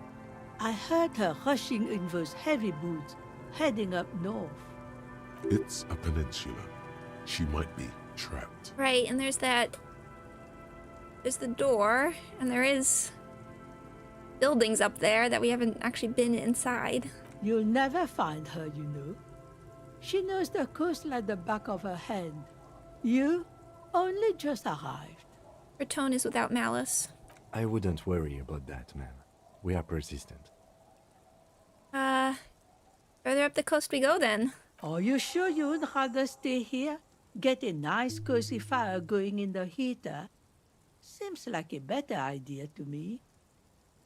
[SPEAKER 15] I heard her rushing in those heavy boots, heading up north.
[SPEAKER 2] It's a peninsula. She might be trapped.
[SPEAKER 1] Right, and there's the door, and there is buildings up there that we haven't actually been inside.
[SPEAKER 15] You'll never find her, you know. She knows the coast like the back of her hand. You only just arrived.
[SPEAKER 1] Her tone is without malice.
[SPEAKER 3] I wouldn't worry about that, man. We are persistent.
[SPEAKER 1] Further up the coast we go then.
[SPEAKER 15] Are you sure you would rather stay here? Get a nice cozy fire going in the heater? Seems like a better idea to me.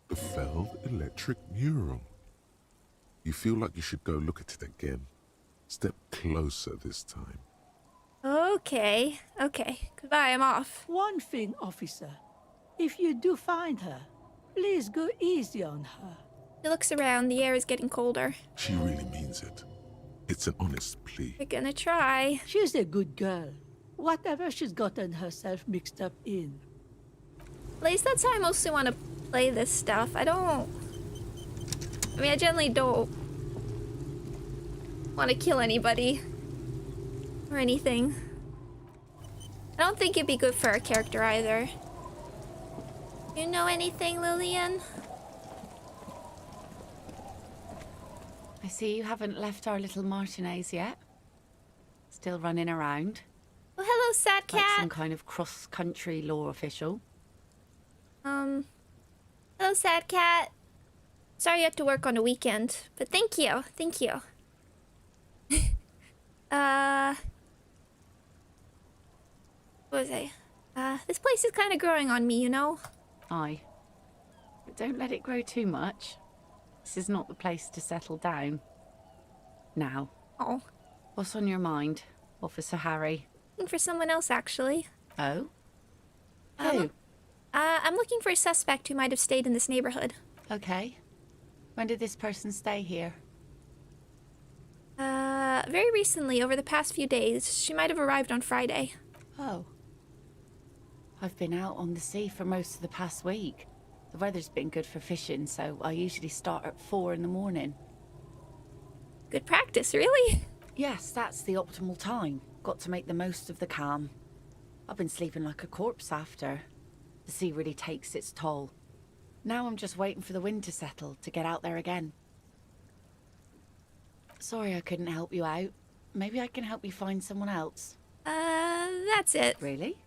[SPEAKER 2] The failed electric mural. You feel like you should go look at it again. Step closer this time.
[SPEAKER 1] Okay. Goodbye, I'm off.
[SPEAKER 15] One thing, officer. If you do find her, Please go easy on her.
[SPEAKER 1] He looks around. The air is getting colder.
[SPEAKER 2] She really means it. It's an honest plea.
[SPEAKER 1] We're gonna try.
[SPEAKER 15] She's a good girl. Whatever she's gotten herself mixed up in.
[SPEAKER 1] At least that's how I mostly want to play this stuff. I generally don't want to kill anybody or anything. I don't think it'd be good for our character either. You know anything, Lillian?
[SPEAKER 13] I see you haven't left our little Martinez yet. Still running around.
[SPEAKER 1] Well, hello, Sad Cat.
[SPEAKER 13] Like some kind of cross-country law official.
[SPEAKER 1] Hello, Sad Cat. Sorry you had to work on a weekend, but thank you. Thank you. What was I? This place is kind of growing on me, you know?
[SPEAKER 13] Aye. But don't let it grow too much. This is not the place to settle down. Now.
[SPEAKER 1] Oh.
[SPEAKER 13] What's on your mind, Officer Harry?
[SPEAKER 1] Looking for someone else, actually.
[SPEAKER 13] Oh? Who?
[SPEAKER 1] I'm looking for a suspect who might have stayed in this neighborhood.
[SPEAKER 13] Okay. When did this person stay here?
[SPEAKER 1] Very recently, over the past few days. She might have arrived on Friday.
[SPEAKER 13] Oh. I've been out on the sea for most of the past week. The weather's been good for fishing, so I usually start at 4 in the morning.
[SPEAKER 1] Good practice, really?
[SPEAKER 13] Yes, that's the optimal time. Got to make the most of the calm. I've been sleeping like a corpse after. The sea really takes its toll. Now I'm just waiting for the wind to settle to get out there again. Sorry I couldn't help you out. Maybe I can help you find someone else.
[SPEAKER 1] That's it.
[SPEAKER 13] Really?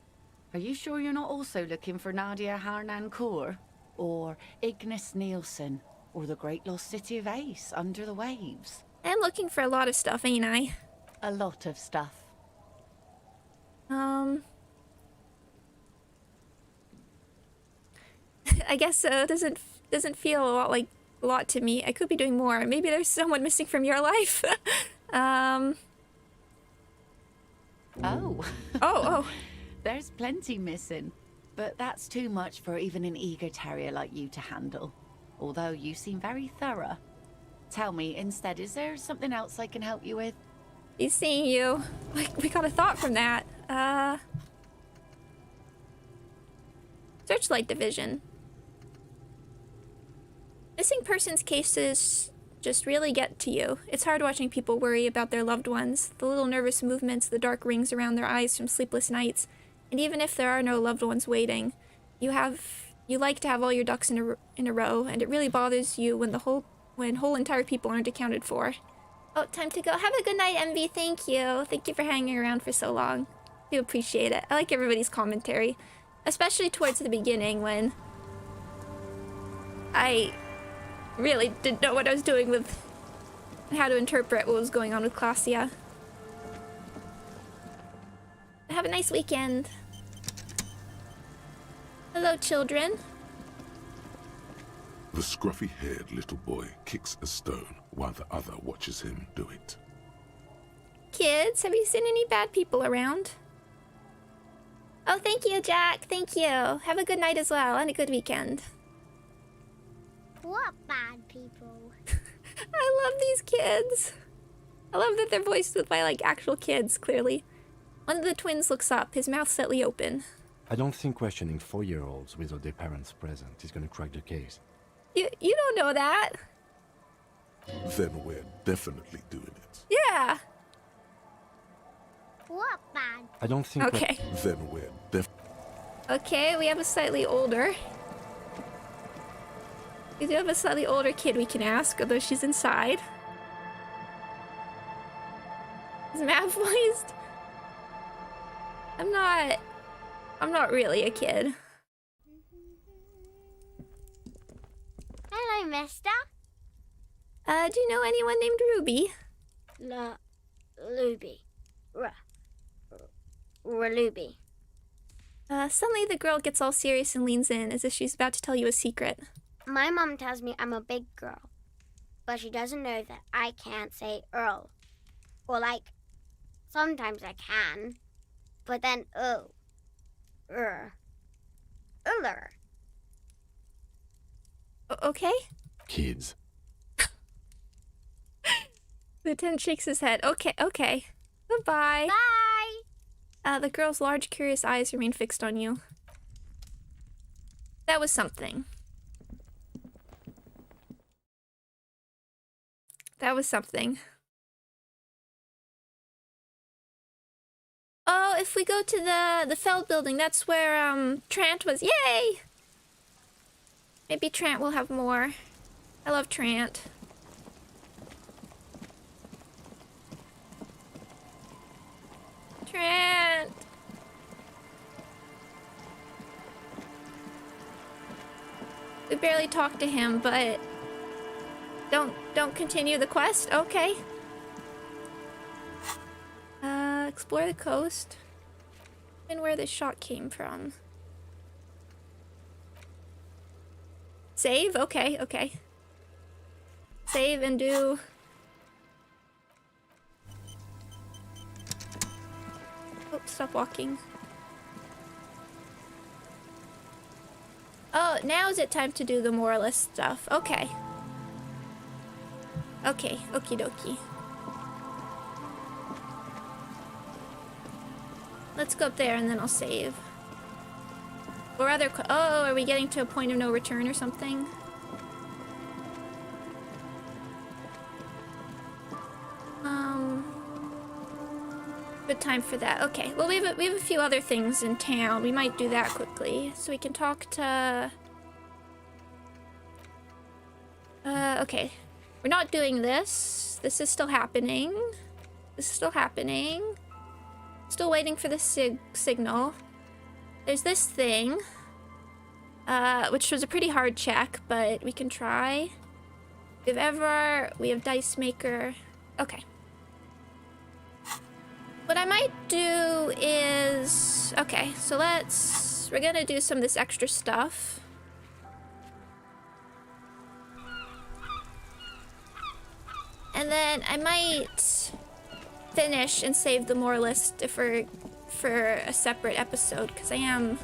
[SPEAKER 13] Are you sure you're not also looking for Nadia Harnancourt? Or Ignis Nielsen? Or the great lost city of Ace, Under the Waves?
[SPEAKER 1] I'm looking for a lot of stuff, ain't I?
[SPEAKER 13] A lot of stuff.
[SPEAKER 1] I guess so. Doesn't feel a lot to me. I could be doing more. Maybe there's someone missing from your life. Oh.
[SPEAKER 13] There's plenty missing. But that's too much for even an eager terrier like you to handle. Although you seem very thorough. Tell me, instead, is there something else I can help you with?
[SPEAKER 1] He's seeing you. Like, we got a thought from that. Searchlight Division. Missing persons cases just really get to you. It's hard watching people worry about their loved ones, the little nervous movements, the dark rings around their eyes from sleepless nights. And even if there are no loved ones waiting, you like to have all your ducks in a row, and it really bothers you when whole entire people aren't accounted for. Oh, time to go. Have a good night, MV. Thank you. Thank you for hanging around for so long. I do appreciate it. I like everybody's commentary, especially towards the beginning when I really didn't know what I was doing with how to interpret what was going on with Claudia. Have a nice weekend. Hello, children.
[SPEAKER 2] The scruffy-haired little boy kicks a stone while the other watches him do it.
[SPEAKER 1] Kids, have you seen any bad people around? Oh, thank you, Jack. Thank you. Have a good night as well, and a good weekend.
[SPEAKER 6] What bad people?
[SPEAKER 1] I love these kids. I love that they're voiced with by, actual kids, clearly. One of the twins looks up, his mouth slightly open.
[SPEAKER 3] I don't think questioning 4-year-olds without their parents present is gonna crack the case.
[SPEAKER 1] You don't know that.
[SPEAKER 2] Then we're definitely doing it.
[SPEAKER 1] Yeah.
[SPEAKER 6] What bad?
[SPEAKER 3] I don't think.
[SPEAKER 1] Okay.
[SPEAKER 2] Then we're
[SPEAKER 1] Okay, we have a slightly older. We do have a slightly older kid we can ask, although she's inside. Is Matt voiced? I'm not really a kid.
[SPEAKER 6] Hello, mister.
[SPEAKER 1] Do you know anyone named Ruby?
[SPEAKER 6] Ruby. Ruby.
[SPEAKER 1] Suddenly the girl gets all serious and leans in as if she's about to tell you a secret.
[SPEAKER 6] My mom tells me I'm a big girl, but she doesn't know that I can't say Earl. Or sometimes I can, but then Uller.
[SPEAKER 1] okay?
[SPEAKER 3] Kids.
[SPEAKER 1] Lieutenant shakes his head. Okay, okay. Goodbye.
[SPEAKER 6] Bye.
[SPEAKER 1] The girl's large, curious eyes remain fixed on you. That was something. That was something. Oh, if we go to the Feld building, that's where, Trant was. Yay! Maybe Trant will have more. I love Trant. Trant! We barely talked to him, but don't continue the quest? Okay. Explore the coast. And where this shot came from. Save? Okay, okay. Save and do... Oh, stop walking. Oh, now is it time to do the moralist stuff. Okay. Okay, okie dokie. Let's go up there and then I'll save. Or rather, oh, are we getting to a point of no return or something? Good time for that. Okay, well we have a few other things in town. We might do that quickly. So we can talk to... okay. We're not doing this. This is still happening. This is still happening. Still waiting for the signal. There's this thing. Which was a pretty hard check, but we can try. We have Dice Maker. Okay. What I might do is... Okay, so we're gonna do some of this extra stuff. And then I might finish and save the moralist for a separate episode, because I am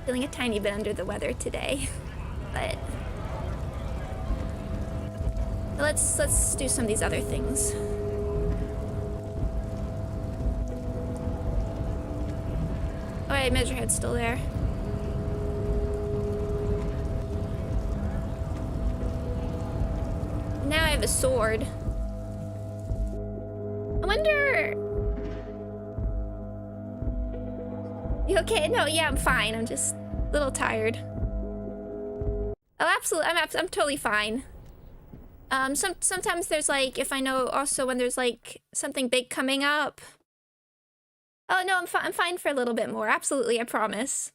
[SPEAKER 1] feeling a tiny bit under the weather today. But let's do some of these other things. Alright, Measurehead's still there. Now I have a sword. I wonder... You okay? No, yeah, I'm fine. I'm just a little tired. Oh, absolutely. I'm totally fine. Sometimes there's like, if I know also when there's like something big coming up. Oh no, I'm fine for a little bit more. Absolutely, I promise.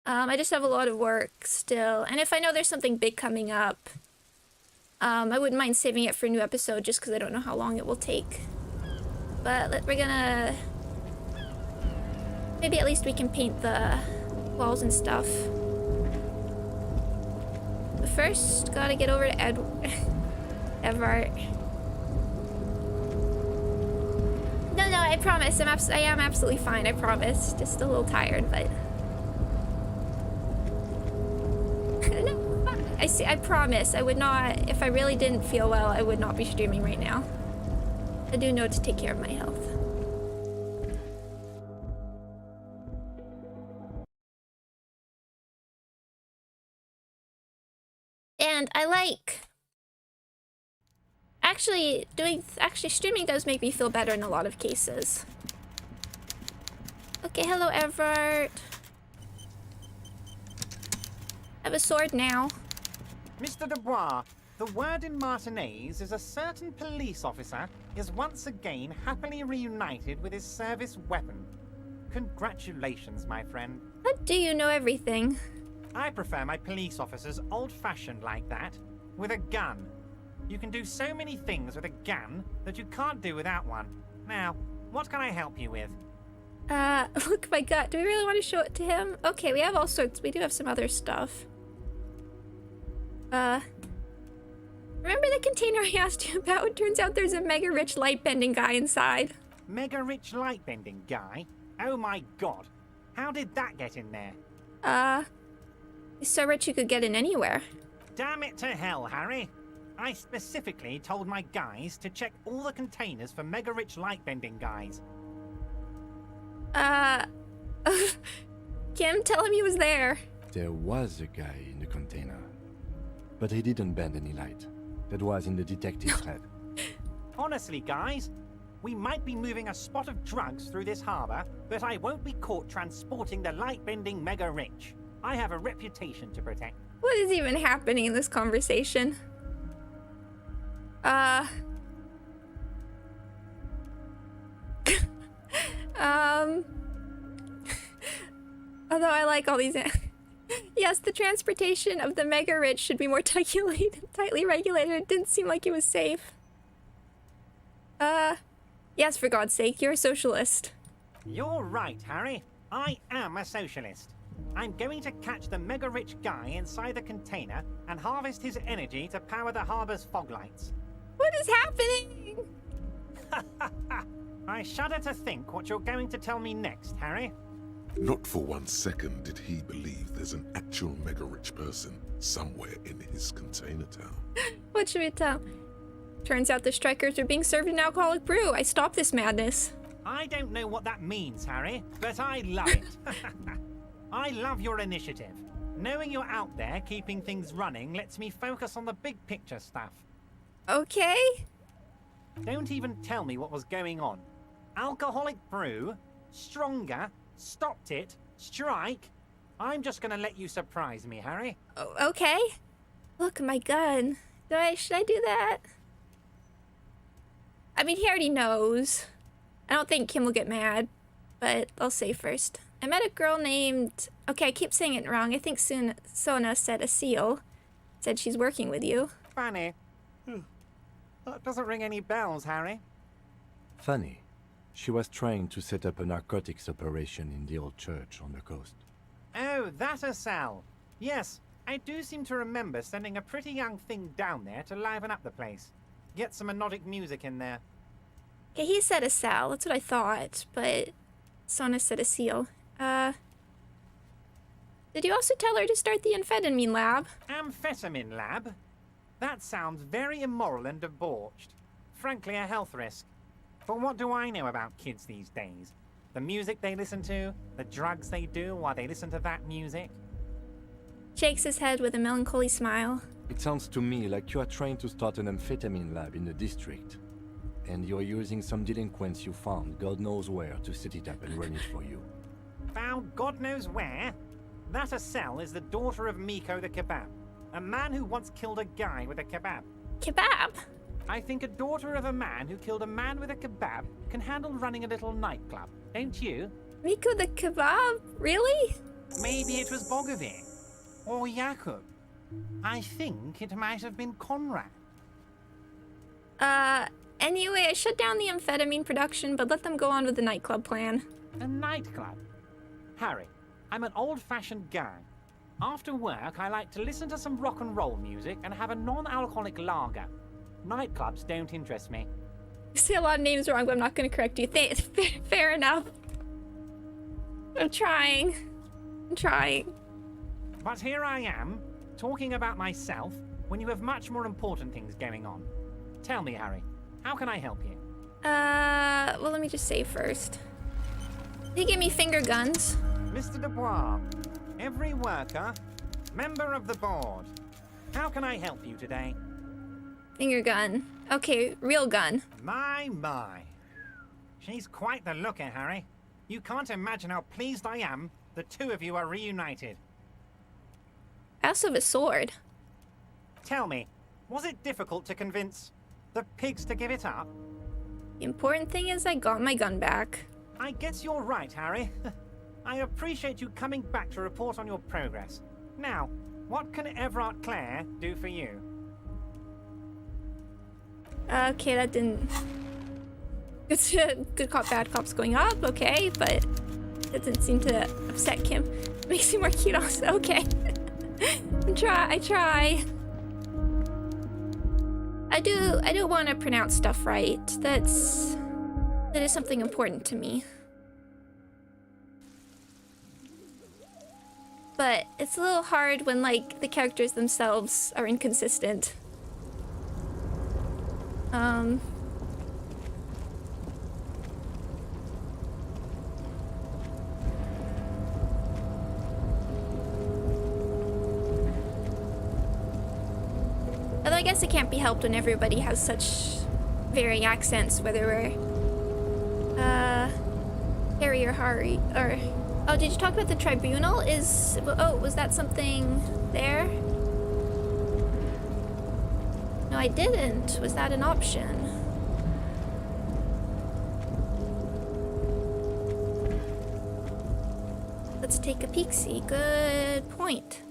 [SPEAKER 1] I just have a lot of work still, and if I know there's something big coming up, I wouldn't mind saving it for a new episode just because I don't know how long it will take. But we're gonna... Maybe at least we can paint the walls and stuff. But first, gotta get over to Evart. No, I promise. I am absolutely fine. I promise. Just a little tired, but... No, I promise. I would not... If I really didn't feel well, I would not be streaming right now. I do know to take care of my health. And I like... Actually, streaming does make me feel better in a lot of cases. Okay, hello, Evert. I have a sword now.
[SPEAKER 10] Mr. Dubois, the word in Martinez is a certain police officer is once again happily reunited with his service weapon. Congratulations, my friend.
[SPEAKER 1] How do you know everything?
[SPEAKER 10] I prefer my police officers old-fashioned like that, with a gun. You can do so many things with a gun that you can't do without one. Now, what can I help you with?
[SPEAKER 1] Look, my gut. Do we really want to show it to him? Okay, we have all sorts. We do have some other stuff. Remember the container I asked you about? It turns out there's a mega rich light-bending guy inside.
[SPEAKER 10] Mega rich light-bending guy? Oh my god. How did that get in there?
[SPEAKER 1] He's so rich you could get in anywhere.
[SPEAKER 10] Damn it to hell, Harry. I specifically told my guys to check all the containers for mega-rich light-bending guys.
[SPEAKER 1] Kim, tell him he was there.
[SPEAKER 3] There was a guy in the container, but he didn't bend any light. That was in the detective's head.
[SPEAKER 10] Honestly, guys, we might be moving a spot of drugs through this harbor, but I won't be caught transporting the light-bending mega-rich. I have a reputation to protect.
[SPEAKER 1] What is even happening in this conversation? Although I like all these... Yes, the transportation of the mega-rich should be more tightly regulated. It didn't seem like it was safe. Yes, for God's sake, you're a socialist.
[SPEAKER 10] You're right, Harry. I am a socialist. I'm going to catch the mega-rich guy inside the container and harvest his energy to power the harbor's fog lights.
[SPEAKER 1] What is happening?
[SPEAKER 10] I shudder to think what you're going to tell me next, Harry.
[SPEAKER 2] Not for 1 second did he believe there's an actual mega-rich person somewhere in his container town.
[SPEAKER 1] What should we tell? Turns out the strikers are being served an alcoholic brew. I stopped this madness.
[SPEAKER 10] I don't know what that means, Harry, but I love it. I love your initiative. Knowing you're out there keeping things running lets me focus on the big picture stuff.
[SPEAKER 1] Okay.
[SPEAKER 10] Don't even tell me what was going on. Alcoholic brew, stronger, stopped it, strike. I'm just gonna let you surprise me, Harry.
[SPEAKER 1] Oh, okay. Look, my gun. Should I do that? I mean, he already knows. I don't think Kim will get mad, but I'll say first. I met a girl named... Okay, I keep saying it wrong. I think Sona said a seal. Said she's working with you.
[SPEAKER 10] Funny. That doesn't ring any bells, Harry.
[SPEAKER 3] Funny. She was trying to set up a narcotics operation in the old church on the coast.
[SPEAKER 10] Oh, that a cell. Yes, I do seem to remember sending a pretty young thing down there to liven up the place. Get some melodic music in there.
[SPEAKER 1] Okay, he said a cell. That's what I thought, but Sona said a seal. Did you also tell her to start the amphetamine lab?
[SPEAKER 10] Amphetamine lab? That sounds very immoral and debauched. Frankly, a health risk. But what do I know about kids these days? The music they listen to, the drugs they do while they listen to that music?
[SPEAKER 1] Shakes his head with a melancholy smile.
[SPEAKER 3] It sounds to me like you are trying to start an amphetamine lab in the district. And you're using some delinquents you found, God knows where, to set it up and run it for you.
[SPEAKER 10] Found God knows where? That Asel is the daughter of Miko the Kebab, a man who once killed a guy with a kebab.
[SPEAKER 1] Kebab?
[SPEAKER 10] I think a daughter of a man who killed a man with a kebab can handle running a little nightclub, don't you?
[SPEAKER 1] Miko the Kebab? Really?
[SPEAKER 10] Maybe it was Bogovir. Or Jakub. I think it might have been Conrad.
[SPEAKER 1] Anyway, I shut down the amphetamine production, but let them go on with the nightclub plan.
[SPEAKER 10] A nightclub? Harry, I'm an old-fashioned guy. After work, I like to listen to some rock and roll music and have a non-alcoholic lager. Nightclubs don't interest me.
[SPEAKER 1] You say a lot of names wrong, but I'm not going to correct you. Fair enough. I'm trying.
[SPEAKER 10] But here I am, talking about myself, when you have much more important things going on. Tell me, Harry, how can I help you?
[SPEAKER 1] Well, let me just say first. He gave me finger guns.
[SPEAKER 10] Mr. Dubois, every worker, member of the board. How can I help you today?
[SPEAKER 1] Finger gun. Okay, real gun.
[SPEAKER 10] My. She's quite the looker, Harry. You can't imagine how pleased I am the two of you are reunited.
[SPEAKER 1] I also have a sword.
[SPEAKER 10] Tell me, was it difficult to convince the pigs to give it up?
[SPEAKER 1] The important thing is I got my gun back.
[SPEAKER 10] I guess you're right, Harry. I appreciate you coming back to report on your progress. Now, what can Everard Clare do for you?
[SPEAKER 1] Okay, that didn't... Good cop, bad cops going up, okay, but that didn't seem to upset Kim. Makes me more cute also, okay. I try. I do want to pronounce stuff right. That is something important to me. But it's a little hard when, like, the characters themselves are inconsistent. Although I guess it can't be helped when everybody has such varying accents, whether we're, Harry or Hardie, or... Oh, did you talk about the Tribunal? Oh, was that something there? No, I didn't. Was that an option? Let's take a peek-see. Good point.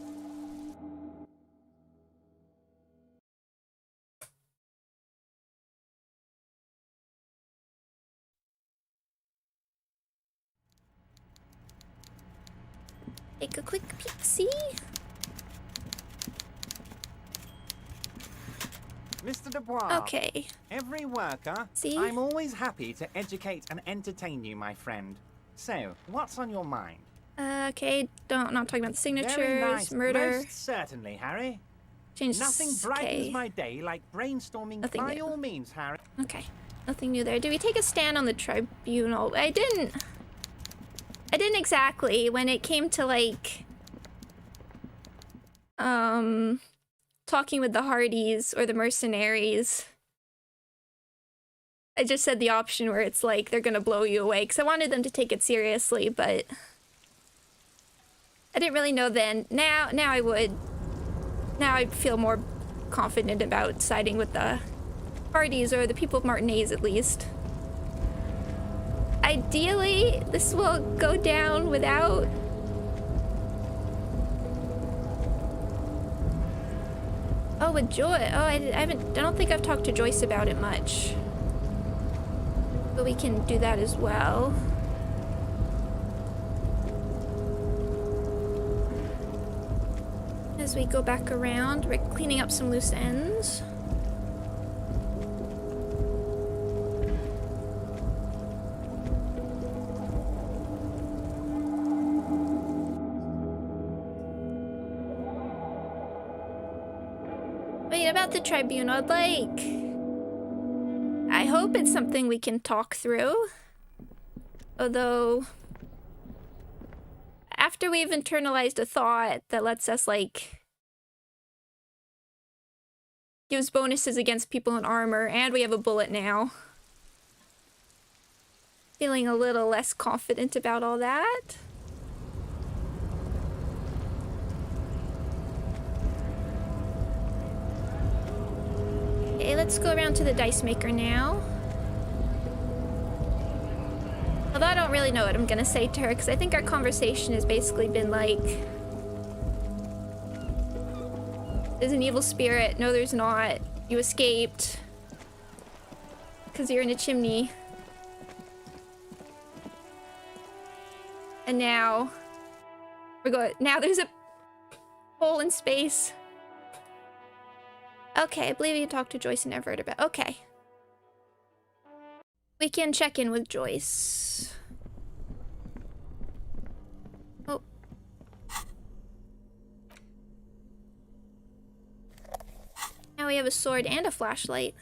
[SPEAKER 1] Take a quick peek-see.
[SPEAKER 10] Mr. Dubois.
[SPEAKER 1] Okay.
[SPEAKER 10] Every worker.
[SPEAKER 1] See?
[SPEAKER 10] I'm always happy to educate and entertain you, my friend. So, what's on your mind?
[SPEAKER 1] Okay, not talking about the signatures,
[SPEAKER 10] Very nice.
[SPEAKER 1] murder.
[SPEAKER 10] Most certainly, Harry.
[SPEAKER 1] Change.
[SPEAKER 10] Nothing brightens
[SPEAKER 1] Okay.
[SPEAKER 10] my day like brainstorming.
[SPEAKER 1] Nothing
[SPEAKER 10] By
[SPEAKER 1] new.
[SPEAKER 10] all means, Harry.
[SPEAKER 1] Okay, nothing new there. Did we take a stand on the Tribunal? I didn't exactly. When it came to, like, talking with the Hardies or the mercenaries, I just said the option where it's like they're gonna blow you away, because I wanted them to take it seriously, but I didn't really know then. Now I would. Now I feel more confident about siding with the Hardies, or the people of Martinez at least. Ideally, this will go down without... Oh, with Joy. Oh, I don't think I've talked to Joyce about it much. But we can do that as well. As we go back around, we're cleaning up some loose ends. Wait, about the Tribunal, I hope it's something we can talk through. Although, after we've internalized a thought that lets us, gives bonuses against people in armor, and we have a bullet now. Feeling a little less confident about all that. Okay, let's go around to the dice maker now. Although I don't really know what I'm gonna say to her, because I think our conversation has basically been like, there's an evil spirit. No, there's not. You escaped because you're in a chimney. And now now there's a hole in space. Okay, I believe you talked to Joyce and Everett about. Okay. We can check in with Joyce. Oh. Now we have a sword and a flashlight.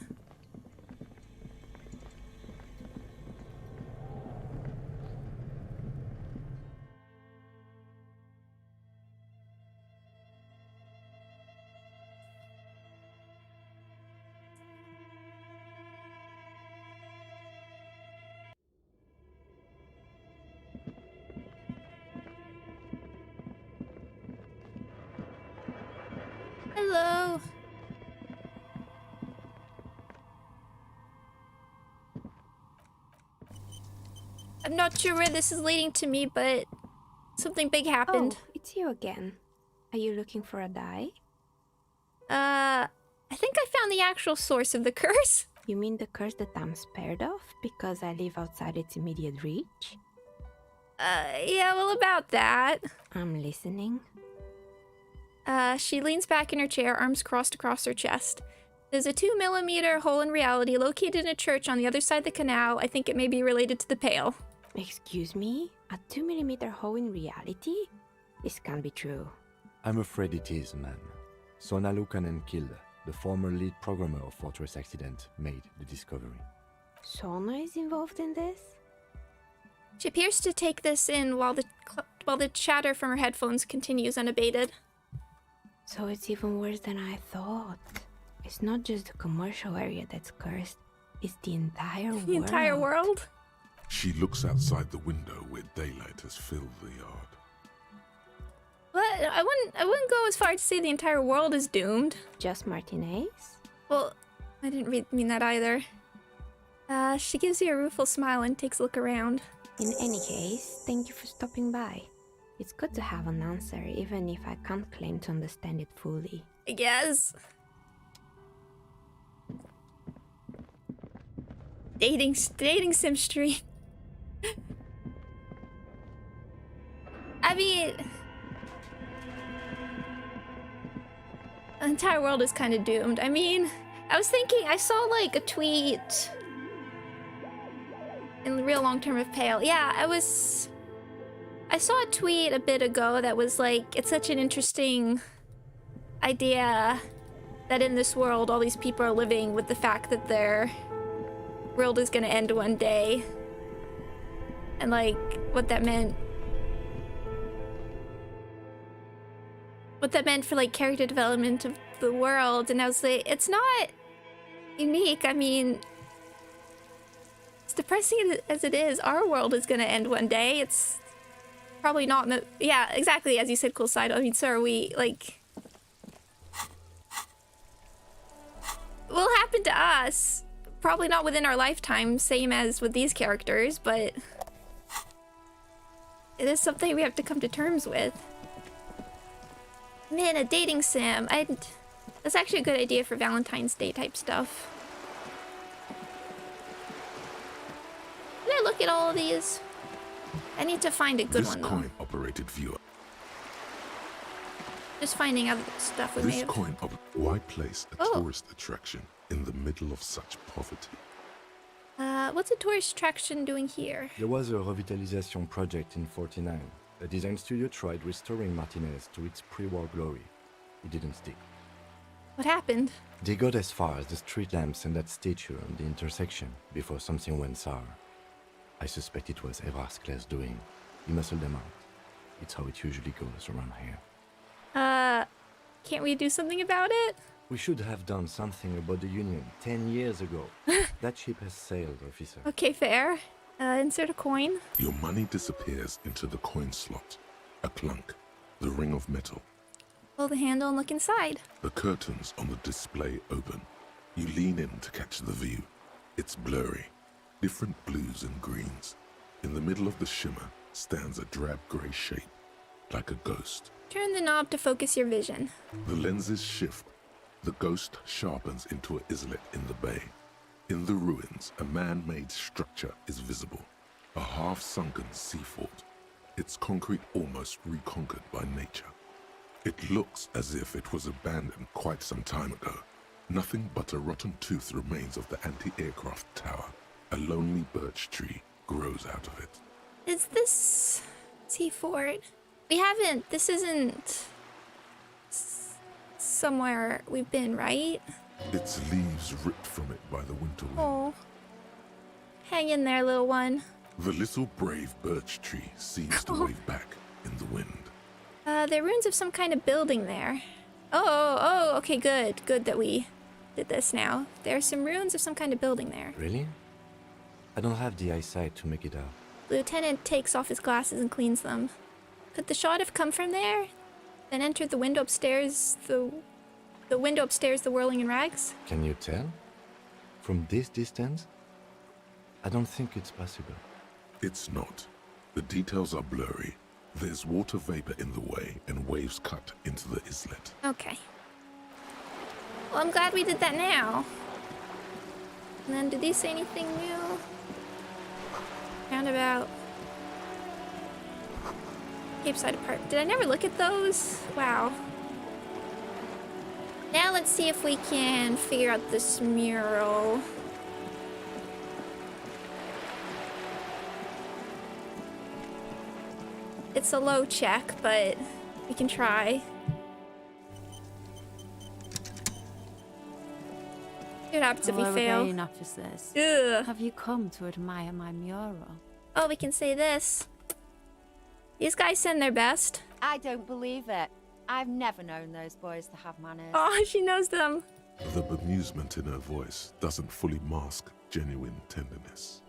[SPEAKER 1] Hello. I'm not sure where this is leading to me, but something big happened.
[SPEAKER 9] Oh, it's you again. Are you looking for a die?
[SPEAKER 1] I think I found the actual source of the curse.
[SPEAKER 9] You mean the curse that I'm spared of because I live outside its immediate reach?
[SPEAKER 1] Yeah, well, about that.
[SPEAKER 9] I'm listening.
[SPEAKER 1] She leans back in her chair, arms crossed across her chest. There's a 2mm hole in reality located in a church on the other side of the canal. I think it may be related to the Pale.
[SPEAKER 9] Excuse me? A 2mm hole in reality? This can't be true.
[SPEAKER 3] I'm afraid it is, ma'am. Sona Lukanen killed, the former lead programmer of Fortress Accident, made the discovery.
[SPEAKER 9] Sona is involved in this?
[SPEAKER 1] She appears to take this in while the chatter from her headphones continues unabated.
[SPEAKER 9] So it's even worse than I thought. It's not just the commercial area that's cursed, it's the entire world.
[SPEAKER 1] The entire world?
[SPEAKER 2] She looks outside the window where daylight has filled the yard.
[SPEAKER 1] But I wouldn't go as far to say the entire world is doomed.
[SPEAKER 9] Just Martinez?
[SPEAKER 1] Well, I didn't mean that either. She gives you a rueful smile and takes a look around.
[SPEAKER 9] In any case, thank you for stopping by. It's good to have an answer, even if I can't claim to understand it fully.
[SPEAKER 1] I guess. Dating sim street. I mean, the entire world is kind of doomed. I mean, I was thinking, I saw like a tweet in the real long term of Pale. Yeah, I saw a tweet a bit ago that was like, it's such an interesting idea that in this world all these people are living with the fact that their world is gonna end one day. And like, what that meant for like character development of the world. And I was like, it's not unique. I mean, as depressing as it is, our world is gonna end one day. It's probably not yeah, exactly, as you said, Cool Side. I mean, so are we. Like, will happen to us. Probably not within our lifetime, same as with these characters, but it is something we have to come to terms with. Man, a dating sim. That's actually a good idea for Valentine's Day type stuff. Did I look at all of these? I need to find a good one, though.
[SPEAKER 2] This coin-operated viewer.
[SPEAKER 1] Just finding other stuff we may have.
[SPEAKER 2] Why place a tourist attraction in the middle of such poverty?
[SPEAKER 1] What's a tourist attraction doing here?
[SPEAKER 3] There was a revitalization project in 49. A design studio tried restoring Martinez to its pre-war glory. It didn't stick.
[SPEAKER 1] What happened?
[SPEAKER 3] They got as far as the street lamps and that statue on the intersection before something went sour. I suspect it was Evrard's class doing. He muscled them out. It's how it usually goes around here.
[SPEAKER 1] Can't we do something about it?
[SPEAKER 3] We should have done something about the Union 10 years ago. That ship has sailed, officer.
[SPEAKER 1] Okay, fair. Insert a coin.
[SPEAKER 2] Your money disappears into the coin slot. A clunk. The ring of metal.
[SPEAKER 1] Pull the handle and look inside.
[SPEAKER 2] The curtains on the display open. You lean in to catch the view. It's blurry. Different blues and greens. In the middle of the shimmer stands a drab grey shape, like a ghost.
[SPEAKER 1] Turn the knob to focus your vision.
[SPEAKER 2] The lenses shift. The ghost sharpens into an islet in the bay. In the ruins, a man-made structure is visible. A half-sunken sea fort. Its concrete almost reconquered by nature. It looks as if it was abandoned quite some time ago. Nothing but a rotten tooth remains of the anti-aircraft tower. A lonely birch tree grows out of it.
[SPEAKER 1] Is this sea fort? This isn't somewhere we've been, right?
[SPEAKER 2] Its leaves ripped from it by the winter wind.
[SPEAKER 1] Oh. Hang in there, little one.
[SPEAKER 2] The little brave birch tree seems to wave back in the wind.
[SPEAKER 1] There are ruins of some kind of building there. Oh, okay, good. Good that we did this now. There are some ruins of some kind of building there.
[SPEAKER 3] Really? I don't have the eyesight to make it out.
[SPEAKER 1] Lieutenant takes off his glasses and cleans them. Could the shot have come from there? Then entered the window upstairs, the window upstairs, the whirling in rags?
[SPEAKER 3] Can you tell? From this distance? I don't think it's possible.
[SPEAKER 2] It's not. The details are blurry. There's water vapor in the way and waves cut into the islet.
[SPEAKER 1] Okay. Well, I'm glad we did that now. And then, did these say anything new? Roundabout. Cape Side Apartment. Did I never look at those? Wow. Now let's see if we can figure out this mural. It's a low check, but we can try. See what happens if we fail.
[SPEAKER 9] Again, officers.
[SPEAKER 1] Ugh.
[SPEAKER 9] Have you come to admire my mural?
[SPEAKER 1] Oh, we can say this. These guys send their best.
[SPEAKER 5] I don't believe it. I've never known those boys to have manners.
[SPEAKER 1] Oh, she knows them.
[SPEAKER 2] The bemusement in her voice doesn't fully mask genuine tenderness.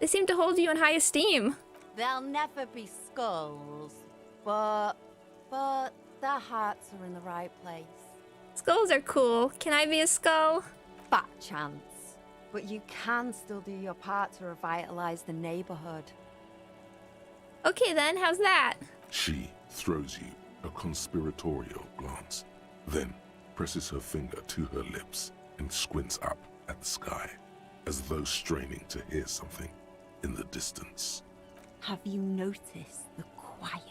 [SPEAKER 1] They seem to hold you in high esteem.
[SPEAKER 5] They'll never be skulls, but their hearts are in the right place.
[SPEAKER 1] Skulls are cool. Can I be a skull?
[SPEAKER 5] Fat chance. But you can still do your part to revitalize the neighborhood.
[SPEAKER 1] Okay then, how's that?
[SPEAKER 2] She throws you a conspiratorial glance, then presses her finger to her lips and squints up at the sky, as though straining to hear something in the distance.
[SPEAKER 5] Have you noticed the quiet?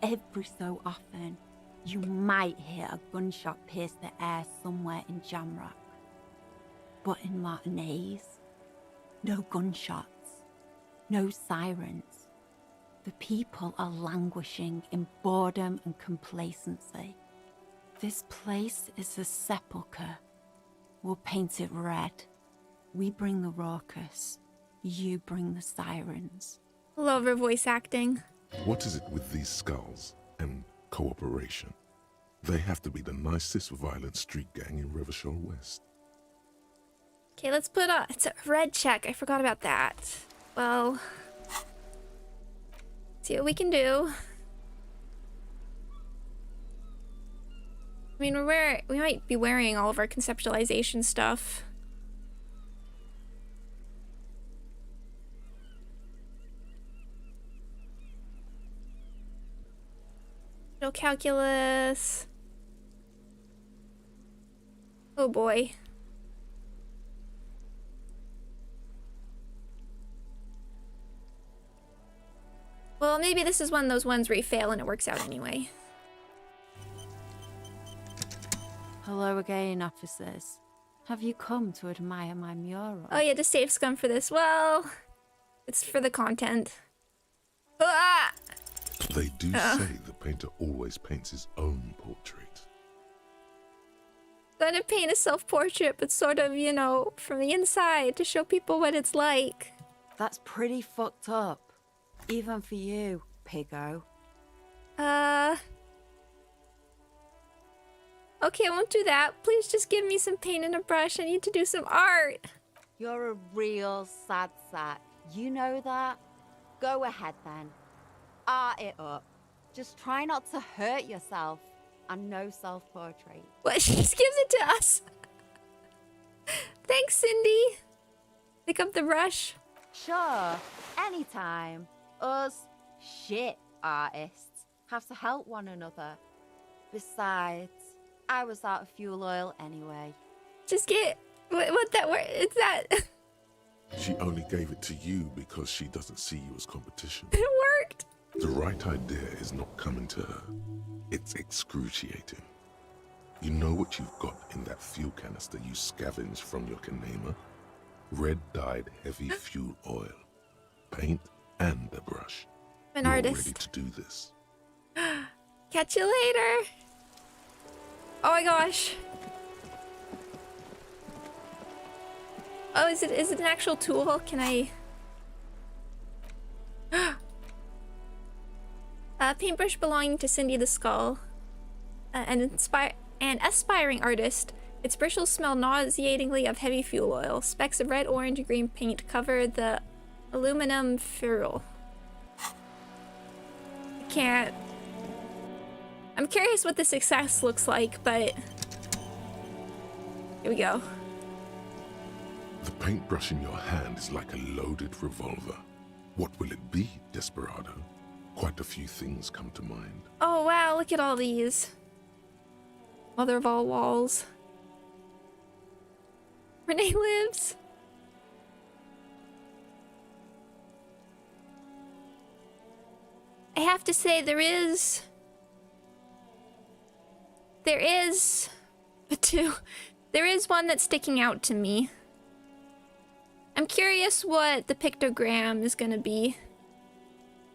[SPEAKER 5] Every so often, you might hear a gunshot pierce the air somewhere in Jamrock. But in Martinez, no gunshots, no sirens. The people are languishing in boredom and complacency. This place is a sepulchre. We'll paint it red. We bring the raucous. You bring the sirens.
[SPEAKER 1] Love her voice acting.
[SPEAKER 2] What is it with these skulls and cooperation? They have to be the nicest violent street gang in Rivershore West.
[SPEAKER 1] Okay, let's put it's a red check. I forgot about that. Well, see what we can do. I mean, we might be wearing all of our conceptualization stuff. No calculus. Oh boy. Well, maybe this is one of those ones where you fail and it works out anyway.
[SPEAKER 9] Hello again, officers. Have you come to admire my mural?
[SPEAKER 1] Oh, you had to save scum for this. Well, it's for the content. Ah!
[SPEAKER 2] They do say the painter always paints his own portrait.
[SPEAKER 1] Gonna paint a self-portrait, but sort of, you know, from the inside to show people what it's like.
[SPEAKER 9] That's pretty fucked up. Even for you, piggo.
[SPEAKER 1] Okay, I won't do that. Please just give me some paint and a brush. I need to do some art.
[SPEAKER 5] You're a real sad sack. You know that? Go ahead then. Art it up. Just try not to hurt yourself. And no self-portrait.
[SPEAKER 1] What? She just gives it to us. Thanks, Cindy. Pick up the brush.
[SPEAKER 5] Sure, anytime. Us shit artists have to help one another. Besides, I was out of fuel oil anyway.
[SPEAKER 1] Just get what that word? It's that.
[SPEAKER 2] She only gave it to you because she doesn't see you as competition.
[SPEAKER 1] It worked.
[SPEAKER 2] The right idea is not coming to her. It's excruciating. You know what you've got in that fuel canister you scavenged from your Kanema? Red-dyed heavy fuel oil, paint, and a brush.
[SPEAKER 1] I'm an
[SPEAKER 2] You're
[SPEAKER 1] artist.
[SPEAKER 2] ready to do this.
[SPEAKER 1] Catch you later. Oh my gosh. Oh, is it an actual tool? Can I? A paintbrush belonging to Cindy the Skull, an aspiring artist. Its bristles smell nauseatingly of heavy fuel oil. Specks of red, orange, and green paint cover the aluminum ferrule. I can't. I'm curious what the success looks like, but here we go.
[SPEAKER 2] The paintbrush in your hand is like a loaded revolver. What will it be, Desperado? Quite a few things come to mind.
[SPEAKER 1] Oh wow, look at all these. Mother of all walls. Renee lives. I have to say there is one that's sticking out to me. I'm curious what the pictogram is gonna be.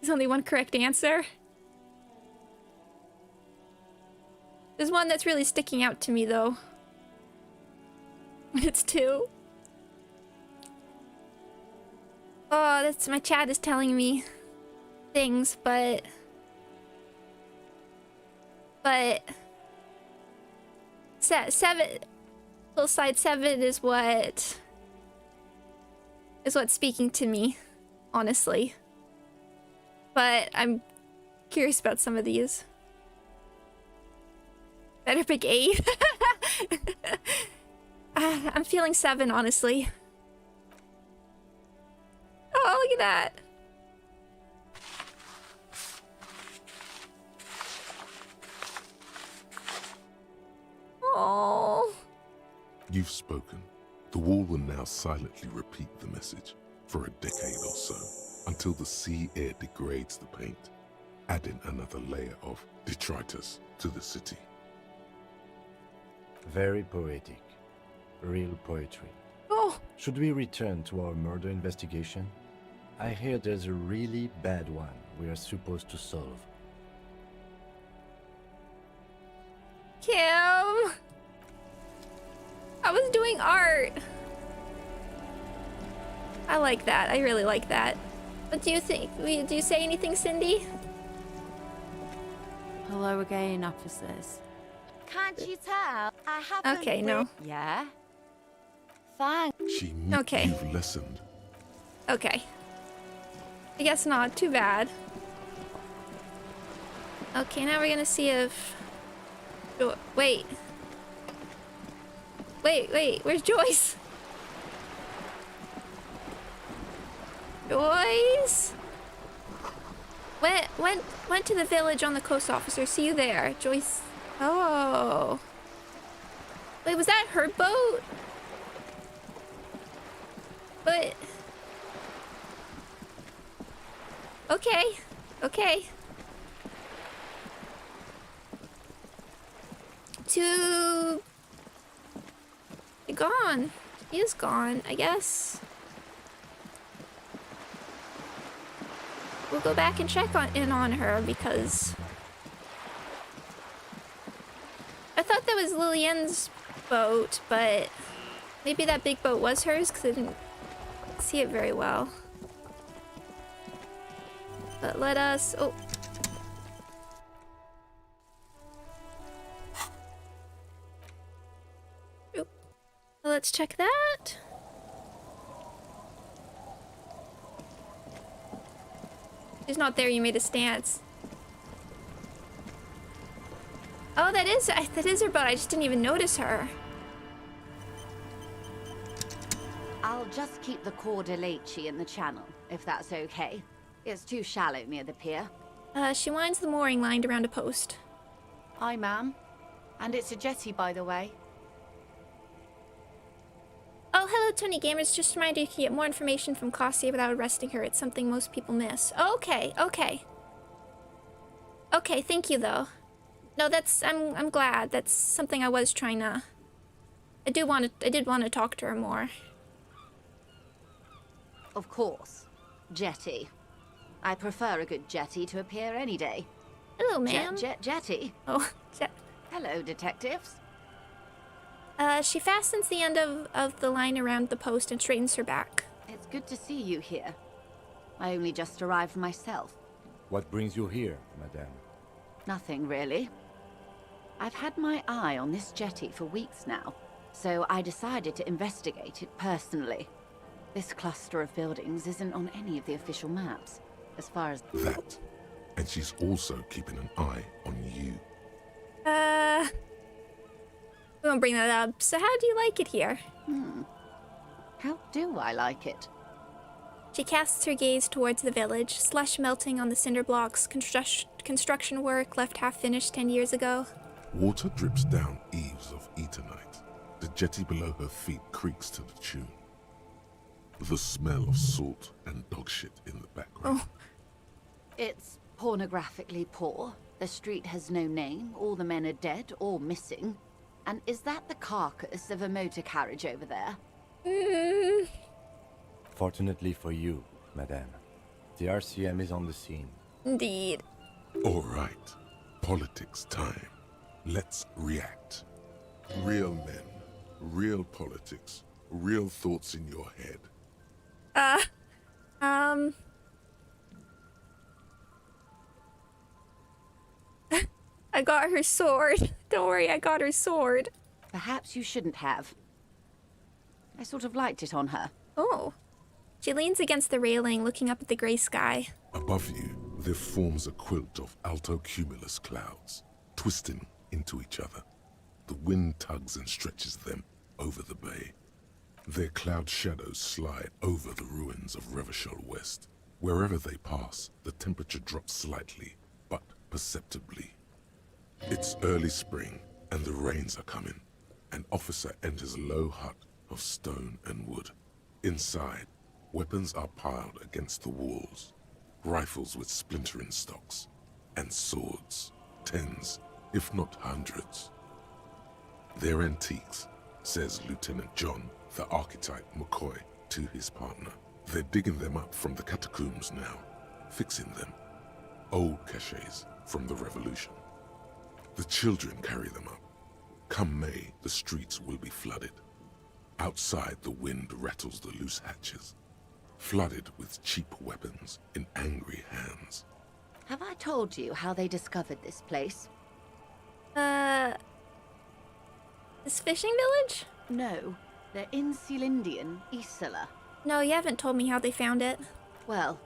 [SPEAKER 1] There's only one correct answer. There's one that's really sticking out to me though. It's 2. Oh, that's my chat is telling me things, but seven, hillside 7 is what's speaking to me, honestly. But I'm curious about some of these. Better pick 8. I'm feeling 7, honestly. Oh, look at that. Oh.
[SPEAKER 2] You've spoken. The wall will now silently repeat the message for a decade or so, until the sea air degrades the paint, adding another layer of detritus to the city.
[SPEAKER 3] Very poetic. Real poetry.
[SPEAKER 1] Oh.
[SPEAKER 3] Should we return to our murder investigation? I hear there's a really bad one we are supposed to solve.
[SPEAKER 1] Kim! I was doing art. I like that. I really like that. What do you think? Do you say anything, Cindy?
[SPEAKER 5] Hello again, officers. Can't you tell? I haven't.
[SPEAKER 1] Okay, no.
[SPEAKER 5] Yeah. Fine.
[SPEAKER 1] Okay.
[SPEAKER 2] You've listened.
[SPEAKER 1] Okay. I guess not. Too bad. Okay, now we're gonna see if... Wait. Where's Joyce? Joyce? Went to the village on the coast, officer. See you there. Joyce. Oh. Wait, was that her boat? But... Okay. Okay. Gone. He is gone, I guess. We'll go back and check in on her because I thought that was Lillian's boat, but maybe that big boat was hers because I didn't see it very well. But let us... Oh. Oop. Let's check that. She's not there, you made a stance. Oh, that is her boat. I just didn't even notice her.
[SPEAKER 13] I'll just keep the Cor de Leche in the channel, if that's okay. It's too shallow near the pier.
[SPEAKER 1] She winds the mooring line around a post.
[SPEAKER 13] Aye, ma'am. And it's a jetty, by the way.
[SPEAKER 1] Oh, hello, Tony Gamers. Just a reminder, you can get more information from Cassia without arresting her. It's something most people miss. Okay, okay. Okay, thank you, though. No, I'm glad. That's something I was trying to... I did want to talk to her more.
[SPEAKER 13] Of course. Jetty. I prefer a good jetty to a pier any day.
[SPEAKER 1] Hello, ma'am.
[SPEAKER 13] Jetty.
[SPEAKER 1] Oh,
[SPEAKER 13] Hello, detectives.
[SPEAKER 1] She fastens the end of the line around the post and straightens her back.
[SPEAKER 13] It's good to see you here. I only just arrived myself.
[SPEAKER 3] What brings you here, madame?
[SPEAKER 13] Nothing, really. I've had my eye on this jetty for weeks now, so I decided to investigate it personally. This cluster of buildings isn't on any of the official maps, as far as...
[SPEAKER 2] That. And she's also keeping an eye on you.
[SPEAKER 1] We won't bring that up. So how do you like it here?
[SPEAKER 13] How do I like it?
[SPEAKER 1] She casts her gaze towards the village, slush melting on the cinder blocks, construction work left half-finished 10 years ago.
[SPEAKER 2] Water drips down eaves of Eternite. The jetty below her feet creaks to the tune. The smell of salt and dog shit in the background.
[SPEAKER 1] Oh.
[SPEAKER 13] It's pornographically poor. The street has no name. All the men are dead or missing. And is that the carcass of a motor carriage over there?
[SPEAKER 3] Fortunately for you, madame, the RCM is on the scene.
[SPEAKER 1] Indeed.
[SPEAKER 2] All right. Politics time. Let's react. Real men, real politics, real thoughts in your head.
[SPEAKER 1] I got her sword. Don't worry, I got her sword.
[SPEAKER 13] Perhaps you shouldn't have. I sort of liked it on her.
[SPEAKER 1] Oh. She leans against the railing, looking up at the grey sky.
[SPEAKER 2] Above you, there forms a quilt of altocumulus clouds, twisting into each other. The wind tugs and stretches them over the bay. Their cloud shadows slide over the ruins of Revachol West. Wherever they pass, the temperature drops slightly, but perceptibly. It's early spring, and the rains are coming. An officer enters a low hut of stone and wood. Inside, weapons are piled against the walls. Rifles with splintering stocks, and swords, tens, if not hundreds. They're antiques, says Lieutenant John, the archetype McCoy, to his partner. They're digging them up from the catacombs now, fixing them. Old caches from the revolution. The children carry them up. Come May, the streets will be flooded. Outside, the wind rattles the loose hatches, flooded with cheap weapons in angry hands.
[SPEAKER 13] Have I told you how they discovered this place?
[SPEAKER 1] This fishing village?
[SPEAKER 13] No, they're in Sealindian, Isla.
[SPEAKER 1] No, you haven't told me how they found it.
[SPEAKER 13] Well,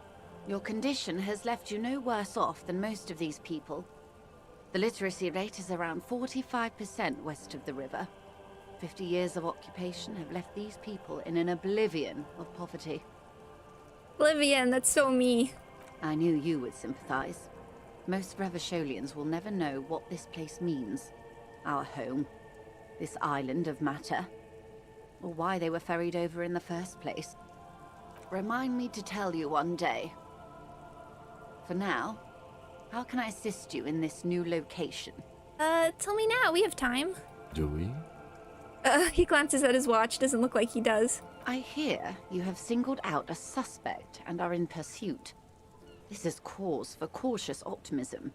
[SPEAKER 13] your condition has left you no worse off than most of these people. The literacy rate is around 45% west of the river. 50 years of occupation have left these people in an oblivion of poverty.
[SPEAKER 1] Oblivion, that's so me.
[SPEAKER 13] I knew you would sympathize. Most Revacholians will never know what this place means. Our home. This island of matter. Or why they were ferried over in the first place. Remind me to tell you one day. For now, how can I assist you in this new location?
[SPEAKER 1] Tell me now, we have time.
[SPEAKER 3] Do we?
[SPEAKER 1] He glances at his watch, doesn't look like he does.
[SPEAKER 13] I hear you have singled out a suspect and are in pursuit. This is cause for cautious optimism.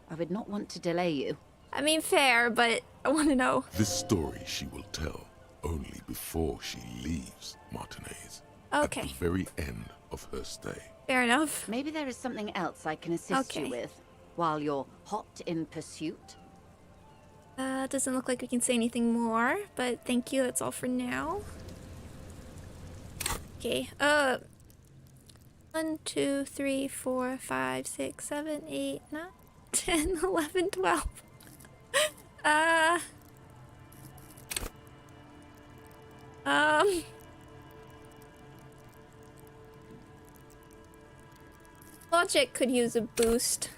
[SPEAKER 13] I would not want to delay you.
[SPEAKER 1] I mean, fair, but I want to know.
[SPEAKER 2] This story she will tell only before she leaves Martinez.
[SPEAKER 1] Okay.
[SPEAKER 2] At the very end of her stay.
[SPEAKER 1] Fair enough.
[SPEAKER 13] Maybe there is something else I can assist you with while you're hot in pursuit.
[SPEAKER 1] Doesn't look like we can say anything more, but thank you, that's all for now. Okay, 1, 2, 3, 4, 5, 6, 7, 8, 9, 10, 11, 12. Logic could use a boost.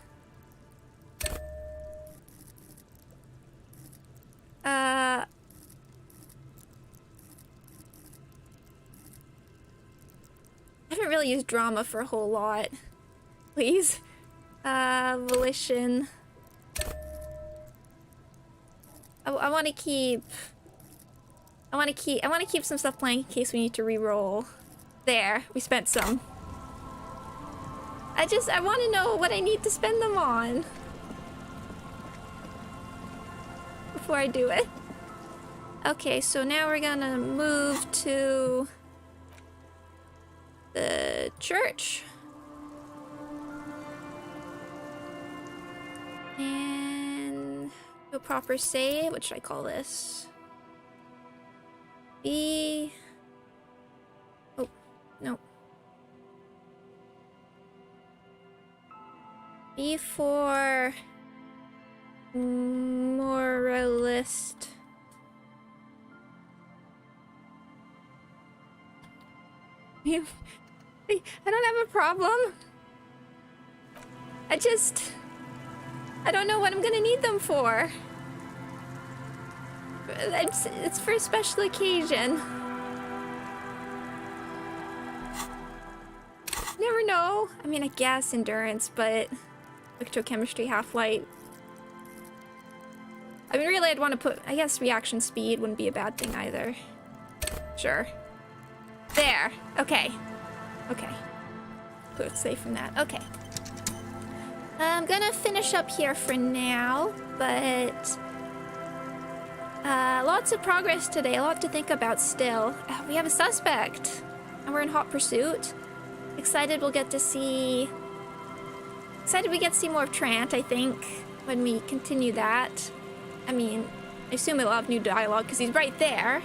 [SPEAKER 1] I haven't really used drama for a whole lot. Please. Volition. I want to keep some stuff playing in case we need to re-roll. There, we spent some. I want to know what I need to spend them on before I do it. Okay, so now we're gonna move to the church. And do a proper save. What should I call this? B. Oh, no. B for moralist. I don't have a problem. I don't know what I'm gonna need them for. It's for a special occasion. Never know. I mean, I guess endurance, but electrochemistry, half-light. I mean, really, I'd want to put, I guess reaction speed wouldn't be a bad thing either. Sure. There. Okay. Okay. Let's save from that. Okay. I'm gonna finish up here for now, but lots of progress today, a lot to think about still. We have a suspect, and we're in hot pursuit. Excited we get to see more of Trant, I think, when we continue that. I mean, I assume it'll have new dialogue because he's right there.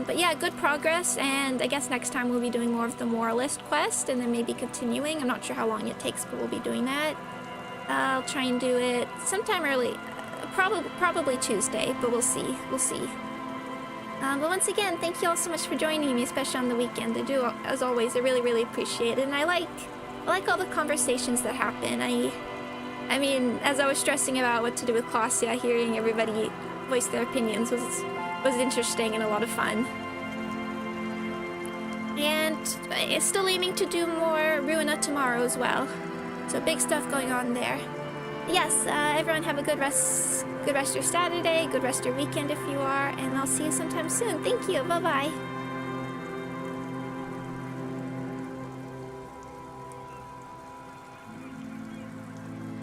[SPEAKER 1] But yeah, good progress, and I guess next time we'll be doing more of the Moralist quest, and then maybe continuing. I'm not sure how long it takes, but we'll be doing that. I'll try and do it sometime early, probably Tuesday, but we'll see. But once again, thank you all so much for joining me, especially on the weekend. I do, as always, I really appreciate it, and I like all the conversations that happen. I mean, as I was stressing about what to do with Klasia, hearing everybody voice their opinions was interesting and a lot of fun. And still aiming to do more Ruina tomorrow as well. So big stuff going on there. Yes, everyone have a good rest of your Saturday, good rest of your weekend if you are, and I'll see you sometime soon. Thank you. Bye-bye.